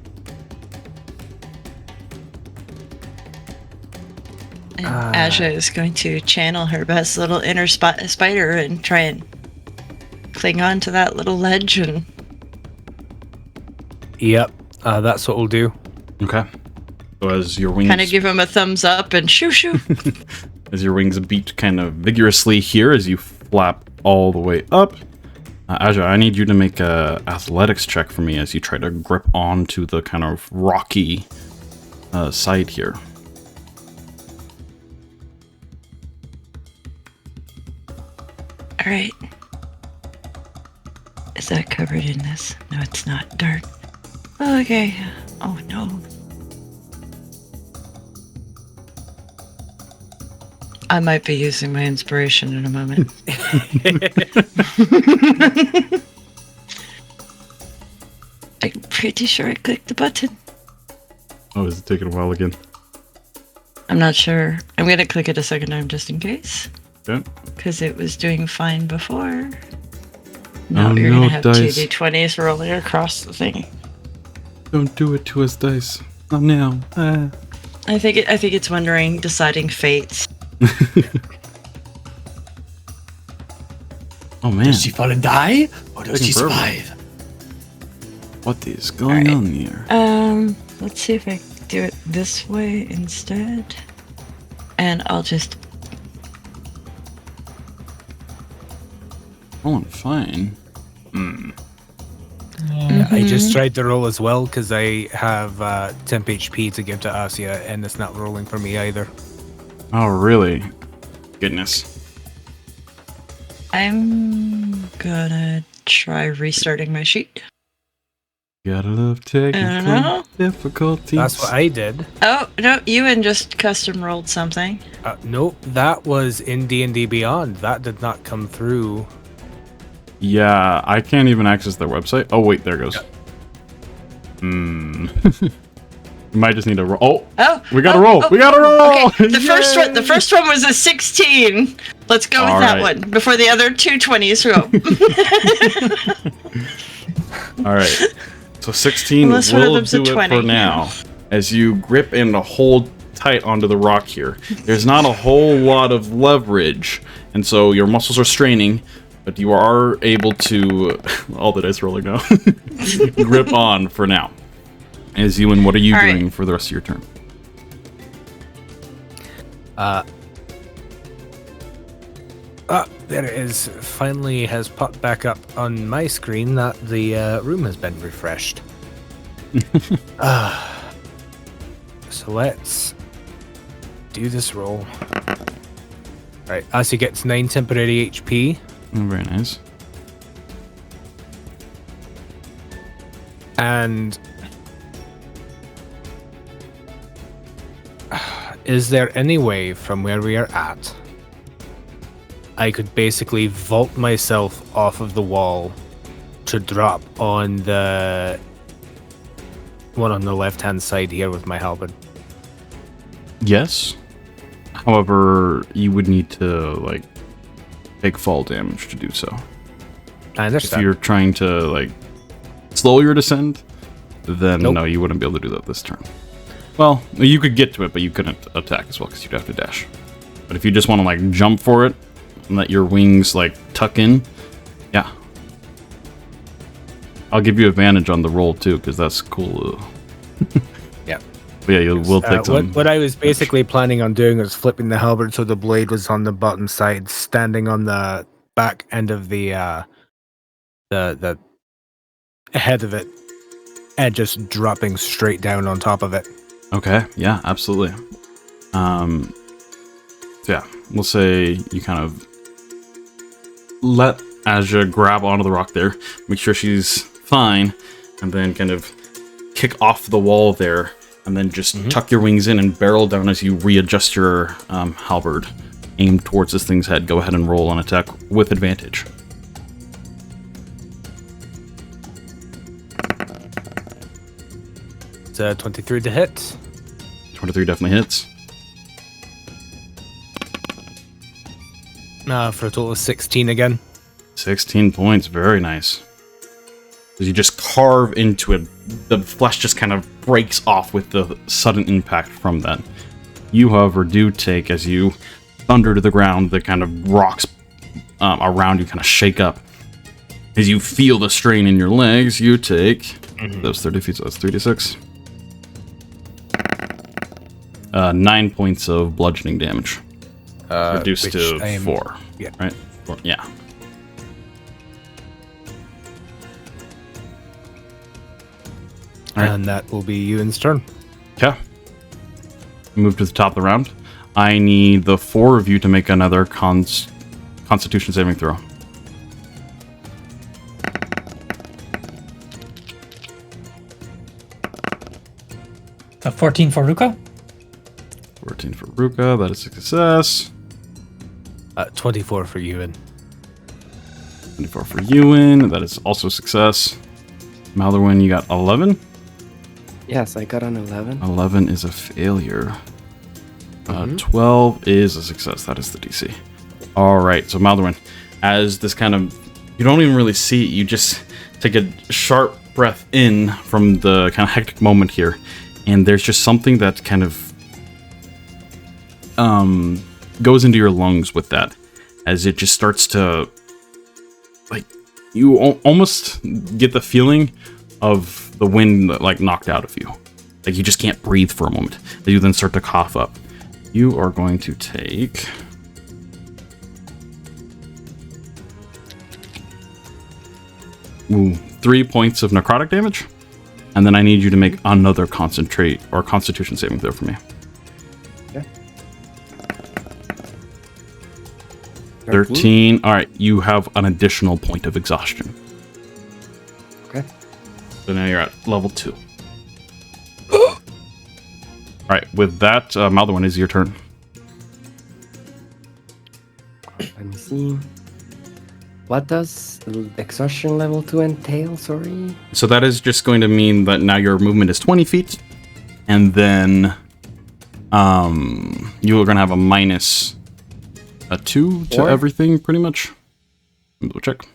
And Asja is going to channel her best little inner spider and try and cling on to that little ledge and... Yep, that's what we'll do. Okay. So as your wings... kind of give him a thumbs up and shoo shoo. As your wings beat kind of vigorously here as you flap all the way up. Asja, I need you to make a athletics check for me as you try to grip onto the kind of rocky side here. All right. Is that covered in this? No, it's not. Dark. Okay. Oh, no. I might be using my inspiration in a moment. I'm pretty sure I clicked the button. Oh, is it taking a while again? I'm not sure. I'm going to click it a second time just in case. Okay. Because it was doing fine before. No, Oh, you're no, going to have dice. 2d20s rolling across the thing. Don't do it to us, dice. Not now. I think it's wondering deciding fates. Oh man, Does she fall and die, or does she Taking forever. survive? what is going Alright. on here? Let's see if I can do it this way instead. And I'll just... Oh, fine. I just tried to roll as well because I have temp HP to give to Asja, and it's not rolling for me either. Oh, really? Goodness. I'm gonna try restarting my sheet. Gotta love technical know. difficulties. That's what I did. Oh, no, Euan just custom rolled something. Nope, that was in D&D Beyond. That did not come through. Yeah, I can't even access their website. Oh, wait, there it goes. We might just need to roll. Oh, We gotta roll. We gotta roll. Okay, the first one was a 16. Let's go with All that right. one before the other two 20s go. All right. So 16 Unless one of will them's a do it 20. for now. As you grip and hold tight onto the rock here, there's not a whole lot of leverage, and so your muscles are straining, but you are able to... all the dice rolling now. Grip on for now. As Euan, what are you All right. doing for the rest of your turn? There it is. Finally has popped back up on my screen that the room has been refreshed. So let's do this roll. Right, Asja gets 9 temporary HP. Oh, very nice. And is there any way from where we are at I could basically vault myself off of the wall to drop on the one on the left-hand side here with my halberd? Yes. However, you would need to, like, take fall damage to do so. I If understand. you're trying to, like, slow your descent, then Nope. no, you wouldn't be able to do that this turn. Well, you could get to it, but you couldn't attack as well because you'd have to dash. But if you just want to, like, jump for it and let your wings, like, tuck in, yeah. I'll give you advantage on the roll, too, because that's cool. Yeah. But yeah, you will take some... What I was basically planning on doing was flipping the halberd so the blade was on the bottom side, standing on the back end of the head of it, and just dropping straight down on top of it. Okay, yeah, absolutely. So yeah, we'll say you kind of let Asja grab onto the rock there, make sure she's fine, and then kind of kick off the wall there, and then just tuck your wings in and barrel down as you readjust your halberd. Aim towards this thing's head. Go ahead and roll an attack with advantage. It's 23 to hit. 23 definitely hits. For a total of 16 again. 16 points. Very nice. As you just carve into it, the flesh just kind of breaks off with the sudden impact from that. You, however, do take, as you thunder to the ground, the kind of rocks around you kind of shake up. As you feel the strain in your legs, you take those 30 feet, so that's 3d6. 9 points of bludgeoning damage. Reduced to 4. Yeah. Right? 4, yeah. And that will be Euan's turn. Okay. Move to the top of the round. I need the 4 of you to make another Constitution saving throw. A 14 for Rhukka. 14 for Rhukka, that is a success. 24 for Euan. 24 for Euan, that is also a success. Maldorwen, you got 11. Yes, I got an 11. 11 is a failure. 12 is a success. That is the DC. All right, so Maldorwen, as this kind of, you don't even really see it. You just take a sharp breath in from the kind of hectic moment here, and there's just something that kind of goes into your lungs with that, as it just starts to, like, you almost get the feeling of the wind that, like, knocked out of you. Like, you just can't breathe for a moment. Then you then start to cough up. You are going to take... Ooh, 3 points of necrotic damage. And then I need you to make another concentrate or constitution saving throw for me. Okay. 13. All right, you have an additional point of exhaustion. Okay. So now you're at level 2. All right, with that, Maldorwen, is your turn. Let me see. What does exhaustion level 2 entail? Sorry. So that is just going to mean that now your movement is 20 feet, and then you are going to have a minus a 2 to everything, pretty much. We'll check.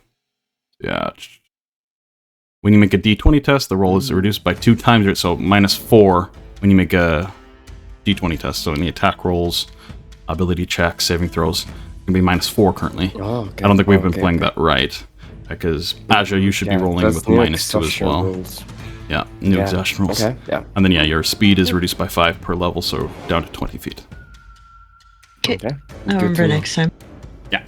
Yeah. When you make a d20 test, the roll is reduced by 2 times, so minus 4 when you make a d20 test. So any attack rolls, ability checks, saving throws, can be minus 4 currently. Oh, okay. I don't think we've been playing that right, because Asja, you should be rolling with minus 2 as well. Rules. Yeah, new exhaustion rolls. Okay, yeah. And then your speed is reduced by 5 per level, so down to 20 feet. Okay. I'll Good remember to know. next time. Yeah.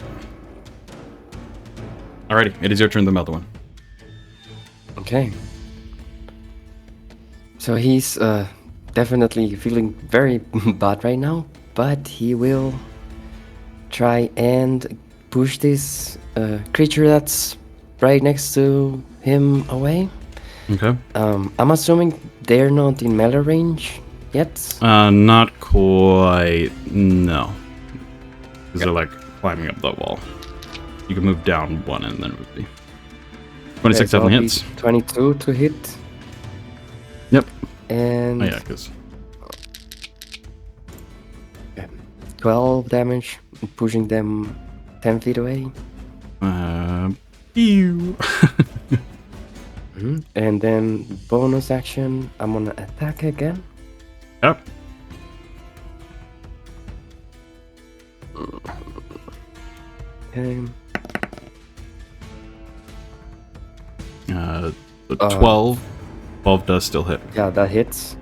Alrighty, it is your turn, the Maldorwen. Okay. So he's definitely feeling very bad right now, but he will try and push this creature that's right next to him away. Okay. I'm assuming they're not in melee range yet. Not quite. No. Because they're like climbing up that wall. You can move down 1 and then it would be 26 so definitely I'll hits. be 22 to hit. Yep. And Oh yeah, because 12 damage, pushing them 10 feet away. Ew. And then bonus action, I'm gonna attack again. Yep. Okay. 12. 12 does still hit. Yeah, that hits.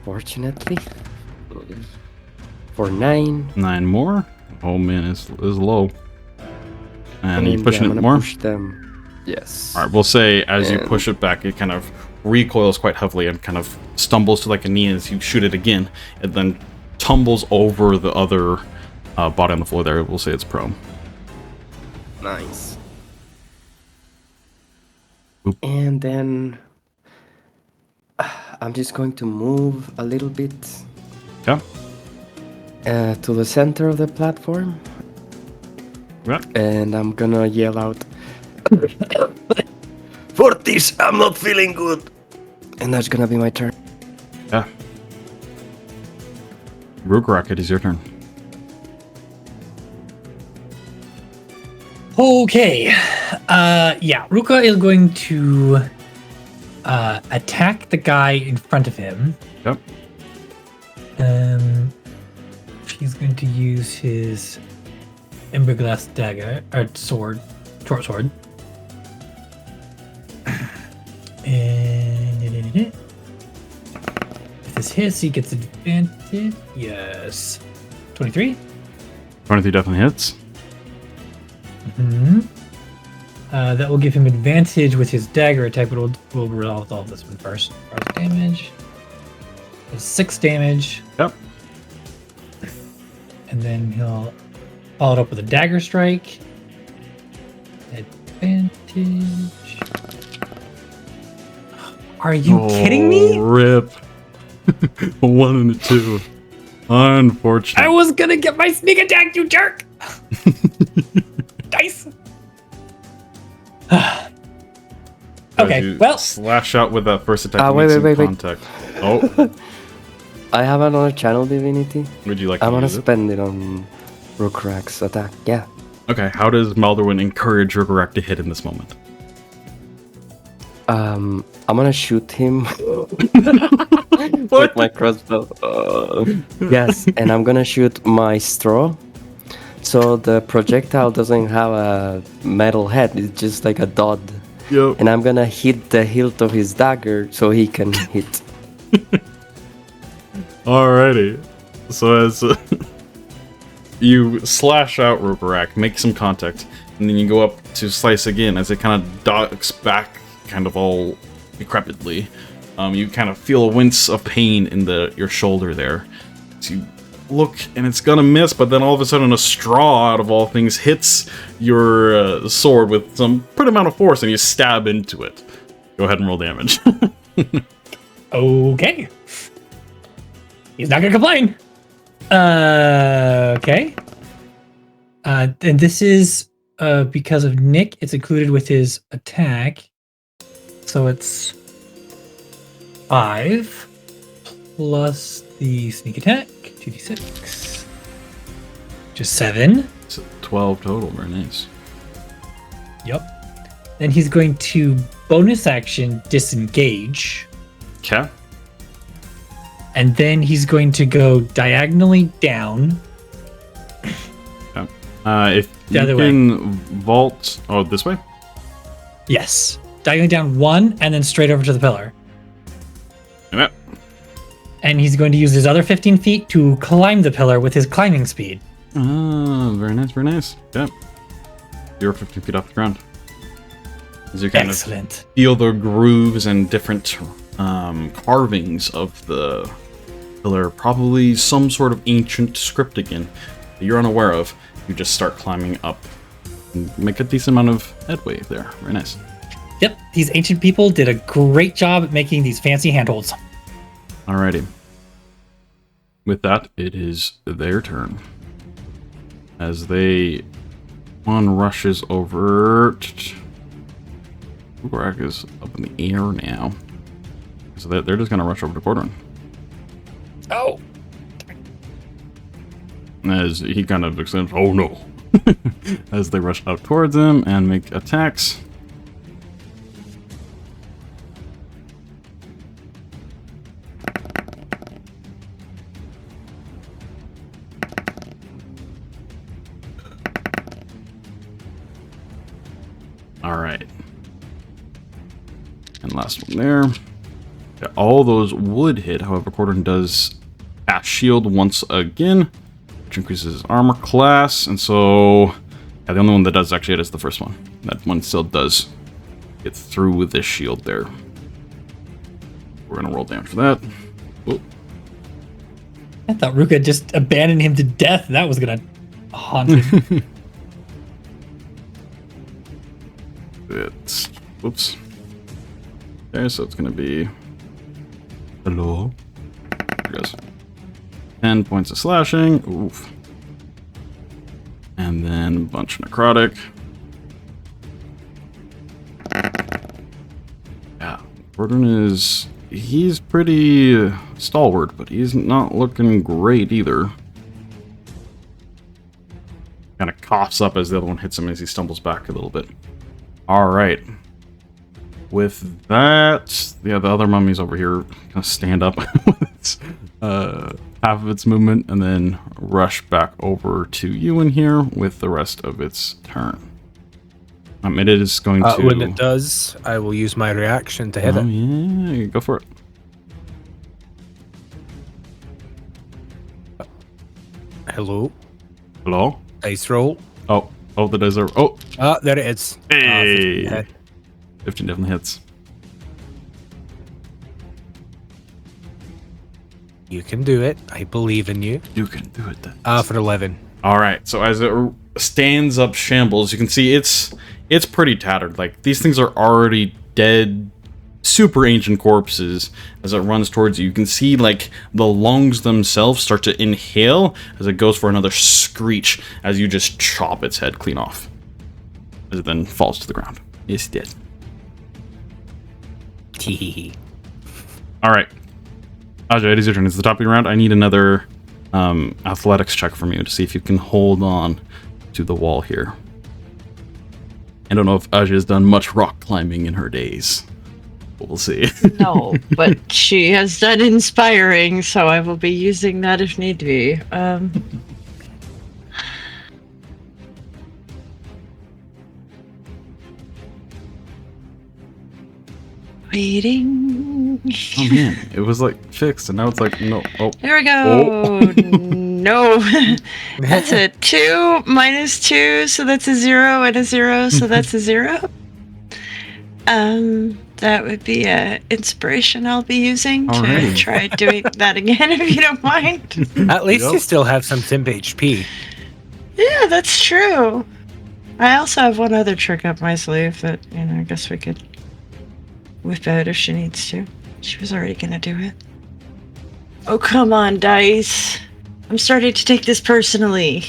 Fortunately. For 9. 9 more. Oh man, is low. And you pushing I'm it gonna more? push them. Yes. Alright, we'll say as you And- push it back, it kind of recoils quite heavily and kind of stumbles to like a knee as you shoot it again. It then tumbles over the other body on the floor there. We'll say it's prone. Nice. Oop. And then I'm just going to move a little bit Yeah. to the center of the platform. Yeah. And I'm gonna yell out, Fortis, I'm not feeling good. And that's gonna be my turn. Yeah. Rhukkarrak, it is your turn. Okay. Yeah, Ruka is going to attack the guy in front of him. Yep. She's going to use his Emberglass dagger, or sword, short sword. And if this hits, he gets advantage. Yes. 23. 23 definitely hits. That will give him advantage with his dagger attack, but we'll resolve all this one first. First damage. 6 damage. Yep. And then he'll follow it up with a dagger strike. Advantage. Are you kidding me? Rip. A 1 and a 2. Unfortunate. I was gonna get my sneak attack, you jerk! Dice! Okay, You well, slash out with that first attack. Wait. Contact. Oh, I have another channel divinity. would you like I'm to gonna use it? spend it on Rhukkarrak's attack. Yeah. Okay, how does Maldorwen encourage Rhukkarrak to hit in this moment? I'm gonna shoot him with my crossbow. Yes, and I'm gonna shoot my straw. So the projectile doesn't have a metal head, it's just like a dot. Yep. And I'm gonna hit the hilt of his dagger so he can hit. Alrighty. So as you slash out Rhukkarrak, make some contact, and then you go up to slice again as it kind of ducks back, kind of all decrepitly. You kind of feel a wince of pain in your shoulder there. So you look, and it's gonna miss, but then all of a sudden a straw, out of all things, hits your sword with some pretty amount of force, and you stab into it. Go ahead and roll damage. okay. He's not gonna complain. Okay. And this is because of Nick, it's included with his attack. So it's 5 plus the sneak attack, 2d6. Just 7. It's 12 total, very nice. Yep. Then he's going to bonus action disengage. Okay. And then he's going to go diagonally down. If The you other way. can vault... Oh, this way? Yes. Diagonally down 1 and then straight over to the pillar. Yep. And he's going to use his other 15 feet to climb the pillar with his climbing speed. Ah, very nice, very nice. Yep. You're 15 feet off the ground. As you kind Excellent. of feel the grooves and different carvings of the pillar, probably some sort of ancient script again that you're unaware of. You just start climbing up and make a decent amount of headway there. Very nice. Yep. These ancient people did a great job at making these fancy handholds. Alrighty. With that, it is their turn. As one rushes over. Rhukkarrak is up in the air now. So they're just gonna rush over to Gordon. Oh. As he kind of exclaims, "Oh no!" as they rush out towards him and make attacks. All right. And last one there. Yeah, all those would hit. However, Gordon does cast shield once again, which increases his armor class. And so, yeah, the only one that does actually hit is the first one. That one still does get through with this shield there. We're gonna roll damage for that. Whoa. I thought Ruka just abandoned him to death. That was going to haunt him. It's whoops. Okay, so it's gonna be... Hello? There it goes. 10 points of slashing. Oof. And then a bunch of necrotic. Yeah, Gordon is... He's pretty stalwart, but he's not looking great either. Kind of coughs up as the other one hits him as he stumbles back a little bit. Alright. With that, yeah, the other mummy's over here. Gonna stand up with its, half of its movement and then rush back over to Euan here with the rest of its turn. It is going to... When it does, I will use my reaction to hit it. Yeah, go for it. Hello. Hello? Dice roll. Oh, the dice are... Oh! Ah, there it is. Hey! 15 hit. 15 definitely hits. You can do it. I believe in you. You can do it then. For 11. Alright, so as it stands up shambles, you can see it's pretty tattered. Like, these things are already dead, super ancient corpses. As it runs towards you, you can see, like, the lungs themselves start to inhale as it goes for another screech as you just chop its head clean off. As it then falls to the ground. It's dead. Teehee. Alright. Asja, it is your turn. It's the top of your round. I need another athletics check from you to see if you can hold on to the wall here. I don't know if Asja has done much rock climbing in her days. But we'll see. No, but she has done inspiring, so I will be using that if need be. Waiting. Oh man, it was like fixed and now it's like, no. Oh. There we go. No. That's a 2 minus 2, so that's a 0 and a 0, so that's a 0. That would be a inspiration I'll be using to Alright. try doing that again if you don't mind. At least you still have some temp HP. Yeah, that's true. I also have one other trick up my sleeve that, I guess we could whip out if she needs to. She was already gonna do it. Oh, come on, dice. I'm starting to take this personally.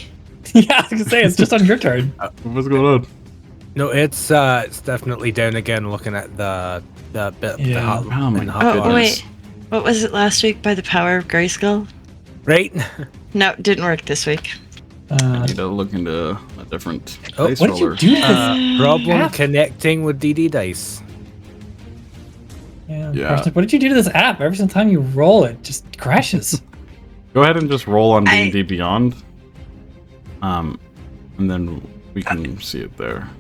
Yeah, I was gonna say it's just on your turn. What's going on? No, it's definitely down again. Looking at the bit. Yeah. The hot, Oh my in hot goodness. Oh, bars. wait. What was it last week by the power of Grayskull? Right. No, didn't work this week. I need to look into a different Oh, dice what did you roller. do to this? Problem app? connecting with DD dice. Yeah. What did you do to this app? Every single time you roll, it just crashes. Go ahead and just roll on I- D&D Beyond. And then we can see it there.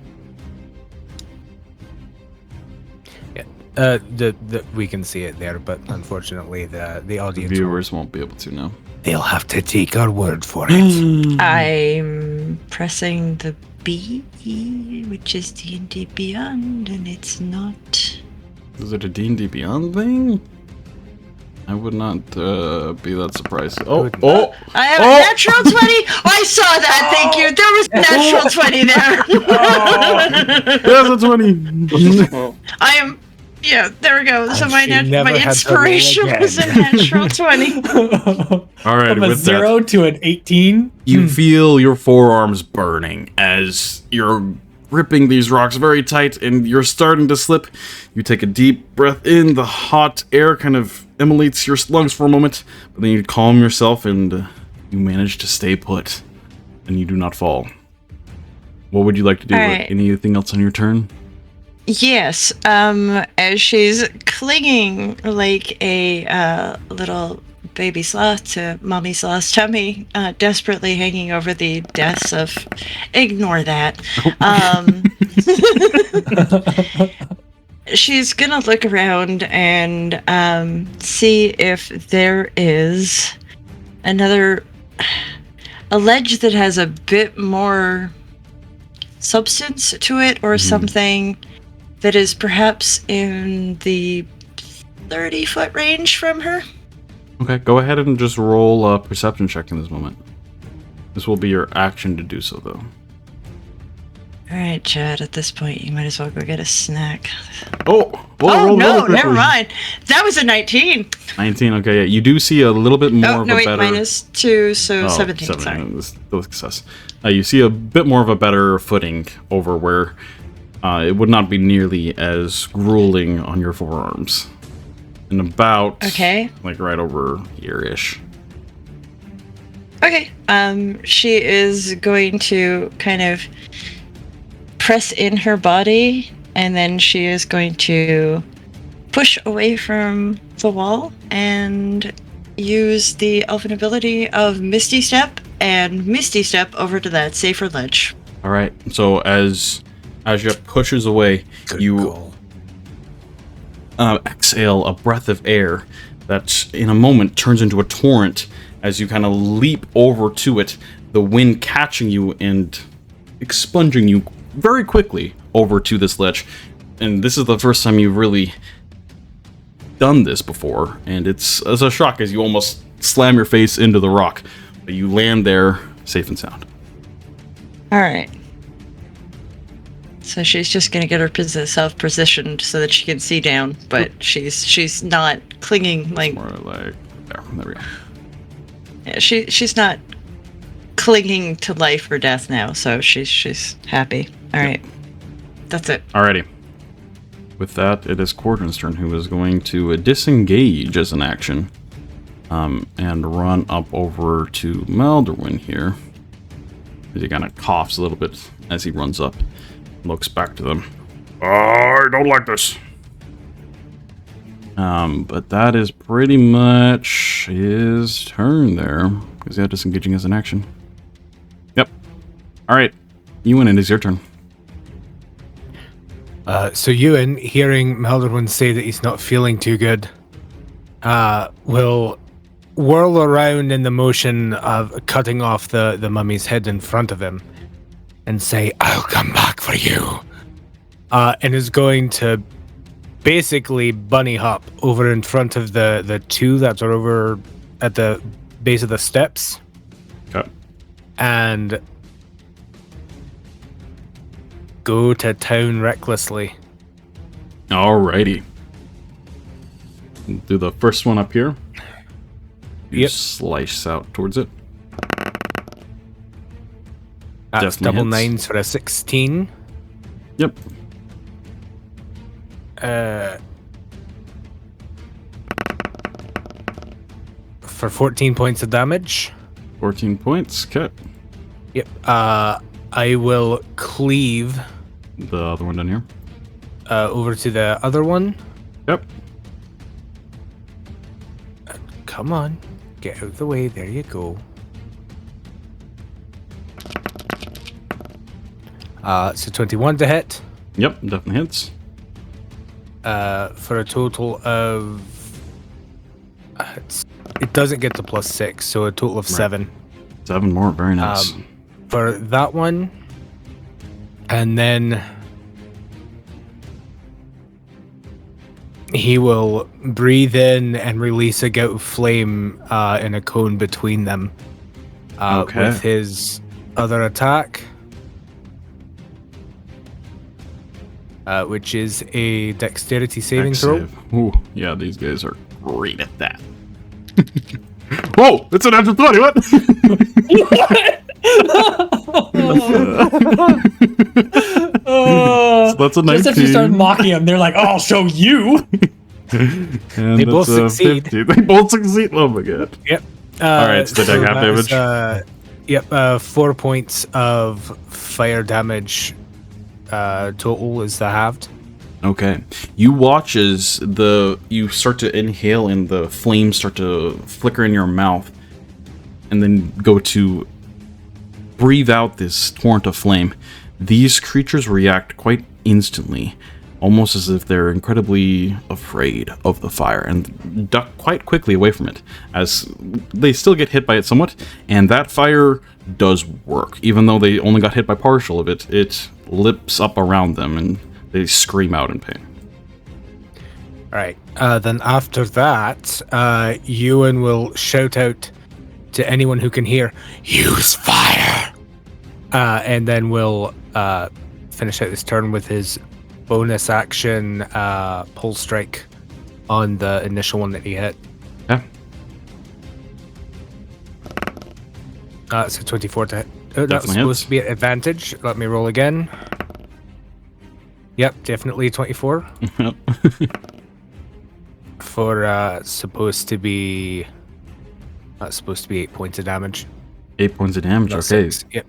We can see it there, but unfortunately the The audience viewers won't be able to know. they'll have to take our word for it. I'm pressing the B, which is D&D Beyond, and it's not. Is it a D&D Beyond thing? I would not be that surprised. Oh! I have a natural 20! Oh, I saw that, thank you! There was a natural 20 there! There's a 20! I am... Yeah, there we go. So my she never my had to roll inspiration was a again. natural 20. Alright, From a with 0 that, to an 18. you feel your forearms burning as you're gripping these rocks very tight and you're starting to slip. You take a deep breath in, the hot air kind of emulates your lungs for a moment, but then you calm yourself and you manage to stay put and you do not fall. What would you like to do? Alright. Anything else on your turn? Yes, as she's clinging like a little baby sloth to Mommy Sloth's tummy, desperately hanging over the deaths of... Ignore that. She's gonna look around and see if there is a ledge that has a bit more substance to it or something that is perhaps in the 30-foot range from her. Okay, go ahead and just roll a perception check in this moment. This will be your action to do so, though. All right, Chad. At this point, you might as well go get a snack. Oh, Oh no, never mind. That was a 19. 19. Okay, yeah. You do see a little bit more Oh of no, a wait, better. -2, so 17. 17. Sorry. Still success. You see a bit more of a better footing over where it would not be nearly as grueling on your forearms. And about like right over here-ish. Okay. She is going to kind of press in her body, and then she is going to push away from the wall and use the elfin ability of Misty Step and Misty Step over to that safer ledge. All right. So as Asja pushes away, you exhale a breath of air that in a moment turns into a torrent as you kind of leap over to it, the wind catching you and expunging you very quickly over to this ledge. And this is the first time you've really done this before, and it's a shock as you almost slam your face into the rock, but you land there safe and sound. All right. So she's just gonna get herself positioned so that she can see down, but she's not clinging like. More like there we go. Yeah, she's not clinging to life or death now, so she's happy. All right, that's it. Alrighty. With that, it is Cordrin's turn, who is going to disengage as an action, and run up over to Maldorwen here. As he kind of coughs a little bit as he runs up, looks back to them. I don't like this. But that is pretty much his turn there, because yeah, disengaging as an action. Yep. All right, Euan, it is your turn. So Euan, hearing Maldorwen say that he's not feeling too good, will whirl around in the motion of cutting off the mummy's head in front of him and say, "I'll come back for you," and is going to basically bunny hop over in front of the two that are over at the base of the steps. Okay. And go to town recklessly. Alrighty. Do the first one up here. You Yep. slice out towards it. That's Definitely double hits. nines for a 16. Yep. For 14 points of damage. 14 points. Okay. Yep. I will cleave The other one down here. over to the other one. Yep. Come on. Get out of the way. There you go. So 21 to hit. Yep, definitely hits. For a total of... it doesn't get to +6, so a total of 7. 7 more. Very nice. For that one. And then he will breathe in and release a gout of flame in a cone between them. Okay. With his other attack. Which is a dexterity saving throw. Save. Ooh, yeah, these guys are great at that. Whoa! It's an natural 20. What? So that's a 19. Just if you start mocking them, they're like, "Oh, I'll show you." And They both that's a succeed. 50. They both succeed. Oh my god. Yep. All right, so they take half that is, damage. 4 points of fire damage total is the halved. Okay. You watch as you start to inhale and the flames start to flicker in your mouth, and then go to breathe out this torrent of flame. These creatures react quite instantly, almost as if they're incredibly afraid of the fire, and duck quite quickly away from it, as they still get hit by it somewhat, and that fire does work. Even though they only got hit by partial of it, it lips up around them, and they scream out in pain. All right. Then after that, Euan will shout out to anyone who can hear, "Use fire!" And then we'll finish out his turn with his bonus action pull strike on the initial one that he hit. Yeah. So 24 to hit. Oh, that was Definitely supposed hits. to be at advantage. Let me roll again. Yep, definitely 24. Yep. For supposed to be 8 points of damage. 8 points of damage. Not Okay. 6. Yep.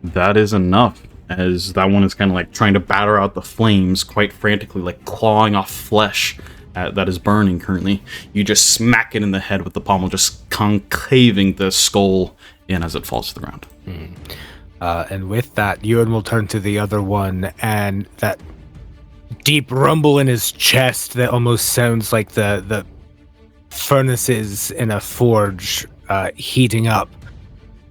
That is enough, as that one is kind of like trying to batter out the flames quite frantically, like clawing off flesh that is burning currently. You just smack it in the head with the pommel, just concaving the skull in as it falls to the ground. And with that, Euan will turn to the other one, and that deep rumble in his chest that almost sounds like the furnaces in a forge heating up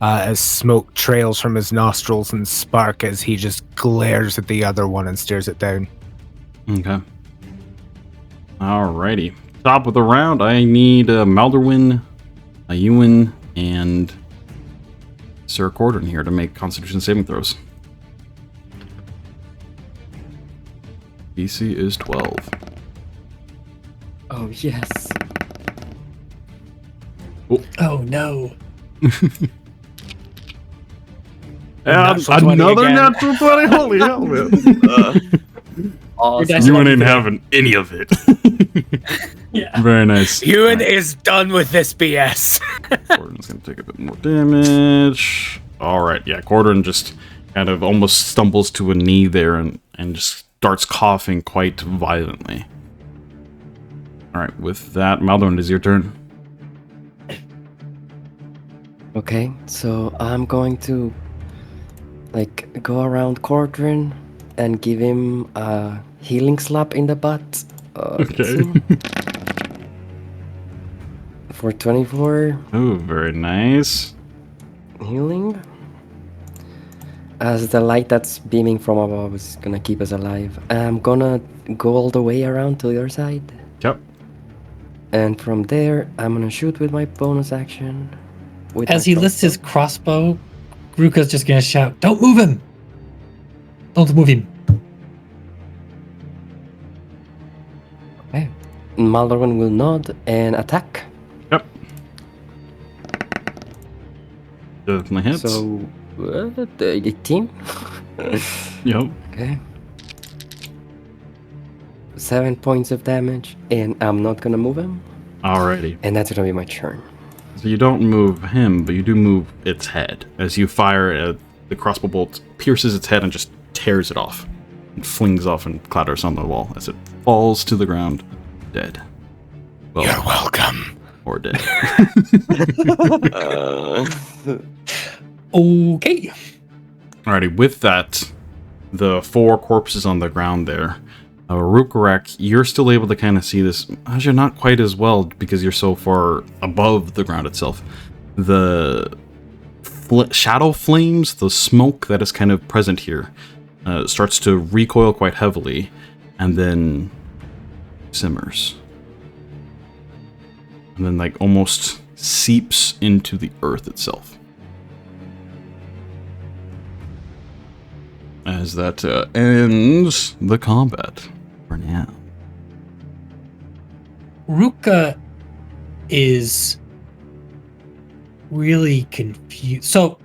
as smoke trails from his nostrils and spark as he just glares at the other one and stares it down. Okay. Alrighty. Top of the round, I need Maldorwen, Euan, and Sir Cordon here to make Constitution saving throws. DC is 12. Oh, yes. Oh no. And Natural 20 another again. natural 20. Holy hell, man. Awesome. That's You what ain't I'm having any of it. Yeah. Very nice. Euan is done with this BS. Cordon's gonna take a bit more damage. Alright, yeah, Cordon just kind of almost stumbles to a knee there and just starts coughing quite violently. Alright, with that, Maldorwen, it is your turn. Okay, so I'm going to go around Cordrin and give him a healing slap in the butt. Let's Okay. see. For 24 Oh, very nice. healing. As the light that's beaming from above is gonna keep us alive. I'm gonna go all the way around to the other side. Yep. And from there, I'm gonna shoot with my bonus action. With As my he lifts his crossbow. crossbow, Rhukkarrak's just gonna shout, "Don't move him! Don't move him!" Okay. Maldorwen will nod and attack. Yep. Definitely hits. So, 18. Yep. Okay. 7 points of damage, and I'm not gonna move him. Alrighty. And that's gonna be my turn. So you don't move him, but you do move its head. As you fire, the crossbow bolt pierces its head and just tears it off. It flings off and clatters on the wall as it falls to the ground, dead. Well, You're welcome. or dead. Okay. Alrighty, with that, the 4 corpses on the ground there. Rhukkarrak, you're still able to kind of see this. Asja, not quite as well because you're so far above the ground itself. The shadow flames, the smoke that is kind of present here, starts to recoil quite heavily and then simmers. And then like almost seeps into the earth itself. As that ends the combat for now. Rhukka is really confused. So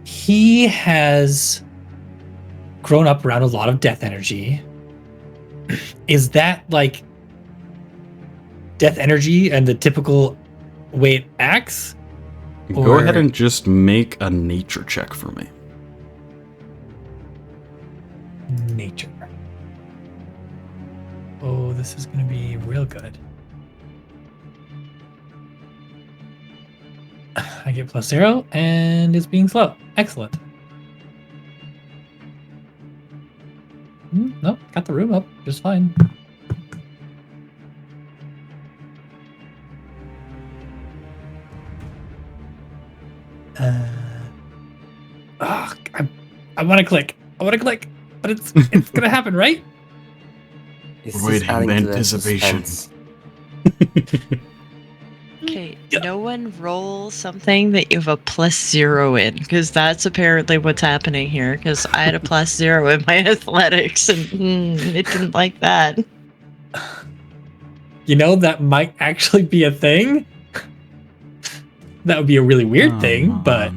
he has grown up around a lot of death energy. Is that like death energy and the typical way it acts? Go Or- ahead and just make a nature check for me. Nature. Oh, this is going to be real good. I get +0 and it's being slow. Excellent. Nope, got the room up just fine. I want to click. But it's gonna happen, right? It's Waiting just adding in to the anticipation. suspense. Okay, no one roll something that you have a +0 in, because that's apparently what's happening here. Because I had a +0 in my athletics, and it didn't like that. You know, that might actually be a thing. That would be a really weird thing, but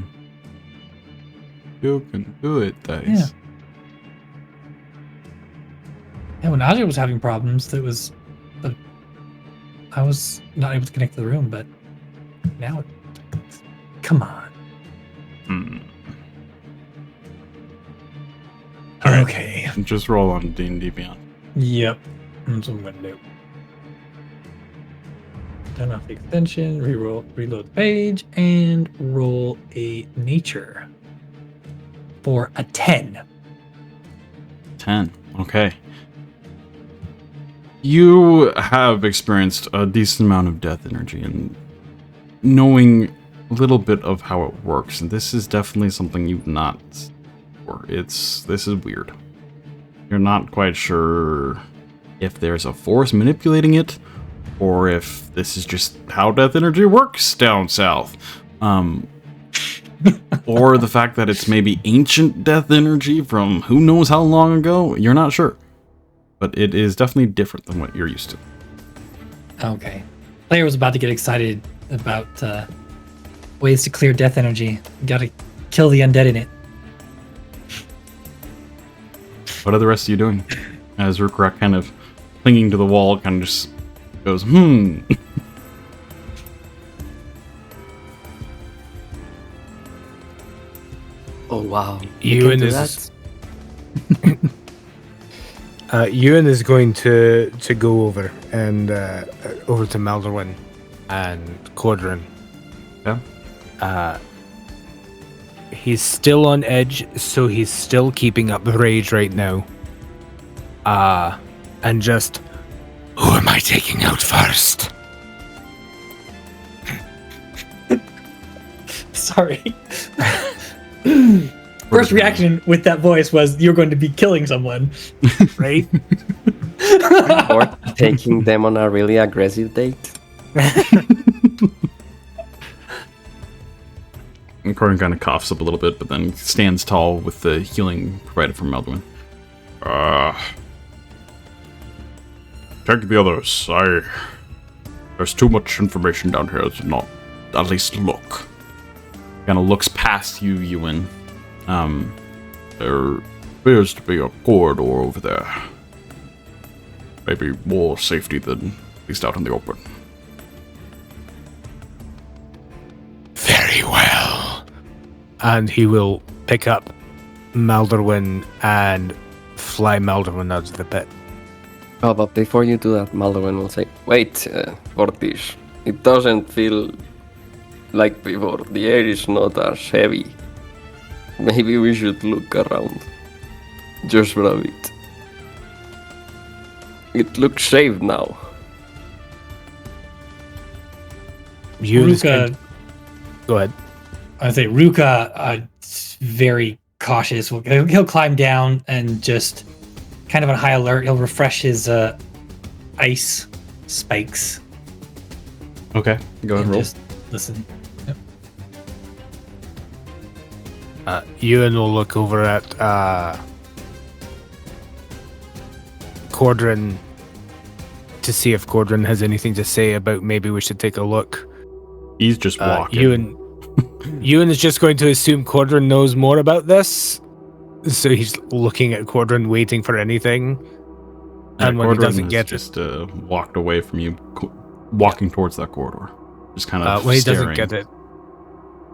you can do it, Dice. Yeah. Yeah, when Asja was having problems, I was not able to connect to the room, but now, come on. Okay. Just roll on D&D Beyond. Yep. That's what I'm gonna do. Turn off the extension, reload the page, and roll a nature for a 10. 10. Okay. You have experienced a decent amount of death energy and knowing a little bit of how it works, and this is definitely something you've not. This is weird. You're not quite sure if there's a force manipulating it, or if this is just how death energy works down south. Or the fact that it's maybe ancient death energy from who knows how long ago. You're not sure. But it is definitely different than what you're used to. Okay. Player was about to get excited about ways to clear death energy. Gotta kill the undead in it. What are the rest of you doing? As Rhukkarrak kind of clinging to the wall kind of just goes, Oh wow. Euan is Euan is going to go over and over to Maldorwen and Cordrin. Yeah. He's still on edge, so he's still keeping up the rage right now. And just, who am I taking out first? Sorry. First reaction with that voice was you're going to be killing someone. Right? Or taking them on a really aggressive date. And Cordrin kind of coughs up a little bit, but then stands tall with the healing provided from Maldorwen. Take the others. There's too much information down here to not at least look. Kind of looks past you, Euan. There appears to be a corridor over there. Maybe more safety than at least out in the open. Very well. And he will pick up Maldorwen and fly Maldorwen out of the pit. Oh, but before you do that, Maldorwen will say, wait, Fortish, it doesn't feel like before. The air is not as heavy. Maybe we should look around. Just for a bit. It looks safe now. Rhukka, Go ahead. I say Rhukka, very cautious. He'll climb down and just kind of on high alert. He'll refresh his ice spikes. Okay, go ahead and roll. Just listen. Euan will look over at Cordrin to see if Cordrin has anything to say about maybe we should take a look. He's just walking. Euan is just going to assume Cordrin knows more about this. So he's looking at Cordrin, waiting for anything. And when Cordrin he doesn't has get just walked away from you, walking towards that corridor. Just kind of when he staring. doesn't get it,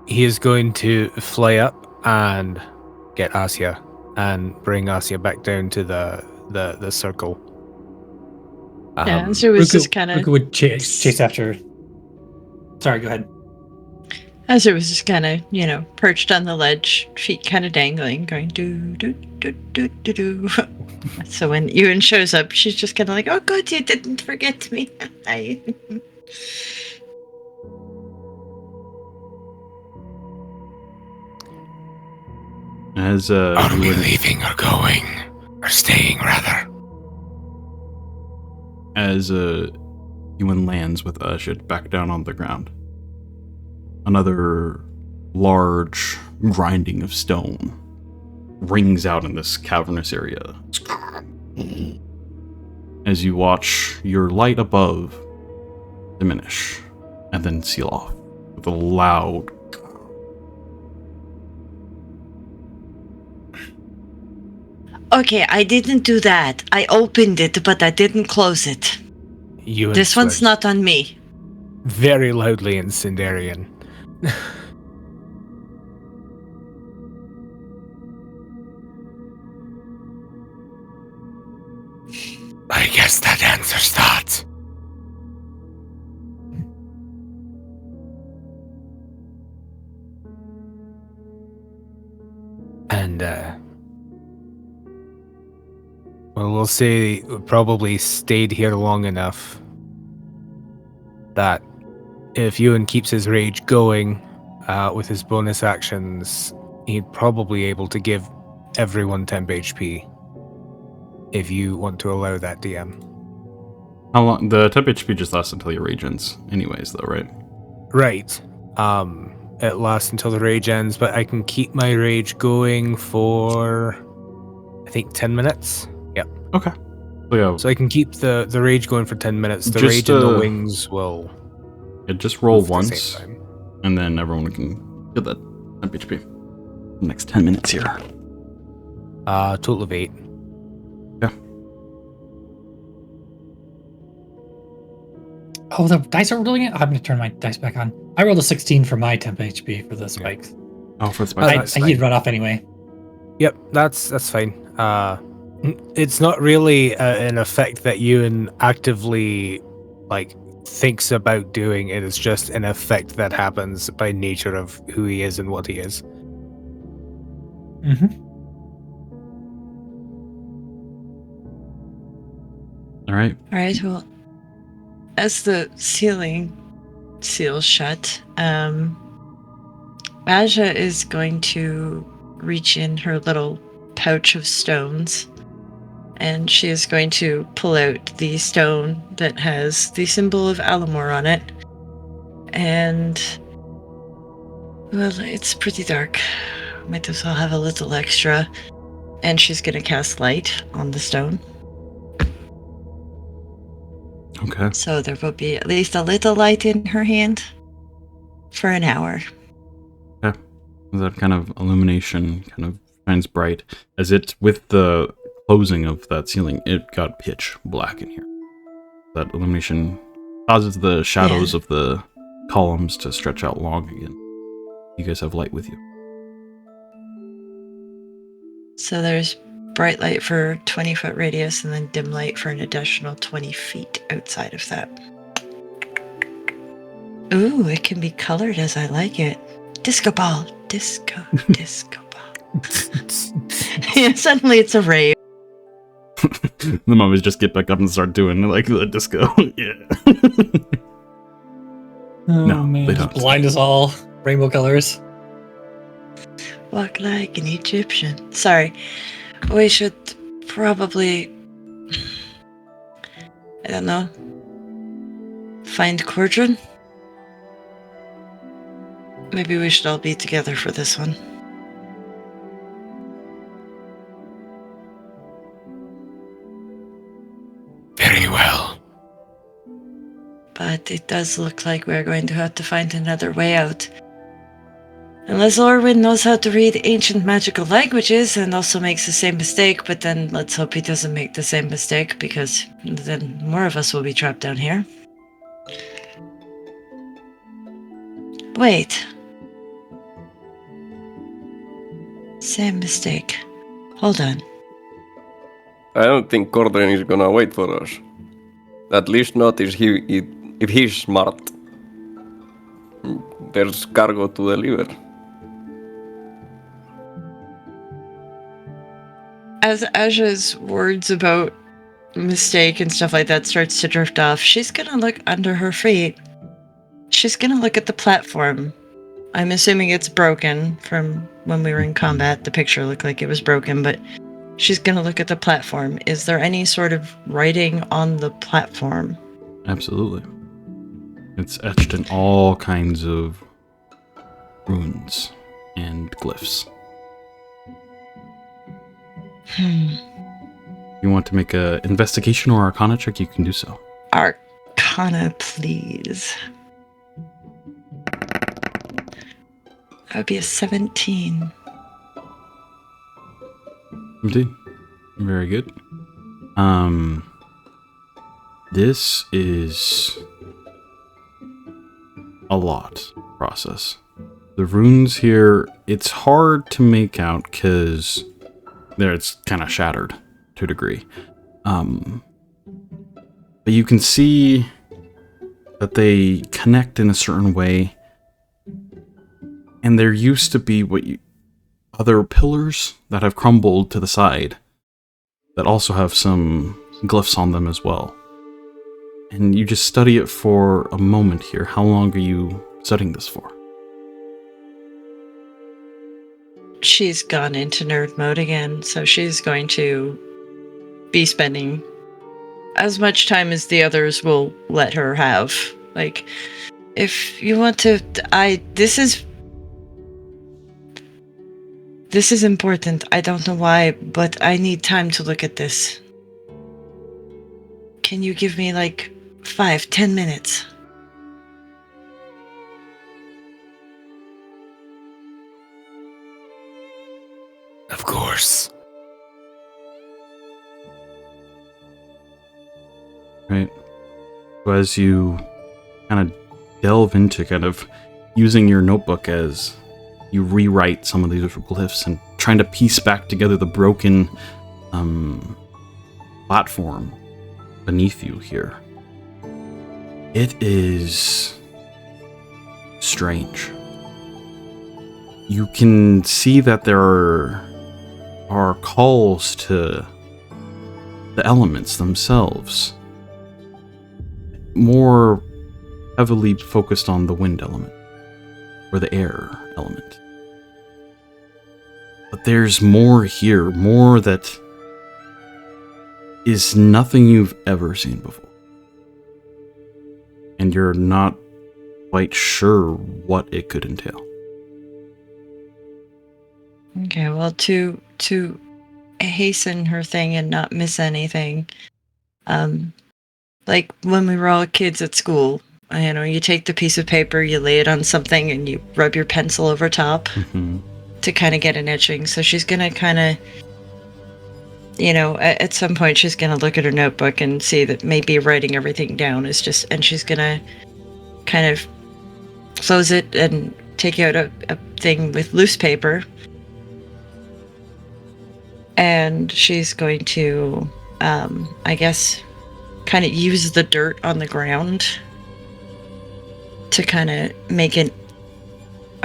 he is going to fly up and get Asja and bring Asja back down to the circle. Yeah, so it was just kind of. Rhukka would chase after. Sorry, go ahead. As it was just kind of, perched on the ledge, feet kind of dangling, going do do do do do do. So when Euan shows up, she's just kind of like, "Oh, good, you didn't forget me." As Are we leaving or going? Or staying, rather? As Euan lands with Asja back down on the ground. Another large grinding of stone rings out in this cavernous area. As you watch your light above diminish and then seal off with a loud Okay, I didn't do that. I opened it, but I didn't close it. This one's not on me. Very loudly in Sindarian. I guess that answers that. And, well, we'll say we probably stayed here long enough that if Euan keeps his rage going with his bonus actions, he'd probably be able to give everyone temp HP. If you want to allow that, DM. How long? The temp HP just lasts until your rage ends, anyways, though, right? Right. It lasts until the rage ends, but I can keep my rage going for, I think, 10 minutes. Yep. Okay. So, yeah, So I can keep the rage going for 10 minutes. The Just, rage and the wings will just roll move at the once, same time. and then everyone can get that temp HP. The next 10 minutes here. Total of 8. Oh, the dice are rolling it? I'm going to turn my dice back on. I rolled a 16 for my temp HP for the spikes. Oh, for the I spike. need to run off anyway. Yep, that's fine. It's not really an effect that Euan actively thinks about doing. It is just an effect that happens by nature of who he is and what he is. Mm-hmm. All right. All right, well, as the ceiling seals shut, Asja is going to reach in her little pouch of stones, and she is going to pull out the stone that has the symbol of Alamor on it. And, well, it's pretty dark. Might as well have a little extra. And she's going to cast light on the stone. Okay. So there will be at least a little light in her hand for an hour. That kind of illumination kind of shines bright. As it, with the closing of that ceiling, it got pitch black in here. That illumination causes the shadows of the columns to stretch out long again. You guys have light with you. So there's bright light for 20-foot radius and then dim light for an additional 20 feet outside of that. Ooh, it can be colored as I like it. Disco ball. Disco ball. Yeah, suddenly it's a rave. The mummies just get back up and start doing the disco. Yeah. Oh, No, man. they Just don't. blind us all. Rainbow colors. Walk like an Egyptian. Sorry. We should probably, I don't know, find Cordron? Maybe we should all be together for this one. Very well. But it does look like we're going to have to find another way out. Unless Orwin knows how to read ancient magical languages and also makes the same mistake, but then let's hope he doesn't make the same mistake, because then more of us will be trapped down here. Wait. Same mistake. Hold on. I don't think Cordron is gonna wait for us. At least not if he's smart. There's cargo to deliver. As Asja's words about mistake and stuff like that starts to drift off, she's gonna look under her feet. She's gonna look at the platform. I'm assuming it's broken from when we were in combat. The picture looked like it was broken, but she's gonna look at the platform. Is there any sort of writing on the platform? Absolutely. It's etched in all kinds of runes and glyphs. You want to make a investigation or arcana check, you can do so. Arcana, please. That would be a 17. Indeed. Very good. This is a lot process. The runes here, it's hard to make out because there it's kind of shattered to a degree. But you can see that they connect in a certain way. And there used to be other pillars that have crumbled to the side that also have some glyphs on them as well. And you just study it for a moment here. How long are you studying this for? She's gone into nerd mode again, so she's going to be spending as much time as the others will let her have. Like, if you want to, This is important. I don't know why, but I need time to look at this. Can you give me like 5-10 minutes? Of course. Right. So as you kind of delve into kind of using your notebook as you rewrite some of these glyphs and trying to piece back together the broken platform beneath you here. It is strange. You can see that there are calls to the elements themselves, more heavily focused on the wind element or the air element. But there's more here, more that is nothing you've ever seen before. And you're not quite sure what it could entail. Okay, well, to hasten her thing and not miss anything, like when we were all kids at school, you take the piece of paper, you lay it on something, and you rub your pencil over top to kind of get an etching. So she's going to kind of, at some point she's going to look at her notebook and see that maybe writing everything down is just, and she's going to kind of close it and take out a thing with loose paper. And she's going to, I guess, kind of use the dirt on the ground to kind of make a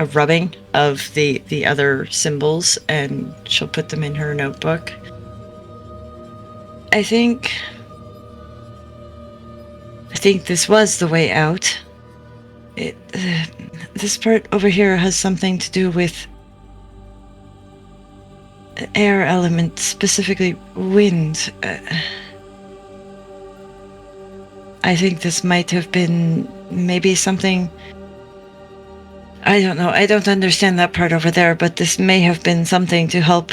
rubbing of the other symbols, and she'll put them in her notebook. I think this was the way out. This part over here has something to do with air element, specifically wind. I think this might have been maybe something. I don't know. I don't understand that part over there, but this may have been something to help.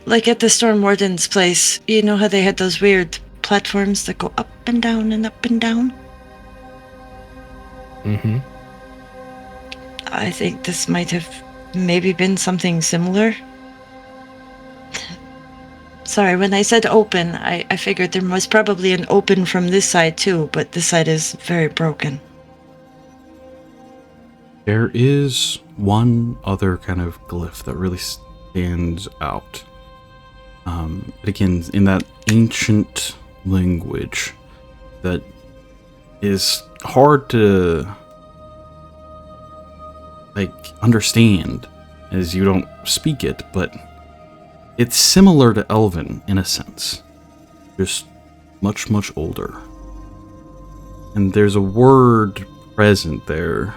Like at the Storm Warden's place, you know how they had those weird platforms that go up and down and up and down? Mm-hmm. I think this might have maybe been something similar. Sorry, when I said open, I figured there was probably an open from this side too, but this side is very broken. There is one other kind of glyph that really stands out. Again, in that ancient language that is hard to understand as you don't speak it, but it's similar to Elven in a sense, just much, much older. And there's a word present there.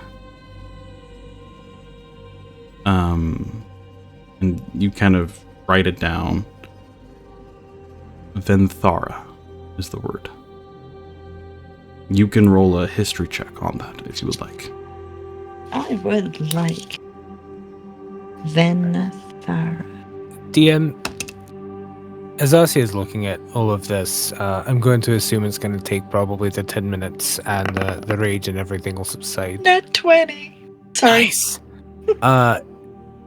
And you kind of write it down. Venthara is the word. You can roll a history check on that if you would like. I would like. Venthara. DM, as Asja is looking at all of this, I'm going to assume it's going to take probably the 10 minutes and the rage and everything will subside. Net 20. Sorry. Nice.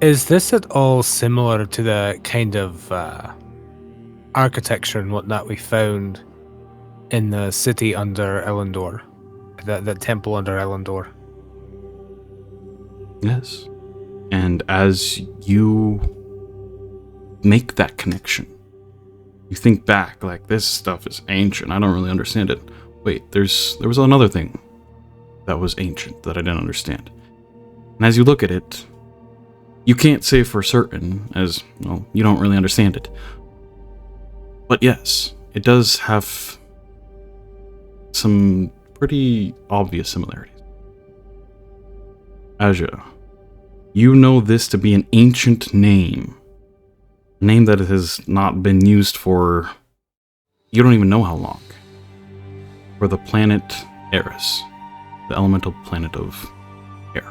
Is this at all similar to the kind of architecture and whatnot we found in the city under Elendor? The temple under Elendor? Yes. And as you make that connection, you think back, like, this stuff is ancient. I don't really understand it. Wait, there was another thing that was ancient that I didn't understand. And as you look at it, you can't say for certain, as, well, you don't really understand it. But yes, it does have some pretty obvious similarities. Asja, you know this to be an ancient name. A name that has not been used for, you don't even know how long. For the planet Eris, the elemental planet of air.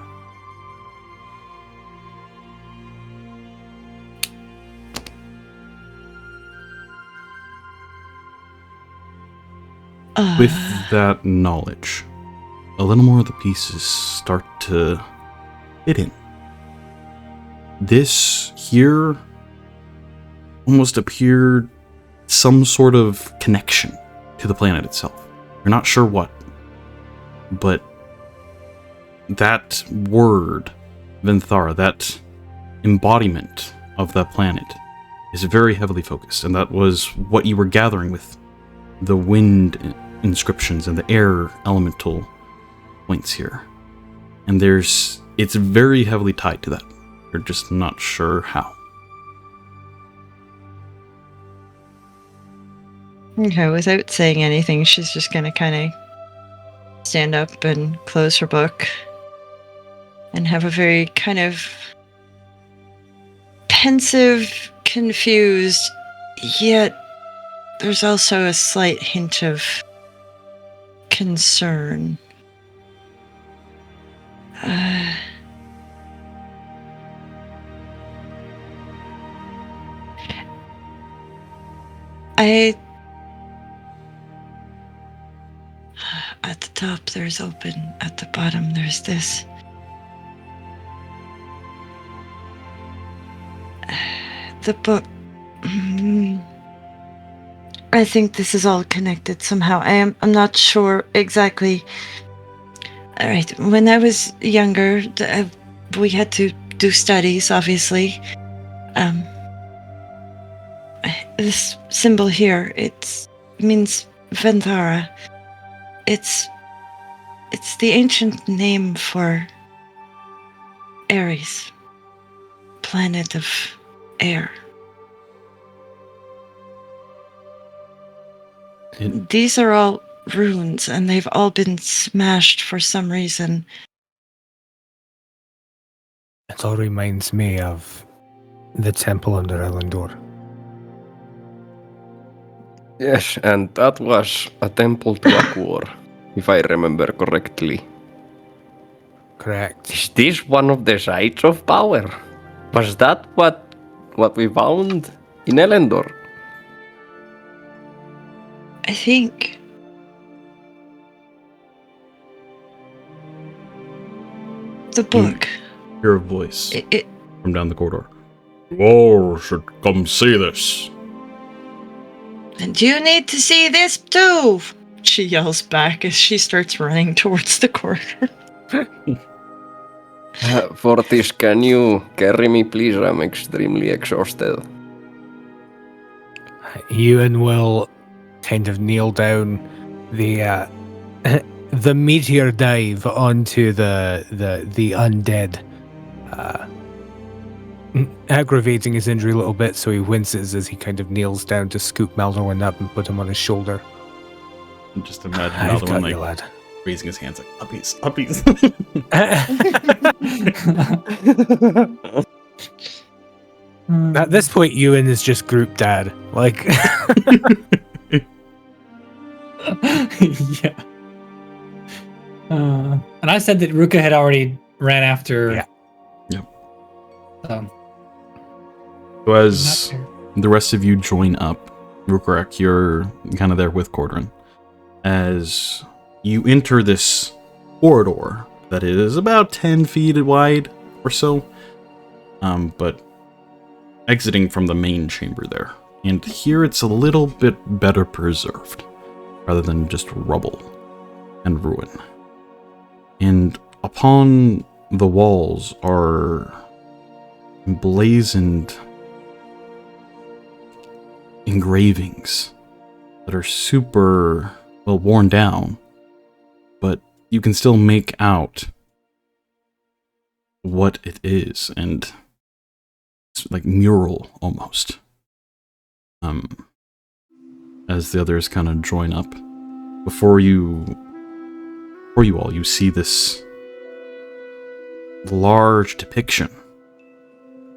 With that knowledge, a little more of the pieces start to fit in. This here almost appeared some sort of connection to the planet itself. You're not sure what, but that word, Venthara, that embodiment of that planet, is very heavily focused, and that was what you were gathering with the wind inscriptions and the air elemental points here. And it's very heavily tied to that. You're just not sure how. Okay, without saying anything, she's just gonna kind of stand up and close her book and have a very kind of pensive, confused, yet there's also a slight hint of concern. At the top there's open, at the bottom there's this. The book. I think this is all connected somehow. I'm not sure exactly. All right, when I was younger, we had to do studies, obviously. This symbol here, it means Venthara. It's the ancient name for Ares, planet of air. These are all runes, and they've all been smashed for some reason. It all reminds me of the temple under Elendor. Yes, and that was a temple to Akwar, if I remember correctly. Correct. Is this one of the sites of power? Was that what we found in Elendor? I think. The book. Hear a voice It from down the corridor. You all should come see this. And you need to see this too, she yells back as she starts running towards the corridor. Fortis, can you carry me, please? I'm extremely exhausted. Euan will kind of kneel down the the meteor dive onto the undead, aggravating his injury a little bit, so he winces as he kind of kneels down to scoop Maldorwen up and put him on his shoulder. Just imagine I've another got one you, like lad. raising his hands like uppies, uppies. At this point, Euan is just group dad. Like, Yeah. And I said that Ruka had already ran after. Yeah. Yep. So, So as not the rest of you join up, Rhukkarrak, you're kind of there with Cordrin. As you enter this corridor that is about 10 feet wide or so, but exiting from the main chamber there. And here it's a little bit better preserved, rather than just rubble and ruin. And upon the walls are emblazoned engravings that are super, well, worn down, but you can still make out what it is, and it's like mural almost. As the others kind of join up, before you all, you see this large depiction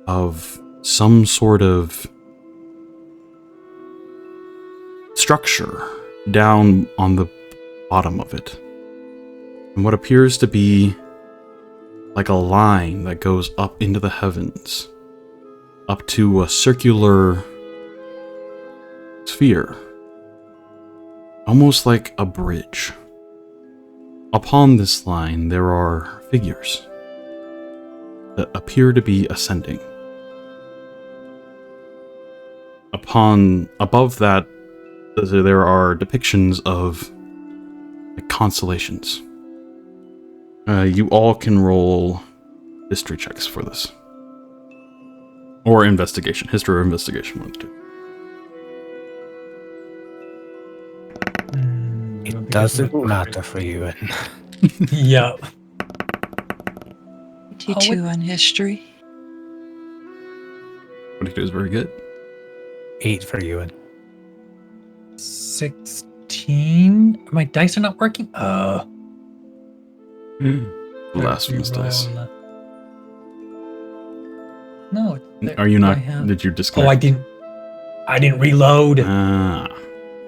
of some sort of structure down on the bottom of it. And what appears to be like a line that goes up into the heavens, up to a circular sphere, almost like a bridge. Upon this line, there are figures that appear to be ascending. Above that, there are depictions of constellations. You all can roll history checks for this. Or investigation. History or investigation, one of the two. It doesn't matter for you. Yeah. 22 on history. 22 is very good. 8 for Euan. 16. My dice are not working. Blasphemous dice. No. Are you not? I have- Did you disconnect? Oh, I didn't reload. Ah.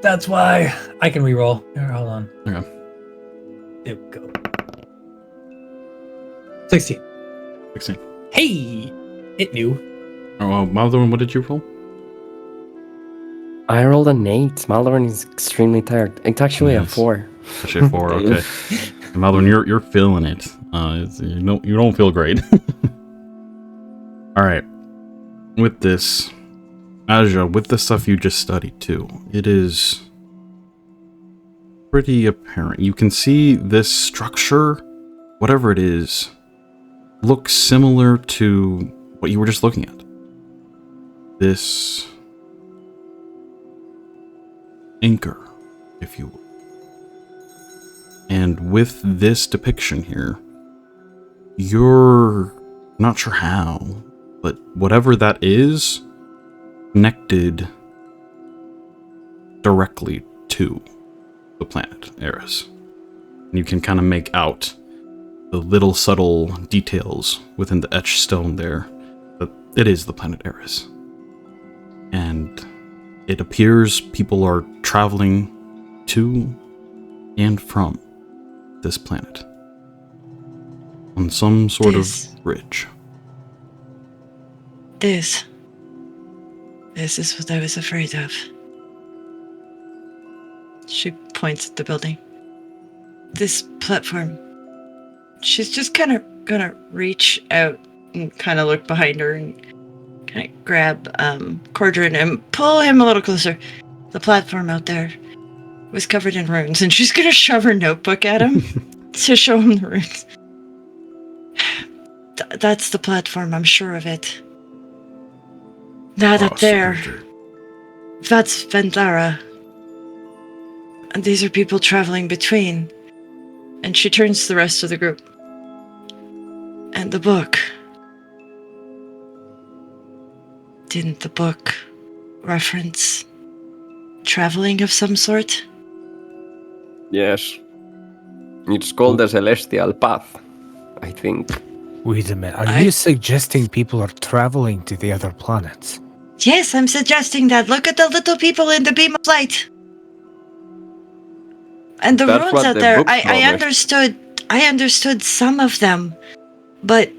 That's why. I can reroll. Here, hold on. Okay. There we go. 16. 16. Hey! It knew. Oh, well, Maldorwen, what did you roll? I rolled an 8. Maldorwen is extremely tired. It's actually a Nice. 4. Actually, 4. Okay. Maldorwen, you're feeling it. You don't feel great. All right. With this, Asja, with the stuff you just studied too, it is pretty apparent. You can see this structure, whatever it is, looks similar to what you were just looking at. This anchor, if you will. And with this depiction here, you're not sure how, but whatever that is, connected directly to the planet Eris. And you can kind of make out the little subtle details within the etched stone there that it is the planet Eris. And it appears people are traveling to and from this planet on some sort of bridge. This is what I was afraid of. She points at the building. This platform. She's just kind of gonna reach out and kind of look behind her and kind of grab Cordrin and pull him a little closer. The platform out there was covered in runes, and she's gonna shove her notebook at him to show him the runes. That's the platform, I'm sure of it. That up there, that's Vendara. And these are people traveling between. And she turns to the rest of the group. And the book. Didn't the book reference traveling of some sort? Yes. It's called the Celestial Path, I think. Wait a minute. Are you suggesting people are traveling to the other planets? Yes, I'm suggesting that. Look at the little people in the beam of light. And the That's runes what out the there. book I promised. understood I understood some of them, but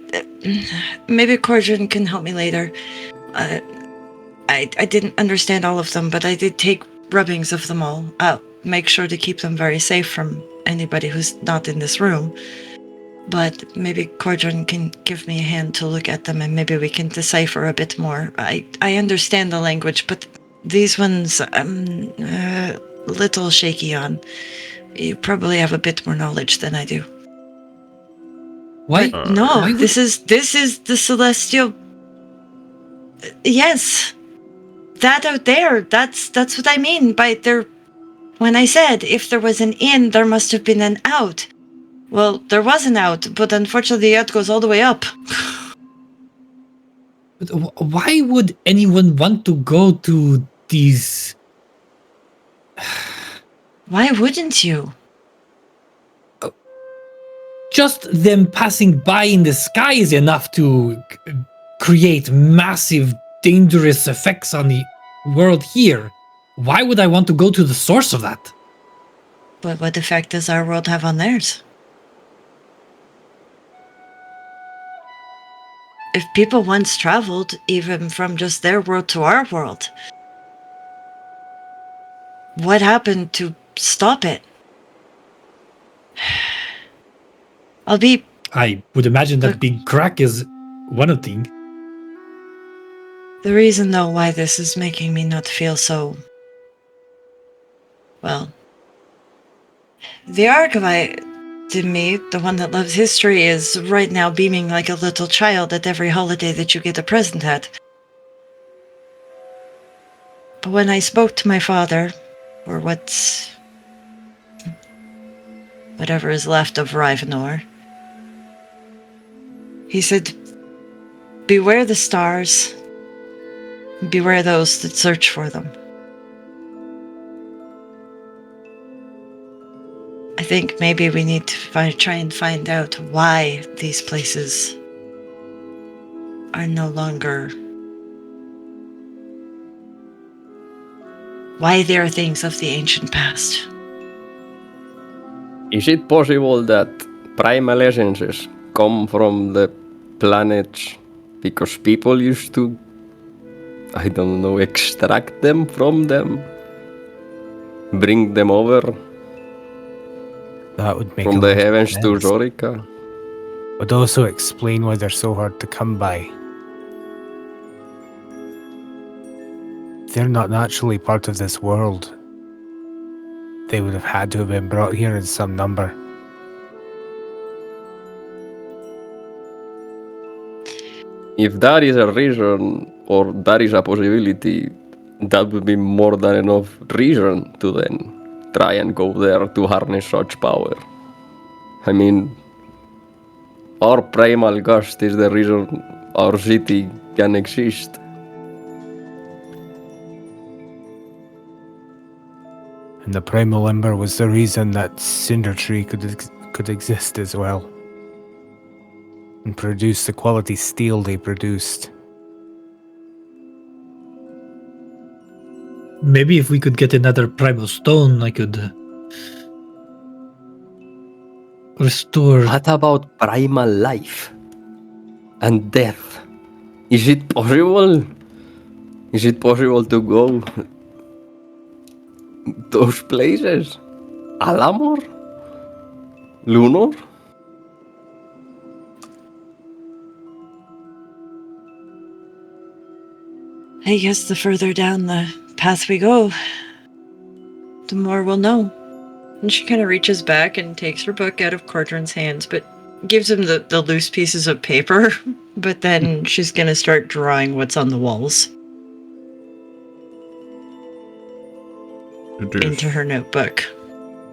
maybe Cordron can help me later. I didn't understand all of them, but I did take rubbings of them all. I'll make sure to keep them very safe from anybody who's not in this room. But maybe Cordron can give me a hand to look at them, and maybe we can decipher a bit more. I understand the language, but these ones I'm a little shaky on. You probably have a bit more knowledge than I do. Why? But no, why would- this is the celestial. Yes, that out there. That's what I mean by there. When I said if there was an in, there must have been an out. Well, there was an out, but unfortunately, the out goes all the way up. But why would anyone want to go to these? Why wouldn't you? Just them passing by in the sky is enough to create massive, dangerous effects on the world here. Why would I want to go to the source of that? But what effect does our world have on theirs? If people once traveled, even from just their world to our world, what happened to stop it? I would imagine that big crack is one thing. The reason, though, why this is making me not feel so... Well... The Archivite, to me, the one that loves history, is right now beaming like a little child at every holiday that you get a present at. But when I spoke to my father, or whatever is left of Rivenor, he said, beware the stars, beware those that search for them. I think maybe we need to try and find out why these places are no longer... Why they are things of the ancient past. Is it possible that primal essences come from the planets because people used to, I don't know, extract them from them? Bring them over That would make from a the lot of heavens to sense. Zorica? Would also explain why they're so hard to come by. They're not naturally part of this world. They would have had to have been brought here in some number. If that is a reason, or that is a possibility, that would be more than enough reason to then try and go there to harness such power. I mean, our primal gust is the reason our city can exist. And the primal ember was the reason that Cinder Tree could exist as well. And produce the quality steel they produced. Maybe if we could get another primal stone, I could restore. What about primal life and death? Is it possible? Is it possible to go those places? Alamor? Lunor? I guess the further down the path we go, the more we'll know. And she kind of reaches back and takes her book out of Cordron's hands, but gives him the loose pieces of paper. But then she's going to start drawing what's on the walls It is into her notebook.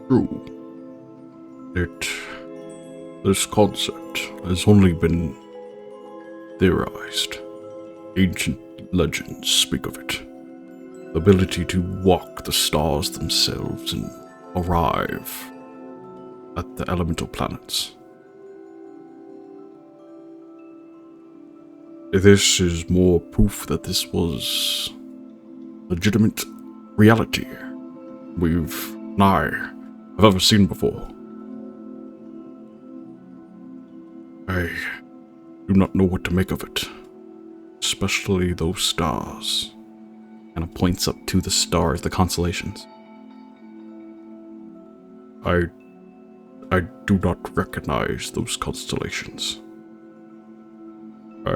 true. This concept has only been theorized. Ancient legends speak of it. The ability to walk the stars themselves and arrive at the elemental planets. This is more proof that this was legitimate reality I have ever seen before. I do not know what to make of it. Especially those stars. And it points up to the stars, the constellations. I do not recognize those constellations. I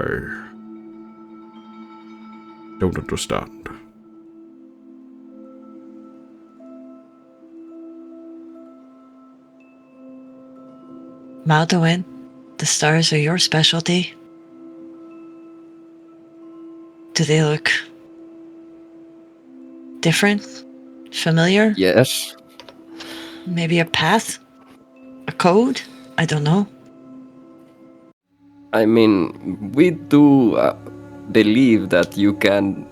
don't understand. Maldorwen, the stars are your specialty. Do they look different? Familiar? Yes. Maybe a path? A code? I don't know. I mean, we do believe that you can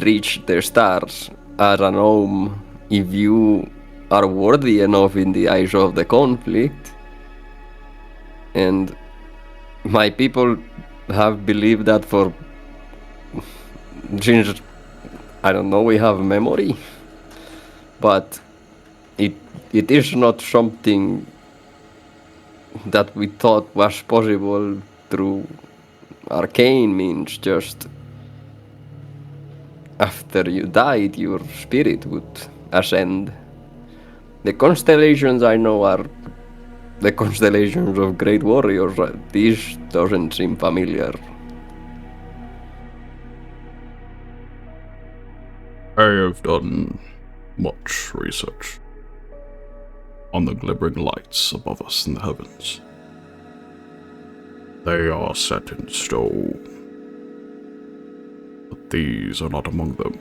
reach the stars as an home if you are worthy enough in the eyes of the conflict. And my people have believed that for since, I don't know, we have memory. But it is not something that we thought was possible through arcane means. Just after you died, your spirit would ascend. The constellations I know are the constellations of great warriors. This doesn't seem familiar. I have done much research on the glimmering lights above us in the heavens. They are set in stone, but these are not among them.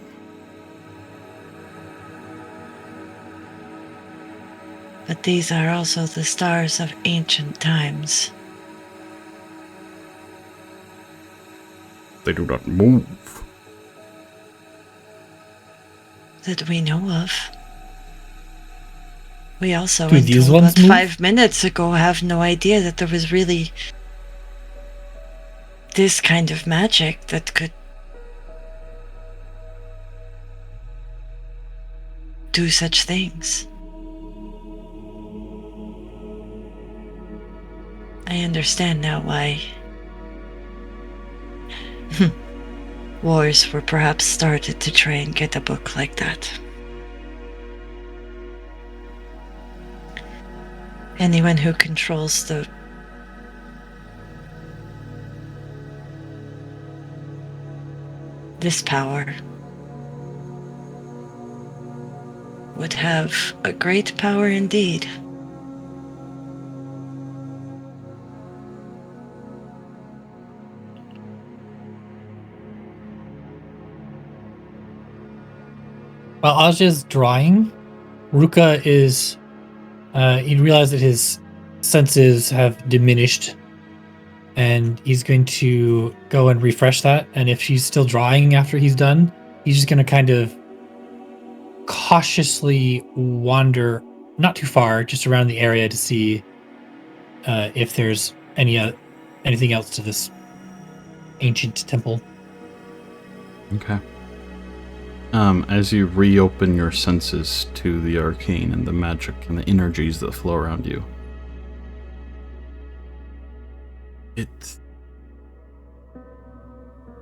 But these are also the stars of ancient times. They do not move. That we know of. We also, Do these until ones about move? 5 minutes ago, have no idea that there was really this kind of magic that could do such things. I understand now why wars were perhaps started to try and get a book like that. Anyone who controls this power would have a great power indeed. While Asja's drawing, Ruka is. He realized that his senses have diminished, and he's going to go and refresh that. And if she's still drawing after he's done, he's just going to kind of cautiously wander, not too far, just around the area to see if there's anything else to this ancient temple. Okay. As you reopen your senses to the arcane and the magic and the energies that flow around you, it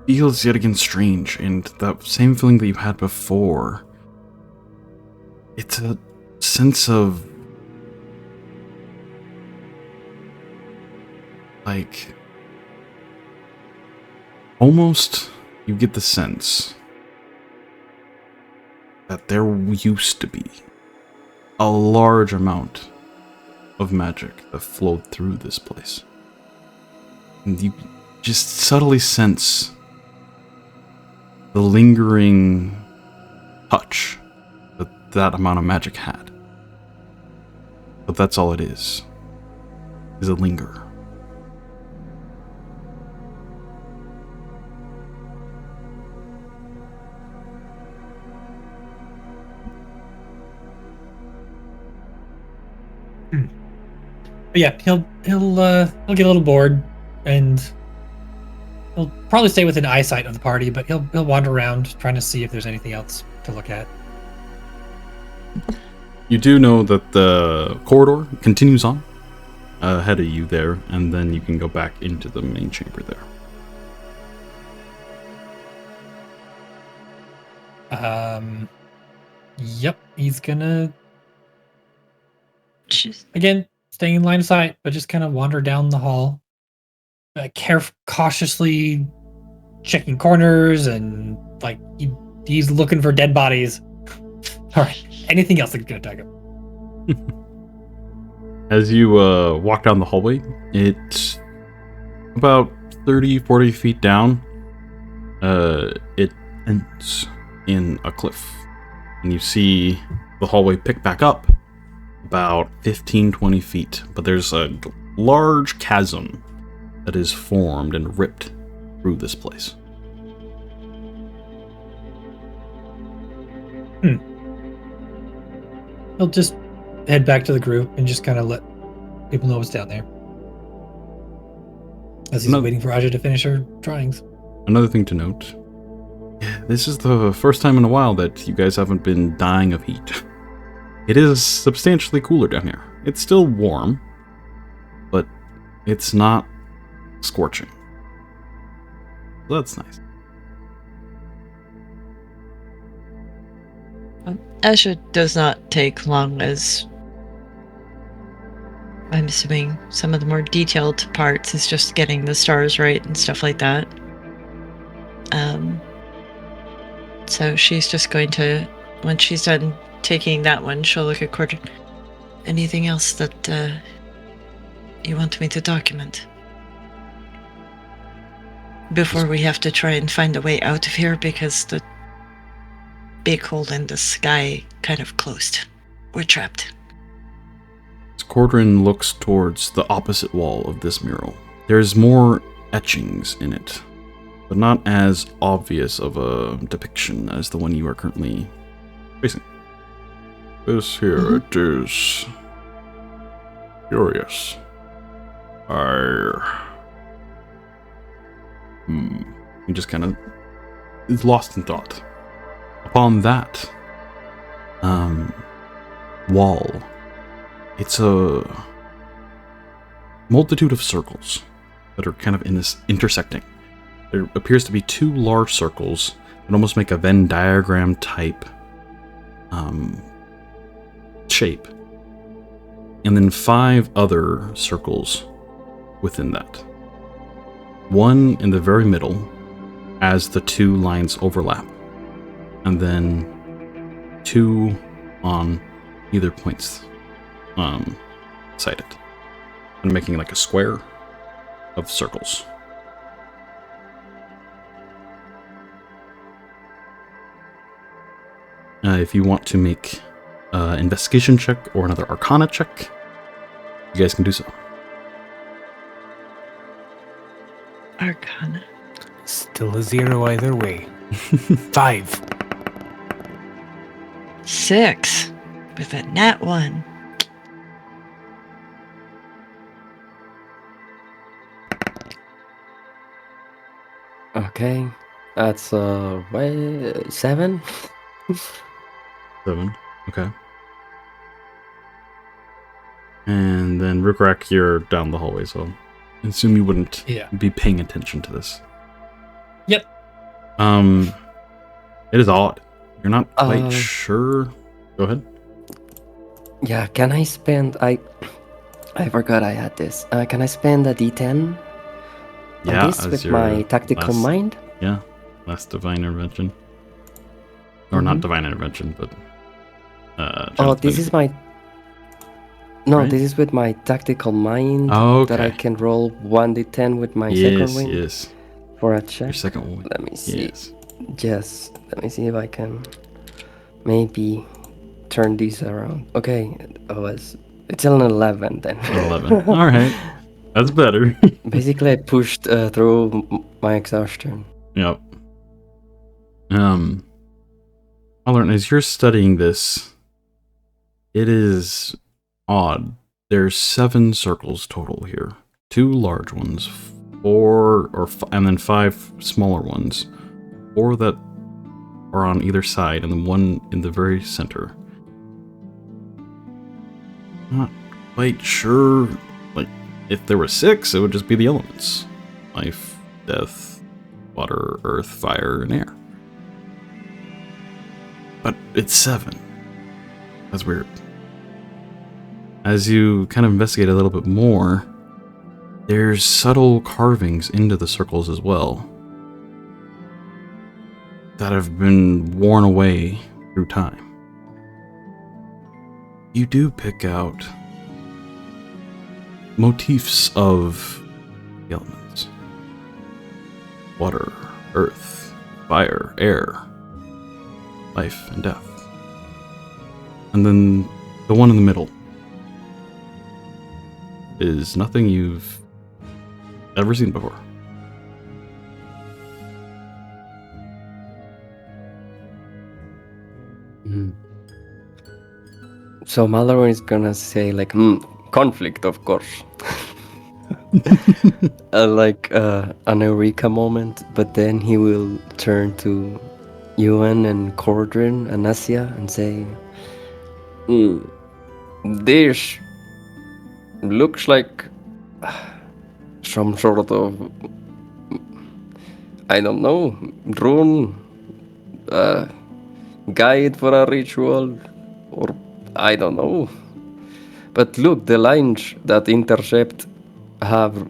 feels yet again strange, and that same feeling that you had before. It's a sense of, like, almost you get the sense that there used to be a large amount of magic that flowed through this place. And you just subtly sense the lingering touch that amount of magic had. But that's all it is a linger. But yeah, he'll get a little bored, and he'll probably stay within eyesight of the party, but he'll wander around trying to see if there's anything else to look at. You do know that the corridor continues on, ahead of you there, and then you can go back into the main chamber there. Yep, he's gonna Just again staying in line of sight, but just kind of wander down the hall, cautiously checking corners and like he's looking for dead bodies. All right, anything else that's gonna attack him? As you walk down the hallway, it's about 30-40 feet down. It ends in a cliff, and you see the hallway pick back up about 15-20 feet, but there's a large chasm that is formed and ripped through this place. He'll just head back to the group and just kind of let people know what's down there. As he's waiting for Asja to finish her drawings. Another thing to note, this is the first time in a while that you guys haven't been dying of heat. It is substantially cooler down here. It's still warm, but it's not scorching. So that's nice. Asja does not take long, as I'm assuming some of the more detailed parts is just getting the stars right and stuff like that. So she's just going to, when she's done taking that one, she'll look at Quarter. Anything else that you want me to document before we have to try and find a way out of here, because the big hole in the sky kind of closed. We're trapped. As Cordrin looks towards the opposite wall of this mural, there's more etchings in it, but not as obvious of a depiction as the one you are currently facing. This here, it is curious. He just kind of is lost in thought. Upon that wall, it's a multitude of circles that are kind of in this intersecting. There appears to be two large circles that almost make a Venn diagram type shape, and then 5 other circles within that. One in the very middle as the 2 lines overlap, and then 2 on either points sighted, and making like a square of circles. If you want to make an investigation check or another arcana check, you guys can do so. Arcana. Still a 0 either way. 5. 6 with a nat 1. Okay, that's 7. 7. Okay. And then Rhukkarrak, you're down the hallway, so I assume you wouldn't be paying attention to this. Yep. It is odd. You're not quite sure. Go ahead. Yeah, can I spend... I forgot I had this. Can I spend a d10 Yeah, on this as with your my tactical mind? Yeah, last divine intervention. Or not divine intervention, but... this is my... No, Right? this is with my tactical mind that I can roll 1d10 with my second wing Yes. for a check. Your second one. Let me see. Yes. Yes, let me see if I can maybe turn this around. Okay, it's an 11 then. 11. All right. That's better. Basically, I pushed through my exhaustion. Yep. I'll learn as you're studying this, it is odd. There's 7 circles total here. 2 large ones, 4 and then 5 smaller ones. 4 that are on either side, and then 1 in the very center. Not quite sure Like, if there were 6, it would just be the elements. Life, death, water, earth, fire, and air. But it's 7. That's weird. As you kind of investigate a little bit more, there's subtle carvings into the circles as well that have been worn away through time. You do pick out motifs of the elements. Water, earth, fire, air, life, and death. And then the one in the middle is nothing you've ever seen before. So Maldorwen is gonna say like, conflict, of course. Like an eureka moment, but then he will turn to Euan and Cordrin and Asja and say, This looks like some sort of, I don't know, rune, guide for a ritual, or I don't know. But look, the lines that intercept have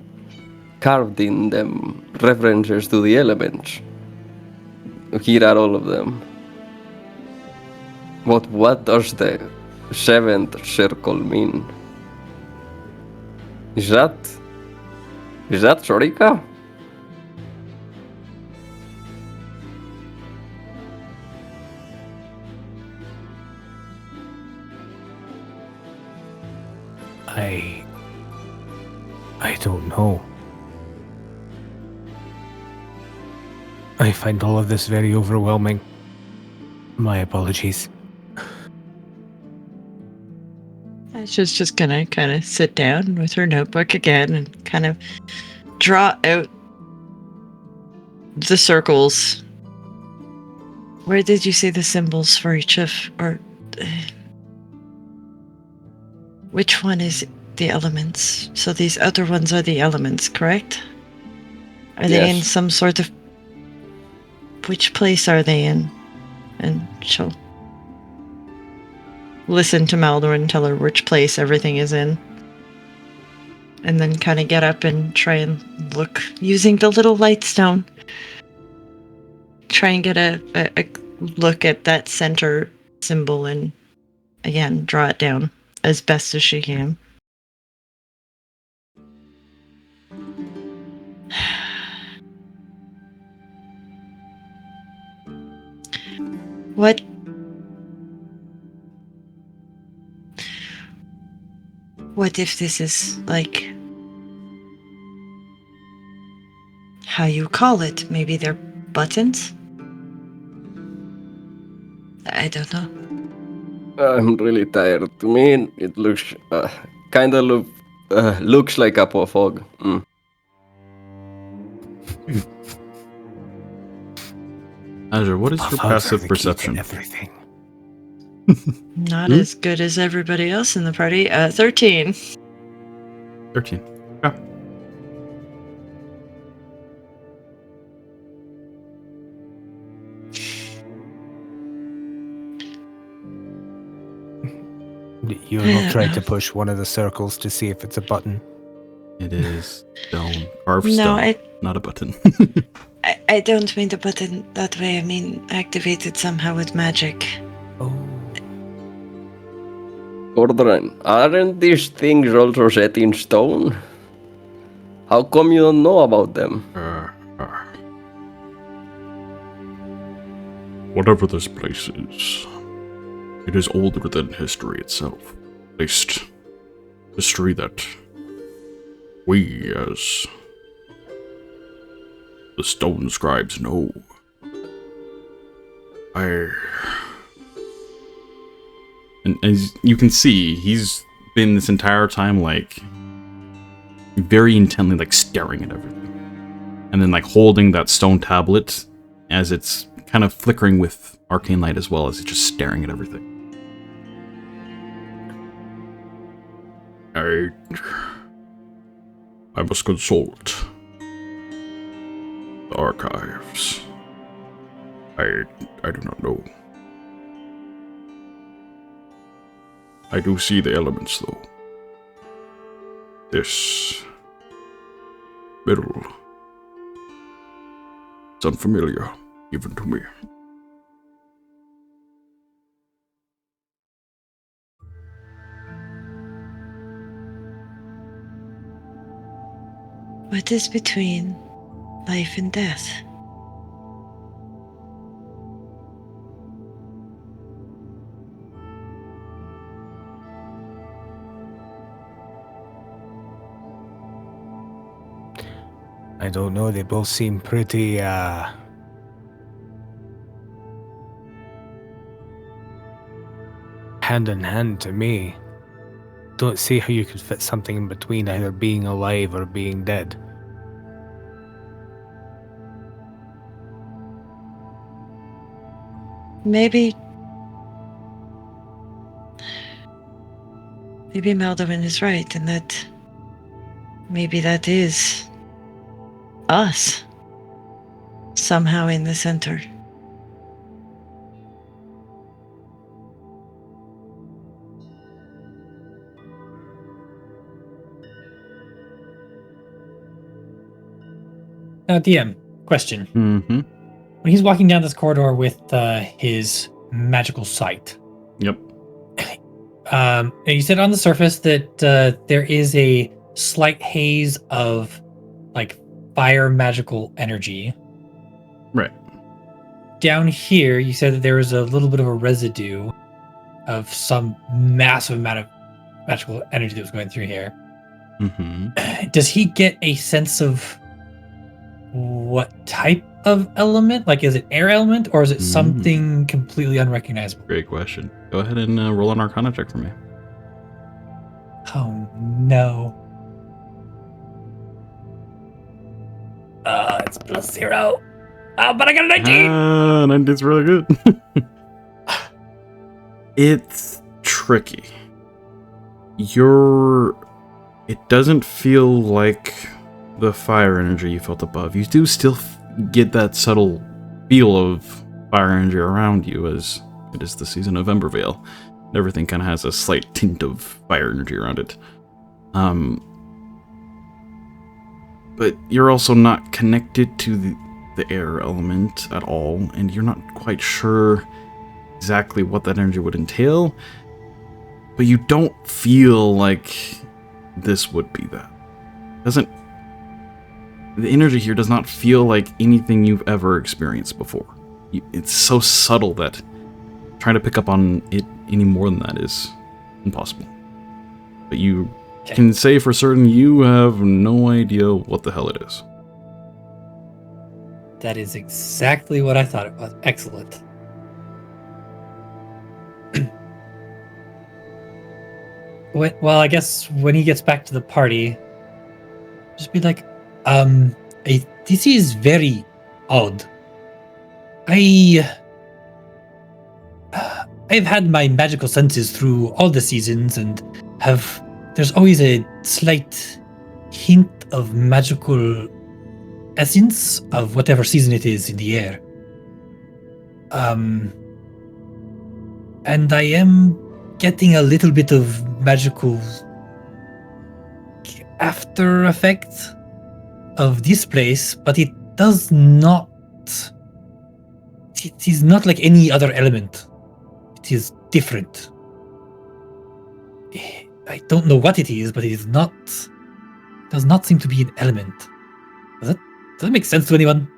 carved in them references to the elements. Here are all of them. What does the 7th circle mean? Is that Sorika? I don't know. I find all of this very overwhelming. My apologies. Asja's just gonna kind of sit down with her notebook again and kind of draw out the circles. Where did you say the symbols for each of, or which one is the elements? So these other ones are the elements, correct? Are they in some sort of, which place are they in? And she'll listen to Maldorwen tell her which place everything is in. And then kind of get up and try and look, using the little light stone. Try and get a look at that center symbol and, again, draw it down as best as she can. What if this is like how you call it? Maybe they're buttons? I don't know. I'm really tired. To me, it looks looks like a fog. Azure, what is your Fogs are passive the key to perception? everything. Not as good as everybody else in the party. 13. 13. Yeah. You will try to push one of the circles to see if it's a button. It is stone. Carved No, stone, not a button. I don't mean the button that way. I mean activated somehow with magic. Oh. Cordrin, aren't these things also set in stone? How come you don't know about them? Whatever this place is, it is older than history itself. At least, history that we, as the stone scribes, know. And as you can see, he's been this entire time, like, very intently, like, staring at everything. And then, like, holding that stone tablet as it's kind of flickering with arcane light as well, as it's just staring at everything. I must consult the archives. I do not know. I do see the elements, though. This middle. It's unfamiliar, even to me. What is between life and death? I don't know, they both seem pretty, hand in hand to me. Don't see how you could fit something in between either being alive or being dead. Maybe Maldorwen is right, and that maybe that is us somehow in the center. Now, DM, question. Mm-hmm. When he's walking down this corridor with his magical sight, Yep. and you said on the surface that there is a slight haze of like fire magical energy. Right. Down here, you said that there was a little bit of a residue of some massive amount of magical energy that was going through here. Mm-hmm. Does he get a sense of what type of element? Like, is it air element or is it something completely unrecognizable? Great question. Go ahead and roll an Arcana check for me. Oh no. It's +0. But I got a 19. 19's really good. It's tricky. It doesn't feel like the fire energy you felt above. You do still get that subtle feel of fire energy around you, as it is the season of Embervale. Everything kind of has a slight tint of fire energy around it. But you're also not connected to the air element at all, and you're not quite sure exactly what that energy would entail, but you don't feel like this would be that. The energy here does not feel like anything you've ever experienced before. It's so subtle that trying to pick up on it any more than that is impossible. But you can say for certain you have no idea what the hell it is. That is exactly what I thought it was. Excellent. Well, I guess when he gets back to the party, just be like, this is very odd. I've had my magical senses through all the seasons and there's always a slight hint of magical essence of whatever season it is in the air. And I am getting a little bit of magical after effect of this place, but it does not. It is not like any other element. It is different. I don't know what it is, but it is not. Does not seem to be an element. Does that make sense to anyone?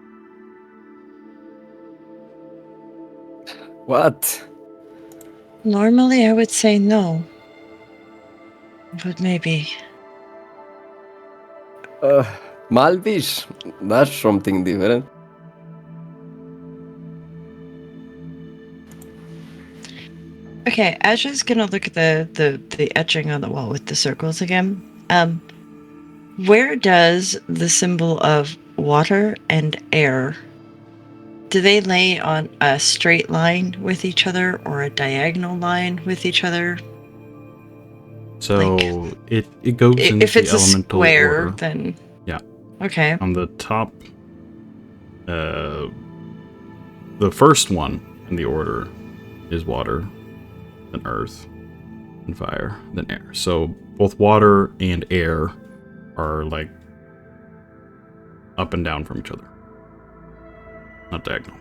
What? Normally I would say no. But maybe. Malvish? That's something different. Okay, Asja's gonna look at the etching on the wall with the circles again. Where does the symbol of water and air, do they lay on a straight line with each other or a diagonal line with each other? So Like, it goes into if the it's a elemental square, order. then Yeah. Okay. On the top, the first one in the order is water, then earth, then fire, then air. So both water and air are like up and down from each other, not diagonal.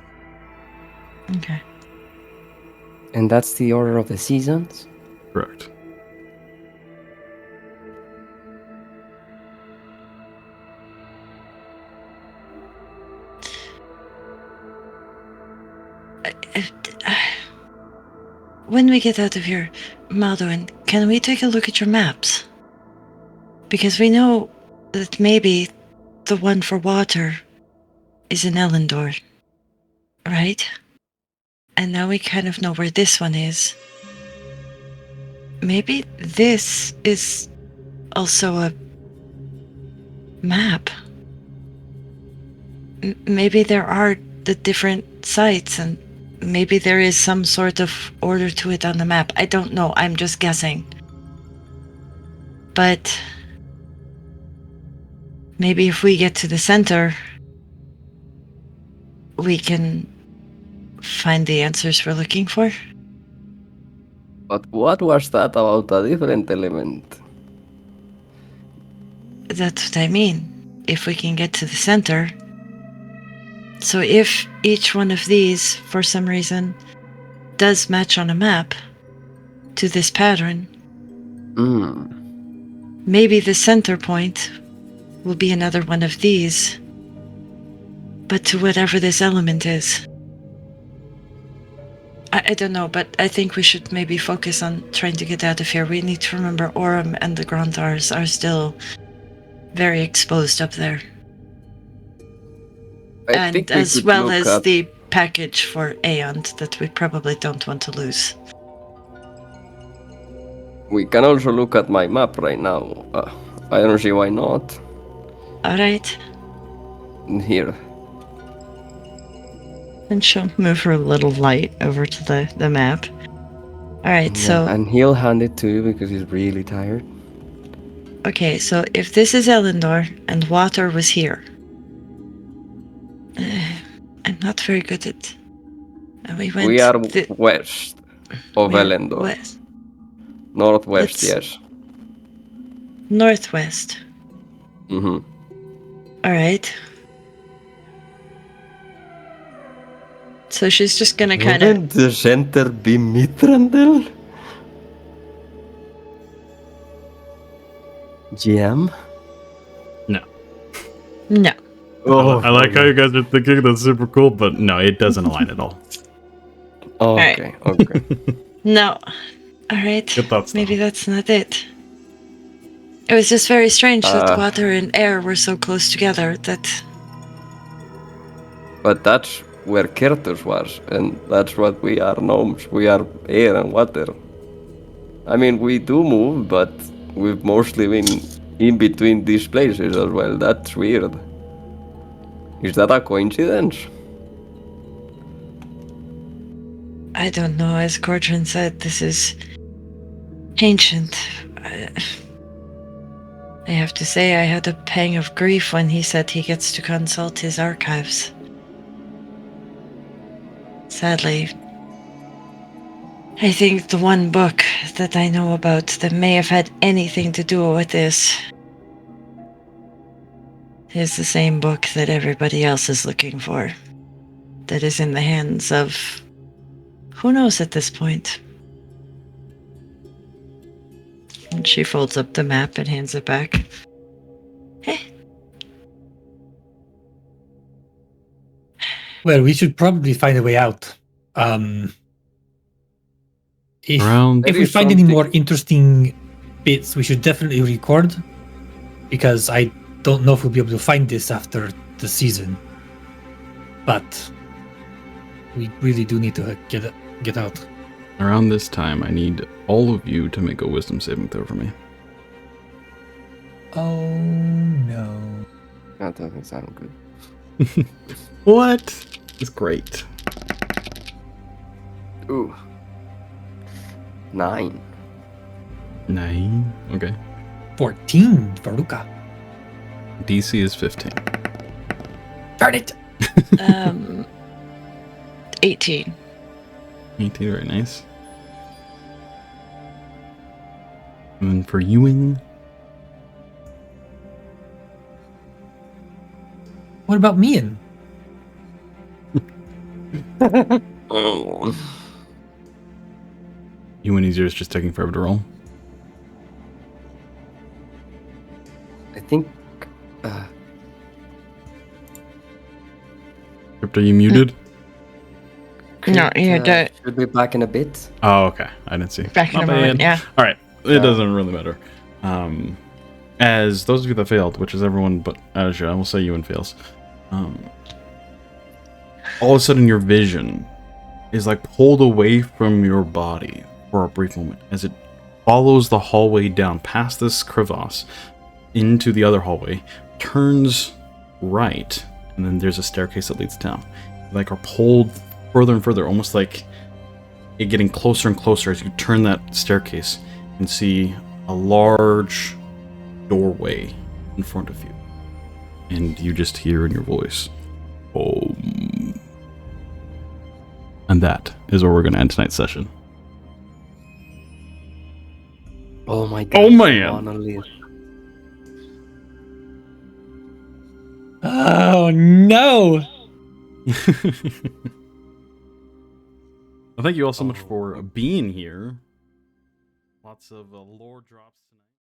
Okay. And that's the order of the seasons? Correct. When we get out of here, Maldorwen, can we take a look at your maps? Because we know that maybe the one for water is in Elendor, right? And now we kind of know where this one is. Maybe this is also a map. Maybe there are the different sites, and maybe there is some sort of order to it on the map. I don't know, I'm just guessing. But maybe if we get to the center, we can find the answers we're looking for. But what was that about a different element? That's what I mean. If we can get to the center. So if each one of these, for some reason, does match on a map to this pattern, maybe the center point will be another one of these, but to whatever this element is. I don't know, but I think we should maybe focus on trying to get out of here. We need to remember Orem and the Grantars are still very exposed up there. I think And we as could well look as at- the package for Aeon that we probably don't want to lose. We can also look at my map right now. I don't see why not. Alright. Here. And she'll move her little light over to the map. Alright, so And he'll hand it to you because he's really tired. okay, so if this is Elendor and water was here. I'm not very good at. We went. We are west of we are Elendor. West. Northwest, Let's- yes. Northwest. Mm-hmm. Alright. So she's just gonna kind of. Wouldn't the center be Mitrandel? GM? No. Oh, I like how you guys are thinking that's super cool, but no, it doesn't align at all. Oh, Alright. okay, okay. No. Alright. Good thoughts, Maybe though. that's not it. It was just very strange that Uh. water and air were so close together that. But that's where Kertus was, and that's what we are gnomes. We are air and water. I mean, we do move, but we've mostly been in between these places as well. That's weird. Is that a coincidence? I don't know. As Cordrin said, this is ancient. I have to say, I had a pang of grief when he said he gets to consult his archives. Sadly, I think the one book that I know about that may have had anything to do with this is the same book that everybody else is looking for. That is in the hands of who knows at this point. And she folds up the map and hands it back. Well, we should probably find a way out. If Around- if There we is find any something- more interesting bits, we should definitely record. Because I don't know if we'll be able to find this after the season. But we really do need to get out. Around this time, I need all of you to make a wisdom saving throw for me. Oh no. That doesn't sound good. What? It's great. Ooh. 9. 9. Okay. 14 for Ruka. DC is 15. Darn it! 18. 18, very nice. And then for Euan, What about Mian? Oh. Euan is yours, just taking forever to roll. I think. Crypt, are you muted? No, you don't. Should be back in a bit. Oh, okay. I didn't see. Back in My a moment, bad. yeah. All right. It doesn't really matter. As those of you that failed, which is everyone but Asja, I will say Euan fails. All of a sudden, your vision is like pulled away from your body for a brief moment as it follows the hallway down past this crevasse into the other hallway, turns right, and then there's a staircase that leads down. You like are pulled further and further, almost like it getting closer and closer as you turn that staircase and see a large doorway in front of you. And you just hear in your voice, "Om." And that is where we're going to end tonight's session. Oh my god. Oh, man. Monolith. Oh no! Well, thank you all so much for being here. Lots of lore drops tonight.